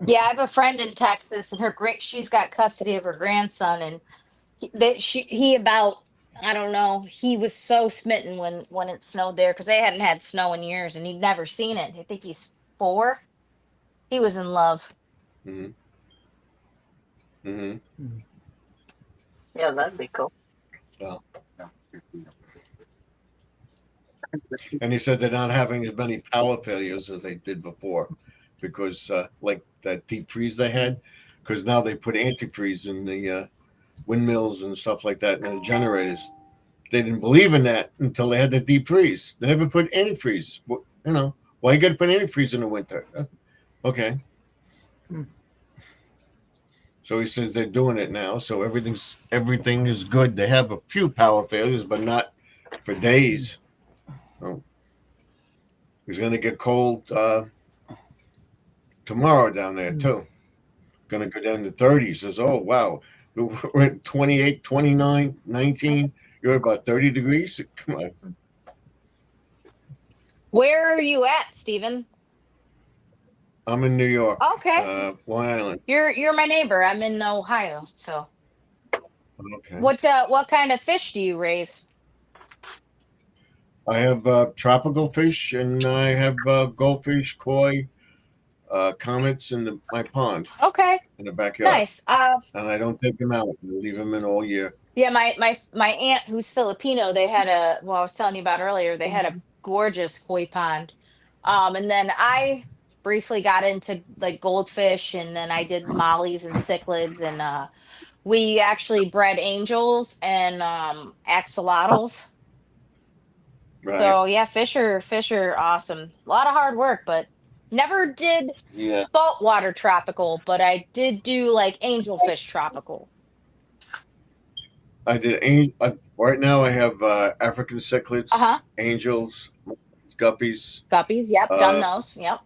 Yeah, I have a friend in Texas, and she's got custody of her grandson, and he about I don't know. He was so smitten when it snowed there because they hadn't had snow in years and he'd never seen it. I think he's 4. He was in love. Mm-hmm. Mm-hmm. Yeah, that'd be cool. Well, and he said they're not having as many power failures as they did before because, like that deep freeze they had, because now they put antifreeze in the windmills and stuff like that and the generators. They didn't believe in that until they had the deep freeze. They never put antifreeze. You know, why you got to put antifreeze in the winter? Okay. So he says they're doing it now. So everything is good. They have a few power failures, but not for days. So it's going to get cold tomorrow down there too. Going to go down to 30s. Says, oh, wow. We're at 28, 29, 19. You're at about 30 degrees. Come on. Where are you at, Steven? I'm in New York. Okay. Long Island. You're my neighbor. I'm in Ohio. So Okay. what kind of fish do you raise? I have tropical fish and I have goldfish, koi, comets in my pond Okay. in the backyard. Nice. And I don't take them out. I leave them in all year. Yeah, my aunt who's Filipino, they had I was telling you about earlier, they had a gorgeous koi pond. And then I briefly got into like goldfish and then I did mollies and cichlids and we actually bred angels and axolotls. Right. So yeah, fish are awesome. A lot of hard work, but never did Yeah. saltwater tropical, but I did do like angelfish tropical. I did. Right now, I have African cichlids, angels, guppies. Guppies, yep, done those. Yep.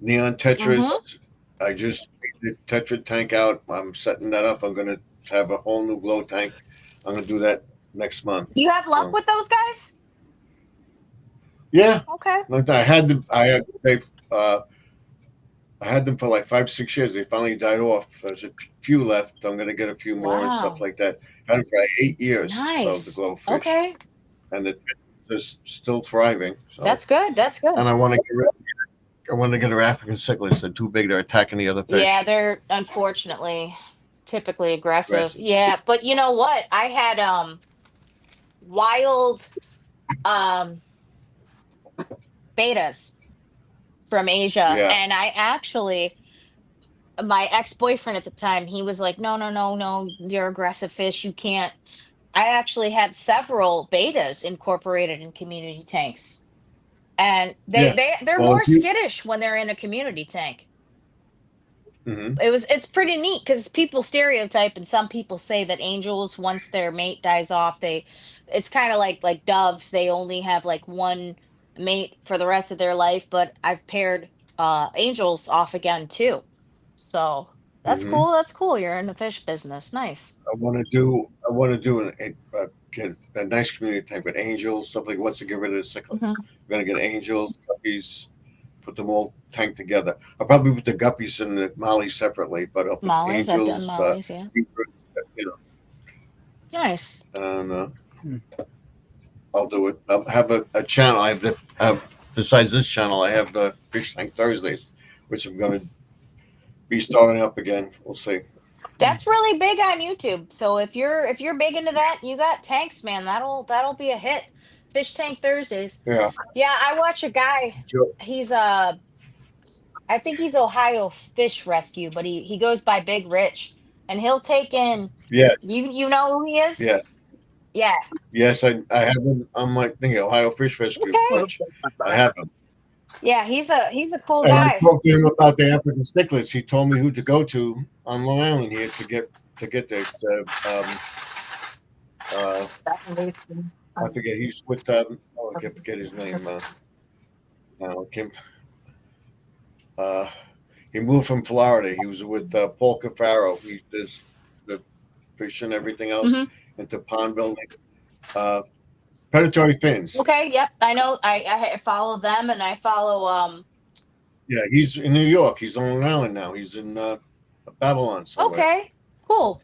Neon tetras. I just did tetra tank out. I'm setting that up. I'm going to have a whole new glow tank. I'm going to do that next month. You have luck with those guys? Yeah. Okay. Like that. I had them for like 5-6 years. They finally died off. There's a few left. I'm going to get a few more and stuff like that. I had them for like 8 years. Nice. So the glowfish. Okay. And they're still thriving. So. That's good. That's good. And I want to get her African cichlids. They're too big. They're attacking the other fish. Yeah, they're unfortunately typically aggressive. Yeah, but you know what? I had wild betas from Asia, and I actually, my ex-boyfriend at the time, he was like, no, you're aggressive fish, you can't. I actually had several betas incorporated in community tanks, and they're more skittish when they're in a community tank. It's pretty neat because people stereotype and some people say that angels, once their mate dies off, it's kind of like doves, they only have like one mate for the rest of their life, but I've paired angels off again too. So that's cool. You're in the fish business. Nice. I want to do get a nice community tank with angels, stuff like once to get rid of the cichlids. I'm gonna get angels, guppies, put them all tanked together. I'll probably put the guppies and the mollies separately, but I'll put mollies, angels, I've done mollies, yeah. Nice. And I'll do it. I'll have a channel. I have besides this channel, I have the Fish Tank Thursdays, which I'm going to be starting up again. We'll see. That's really big on YouTube. So if you're big into that, you got tanks, man. That'll be a hit. Fish Tank Thursdays. Yeah. Yeah, I watch a guy. He's I think he's Ohio Fish Rescue, but he goes by Big Rich, and he'll take in. Yes. You know who he is? Yes. Yeah. Yes, I have him on my thing, Ohio Fish Rescue. Okay. I have him. Yeah, he's a cool and guy. I spoke to him about the African cichlids. He told me who to go to on Long Island here to get this. I forget. He's with I can't forget his name. Kim. He moved from Florida. He was with Paul Cafaro. He does the fish and everything else into pond building. Predatory fins. Okay. Yep. I know. I follow them, and I follow. Yeah, he's in New York. He's on Long Island now. He's in Babylon somewhere. Okay. Cool.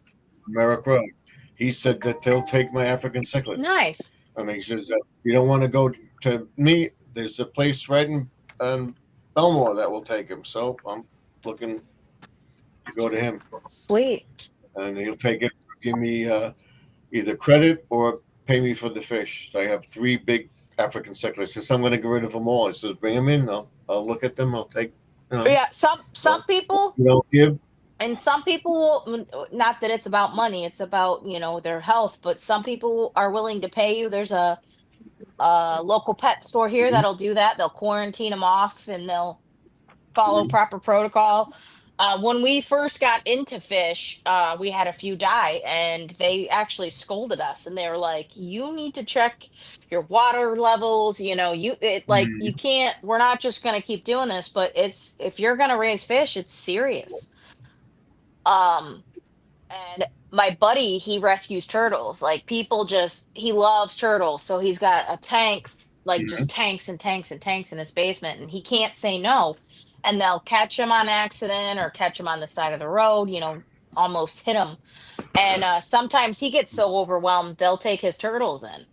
Merrick Road. He said that they'll take my African cichlids. Nice. And he says that you don't want to go to me. There's a place right in Belmore that will take him. So I'm looking to go to him, Sweet. and he'll take it, give me either credit or pay me for the fish. So I have 3 big African cichlids. He says I'm going to get rid of them all. He says bring them in. I'll look at them. I'll take. Yeah, some people, You don't give. and some people will, not that it's about money, it's about, their health, but some people are willing to pay you. There's a local pet store here that'll do that. They'll quarantine them off and they'll follow proper protocol. When we first got into fish, we had a few die, and they actually scolded us, and they were like, "You need to check your water levels. You can't. We're not just gonna keep doing this, but if you're gonna raise fish, it's serious." Um, and my buddy, he rescues turtles. Like he loves turtles. So he's got a tank, like just tanks and tanks and tanks in his basement, and he can't say no. And they'll catch him on accident or catch him on the side of the road, almost hit him. And sometimes he gets so overwhelmed, they'll take his turtles in.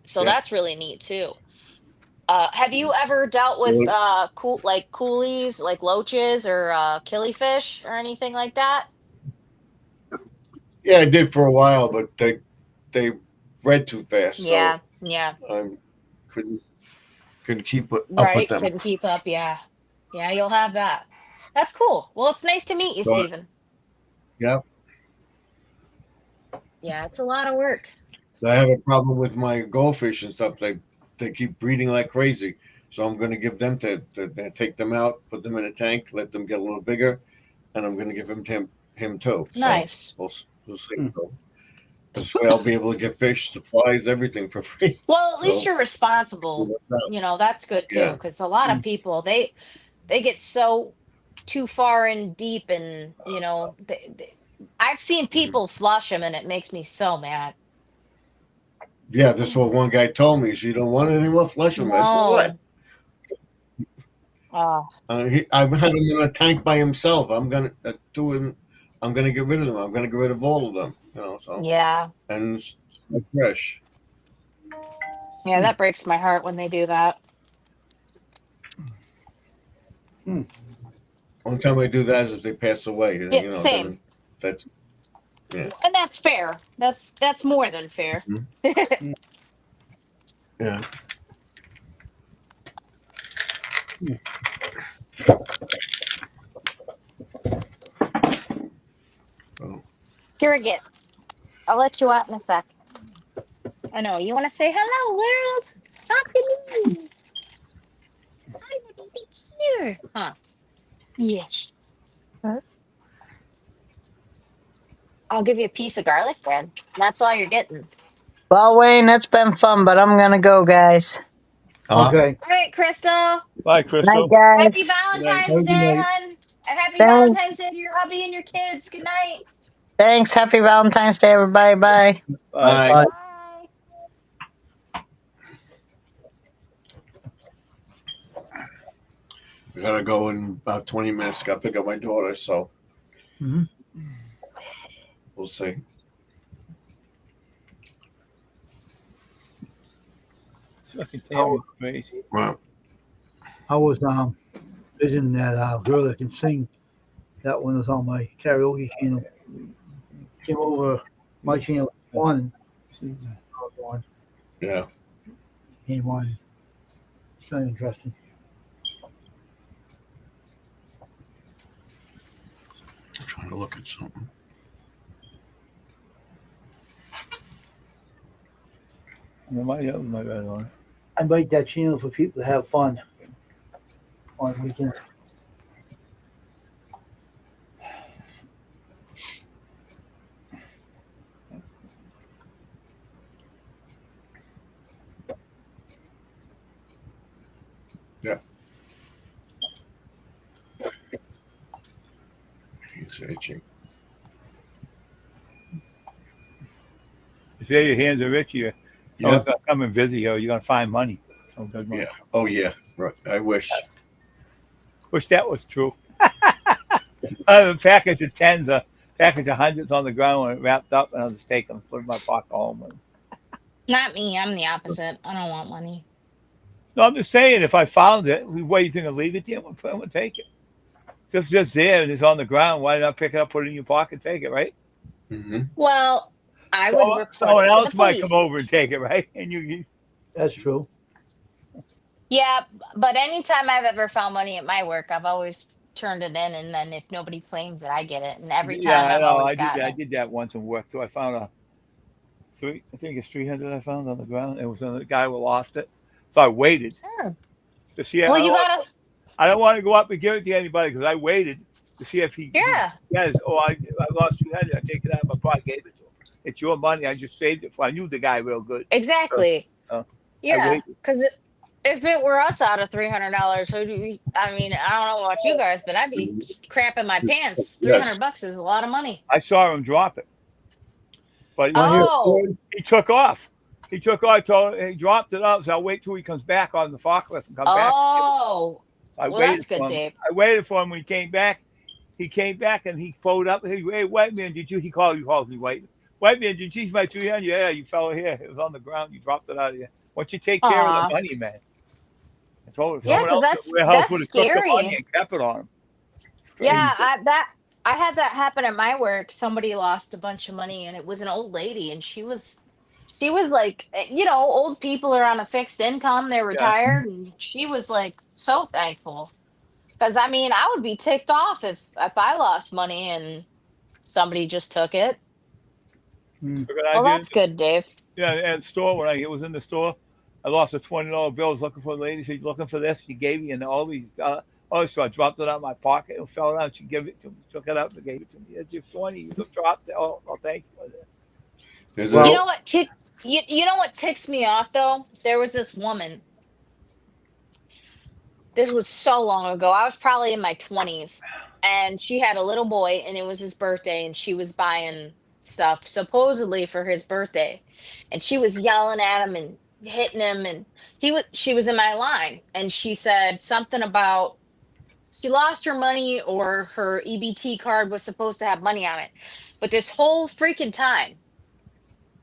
So Yeah. that's really neat too. Have you ever dealt with coolies, like loaches or killifish or anything like that? Yeah, I did for a while, but they bred too fast. Yeah, So yeah. I couldn't keep up Right, with them. couldn't keep up. Yeah, yeah, you'll have that. That's cool. Well, it's nice to meet you, But- Stephen. Yeah. Yeah, it's a lot of work. I have a problem with my goldfish and stuff. They keep breeding like crazy. So I'm going to give them to take them out, put them in a tank, let them get a little bigger, and I'm going to give them to him too. So Nice. we'll see. So this way I'll be able to get fish, supplies, everything for free. Well, at least So- you're responsible. That's good too, Yeah. because a lot of people they get so too far in deep, and I've seen people flush them, and it makes me so mad. Yeah, this is what one guy told me. So you don't want any more flush them. I said, what? Oh, I've had him in a tank by himself. I'm gonna get rid of them. I'm gonna get rid of all of them. So yeah. and it's fresh. Yeah, that breaks my heart when they do that. Only time I do that is if they pass away. Yeah, same. Then that's And that's fair. That's more than fair. yeah. So, Here again. I'll let you out in a sec. I know. You want to say hello, world? Talk to me. I'm a baby here. Huh. Yes. I'll give you a piece of garlic bread. That's all you're getting. Well, Wayne, it's been fun, but I'm gonna go, guys. Okay. All right, Crystal. Bye, Night, Crystal. Happy guys. Valentine's Good Day, night. hon. And happy Thanks. Valentine's Day to your hubby and your kids. Good night. Thanks. Happy Valentine's Day, everybody. Bye. Bye. Bye. Bye. I gotta go in about 20 minutes. Got to pick up my daughter. So Mhm. we'll see. Fucking Tammy's crazy. Well, I was visiting that girl that can sing. That one is on my karaoke channel. Came over my channel one. One yeah. came on. It's kind of interesting. I'm trying to look at something. My red on. I made that channel for people to have fun on weekends. He's itching. You say your hands are itchy. Yeah. Someone's gonna come and visit you. You're gonna find money. Some good money. Yeah. Oh yeah. Right. I wish. Wish that was true. I have a package of tens. package of hundreds on the ground when it wrapped up, and I'll just take them, put them in my pocket home. And, Not me. I'm the opposite. I don't want money. no, I'm just saying, if I found it, what are you going to leave it to you? I'm going to take it. So if it's just there and it's on the ground, why not pick it up, put it in your pocket, take it, right? Mm-hmm. Well, I would report Someone it to the else might police. come over and take it, right? And you That's true. Yeah, but anytime I've ever found money at my work, I've always turned it in, and then if nobody claims it, I get it. And every yeah, time I I've know. always I did gotten that. I it. did that once in work too. I found I think it's 300 I found on the ground. It was the guy who lost it. So I waited Sure. to see. Well, you gotta. I don't want to go up and give it to anybody because I waited to see if he Yeah, says, "Oh, I lost 300. I take it out of my pocket, gave it to him. It's your money. I just saved it for." I knew the guy real good. exactly. Uh, I Yeah, waited. because if it were us out of $300, who do we? I mean, I don't know about you guys, but I'd be crapping my pants. Three Yes. hundred bucks is a lot of money. I saw him drop it, but Want to hear a Oh, story? he took off. He took off. He dropped it up. So I'll wait till he comes back on the forklift and come back. oh. So I Well, waited that's good, for him. Dave. I waited for him when he came back. He came back and he pulled up. Hey, white man, did you? He calls me white. White man, did you see my 300? Yeah, you fell here. It was on the ground. You dropped it out of here. Why don't you take care of the Aw. money, man? I told him Yeah, someone because else at the warehouse would that's have took the money scary. and kept it on him. It's Yeah, crazy. I had that happen at my work. Somebody lost a bunch of money, and it was an old lady, and she was like, old people are on a fixed income, they're Yeah. retired, and she was like so thankful. Because I mean, I would be ticked off if I lost money and somebody just took it. Mm. But I Well, did. that's good, Dave. Yeah, at the store when I was in the store, I lost a $20 bill. I was looking for a lady. She's looking for this. She gave me and all these. So I dropped it out of my pocket. It fell out. She gave it to me. Took it up and gave it to me. It's your 20. You dropped it. Oh, thank you. Is You it? know what you know what ticks me off though? There was this woman. This was so long ago. I was probably in my 20s, and she had a little boy, and it was his birthday, and she was buying stuff supposedly for his birthday, and she was yelling at him and hitting him, and she was in my line, and she said something about she lost her money, or her EBT card was supposed to have money on it, but this whole freaking time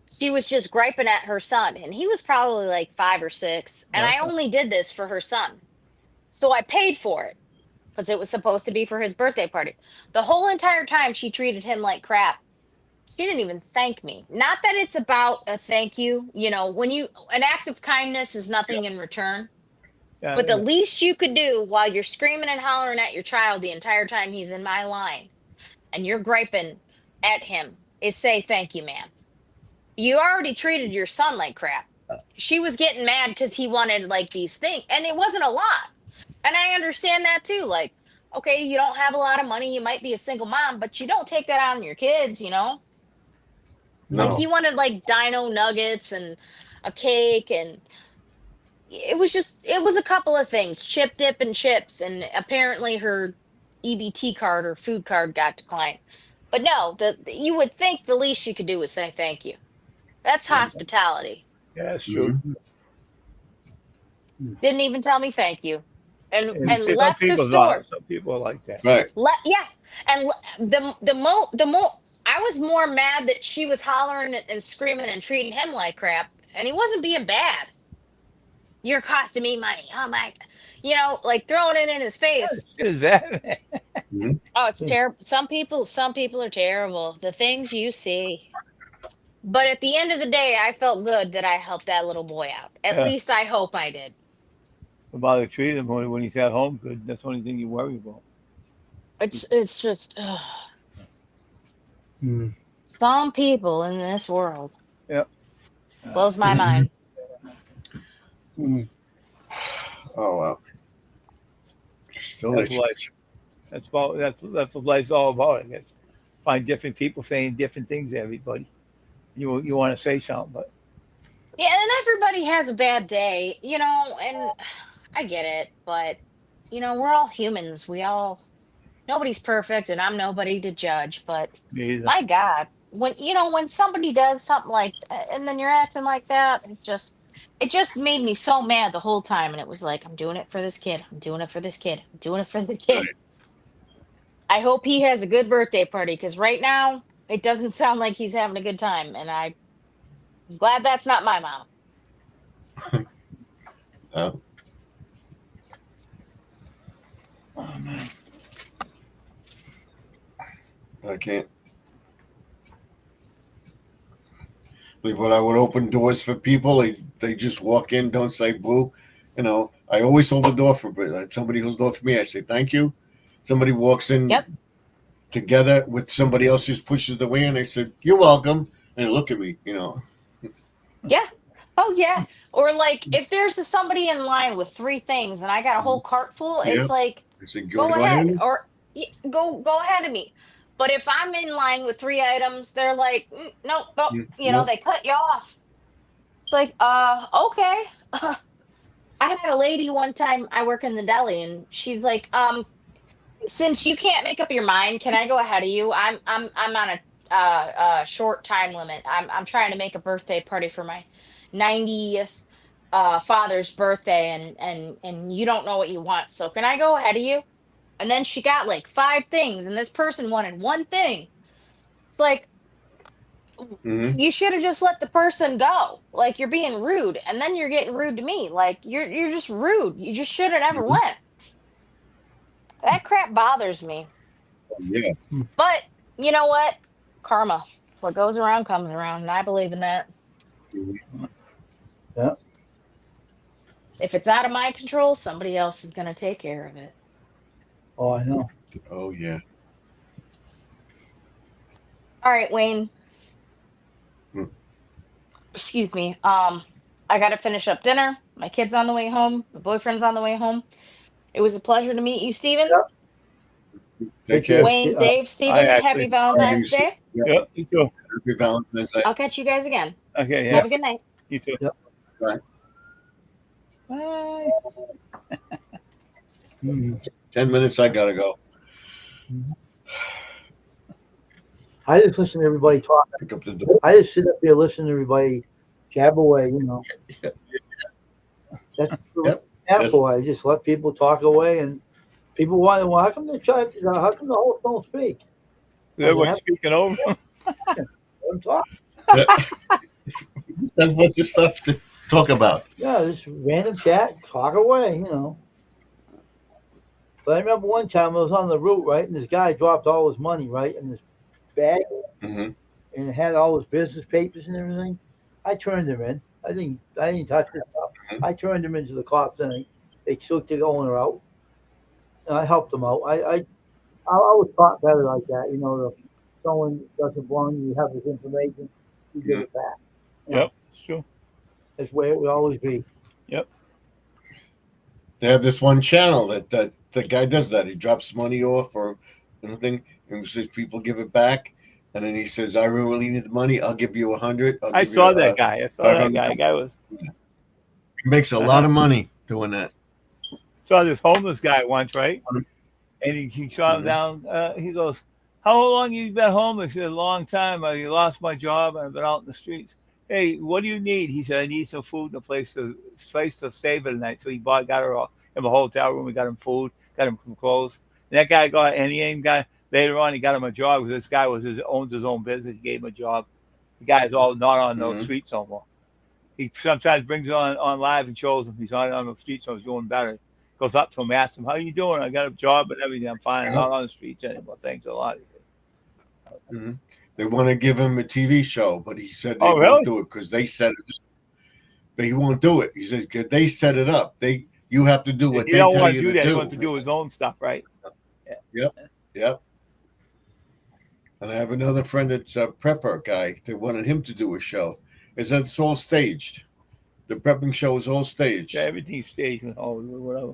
she was just griping at her son, and he was probably like 5 or 6, and I only did this for her son, so I paid for it because it was supposed to be for his birthday party. The whole entire time she treated him like crap. She didn't even thank me. Not that it's about a thank you, when an act of kindness is nothing in return, Yeah, but the yeah. least you could do while you're screaming and hollering at your child the entire time he's in my line and you're griping at him is say thank you, ma'am. You already treated your son like crap. She was getting mad because he wanted like these things, and it wasn't a lot. And I understand that too. Like, okay, you don't have a lot of money, you might be a single mom, but you don't take that out on your kids. Like No. he wanted like dino nuggets and a cake, and it was a couple of things, chip dip and chips, and apparently her EBT card or food card got declined. But no, you would think the least you could do is say thank you. That's hospitality. Yeah, that's true. Mhm. Didn't even tell me thank you, and And and see, some left the people store. not. Some people are like that. Right. Yeah, and the mo I was more mad that she was hollering and screaming and treating him like crap, and he wasn't being bad. You're costing me money. Oh my, like throwing it in his face. What is that? Mhm. Oh, it's terrible. Some people are terrible. The things you see. But at the end of the day, I felt good that I helped that little boy out. At Yeah. least I hope I did. About to treat him when he's at home good. That's the only thing you worry about. It's just Mm. some people in this world Yeah. blows my mind. Mm. Oh wow. Still That's itchy. life. That's what life's all about. I guess. Find different people saying different things to everybody. You want to say something, but Yeah, and everybody has a bad day, and I get it, but we're all humans. Nobody's perfect, and I'm nobody to judge, but me either. my God, when somebody does something like that, and then you're acting like that, it just made me so mad the whole time, and it was like, I'm doing it for this kid. I'm doing it for this kid. I'm doing it for this kid. Right. I hope he has a good birthday party because right now it doesn't sound like he's having a good time, and I'm glad that's not my mom. Uh, Oh man. I can't believe when I would open doors for people, they just walk in, don't say boo. You know, I always hold the door for somebody who's door for me. I say thank you. Somebody walks in Yep. together with somebody else who pushes the way in. I said, "You're welcome," and they look at me. You know, Yeah. Oh yeah. Or like if there's somebody in line with three things and I got a whole cart full, yeah. it's like I said, "You want go to go ahead?" ahead or go ahead of me. But if I'm in line with three items, they're like, nope, nope, No. they cut you off. It's like, okay. I had a lady one time I work in the deli and she's like, since you can't make up your mind, can I go ahead of you? I'm on a short time limit. I'm trying to make a birthday party for my 90th father's birthday and you don't know what you want. So can I go ahead of you? And then she got like five things and this person wanted one thing. It's like Mm-hmm. you should have just let the person go. Like you're being rude and then you're getting rude to me. Like you're just rude. You just should have never Mm-hmm. went. That crap bothers me. Yeah. But you know what? Karma. What goes around comes around, and I believe in that. Yeah. If it's out of my control, somebody else is going to take care of it. Oh, I know. Oh yeah. All right, Wayne. Hmm. Excuse me. I got to finish up dinner. My kid's on the way home. My boyfriend's on the way home. It was a pleasure to meet you, Steven. Take Take care. care. Wayne, Dave, I Steven, happy actually. Valentine's You Day. yeah. Yep. You too. Happy Valentine's Day. I'll catch you guys again. Okay. Have Yeah. a good night. You too. Yep. Bye. Bye. 10 minutes. I gotta go. I just listen to everybody talk. Pick up the door. I just sit up here listening to everybody jab away, you know. That's Yep. halfway. I just let people talk away, and people wonder, well, how come how come the host don't speak? Everybody's speaking over him. Let them talk. That's a bunch of stuff to talk about. Yeah, just random chat, talk away, you know. But I remember one time I was on the route, right, and this guy dropped all his money, right, in this bag, Mm-hmm. and it had all his business papers and everything. I turned him in. I didn't touch it. I turned him into the cops, and they took the owner out. And I helped him out. I was taught better like that, you know. If someone doesn't belong, you have his information, you give it back. You know, Yep. It's true. that's the way it would always be. Yep. They have this one channel that the guy does that. He drops money off or anything, and says people give it back, and then he says, "I really need the money. I'll give you 100." I saw that guy. I saw that guy. The guy was. He makes a lot of money doing that. Saw this homeless guy once, right? And he saw him down. He goes, "How long you been homeless?" He said, "A long time. I lost my job. I've been out in the streets." Hey, what do you need? He said, "I need some food and a place to stay for the night." So he got him a hotel room. We got him food, got him some clothes. And that guy later on. He got him a job because this guy owns his own business. He gave him a job. The guy's all not on those streets no more. He sometimes brings it on live and shows him he's not on the streets, so he's doing better. Goes up to him, asks him, "How you doing? I got a job and everything. I'm fine. I'm not on the streets anymore. Thanks a lot." Mm-hmm. They want to give him a TV show, but he said they really? won't do it because they set it up. But he won't do it. He says, "Cause they set it up. You have to do what He they don't tell want you to do to that. He do." wants to do his own stuff, right? Yep. And I have another friend that's a prepper guy. They wanted him to do a show. It's all staged. The prepping show is all staged. Yeah, everything's staged and whatever.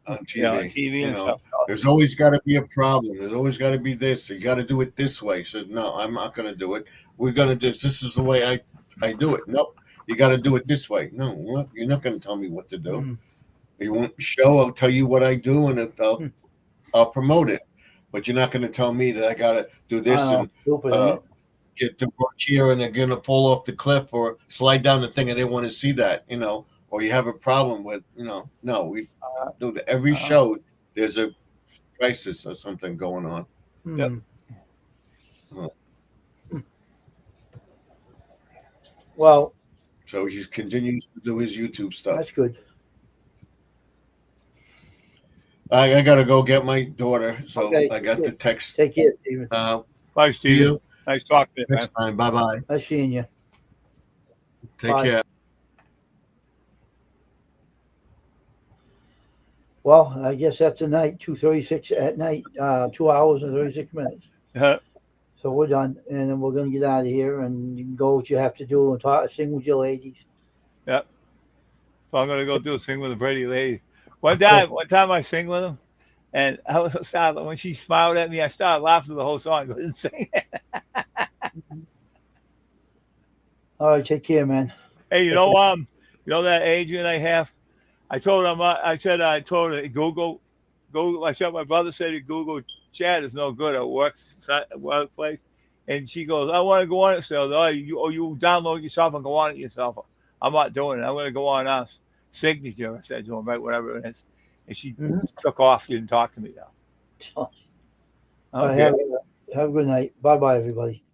On TV. Yeah, on TV and stuff. There's always got to be a problem. There's always got to be this. You got to do it this way. So no, I'm not going to do it. We're going to do this. This is the way I do it. Nope. You got to do it this way. No, you're not going to tell me what to do. You want a show? I'll tell you what I do, and I'll promote it. But you're not going to tell me that I got to do this and get to work here, and they're going to fall off the cliff or slide down the thing, and they want to see that, or you have a problem with, no, we do that every show. There's a crisis or something going on. Yep. Well, So he continues to do his YouTube stuff. that's good. I got to go get my daughter. So Okay, I got good. the text. Take care, Stephen. Bye, See Steven. you Nice talking to you, man. next time. Bye-bye. Nice seeing you. Take Bye. care. Well, I guess that's the night, 2:36 at night, 2 hours and 36 minutes. Yeah. So we're done, and then we're gonna get out of here, and you can go what you have to do and talk, sing with your ladies. So I'm gonna go do a sing with a Brady lady. One time I sing with him, and I was started, when she smiled at me, I started laughing the whole song. I couldn't sing. All right, take care, man. Hey, you know that Adrian I have? I told him. I told her Google. I said my brother said Google Chat is no good at workplace, and she goes, I want to go on it. So you download it yourself and go on it yourself. I'm not doing it. I'm going to go on us signature. I said to him, right, whatever it is, and she took off. She didn't talk to me now. All right, have a good night. Bye, everybody.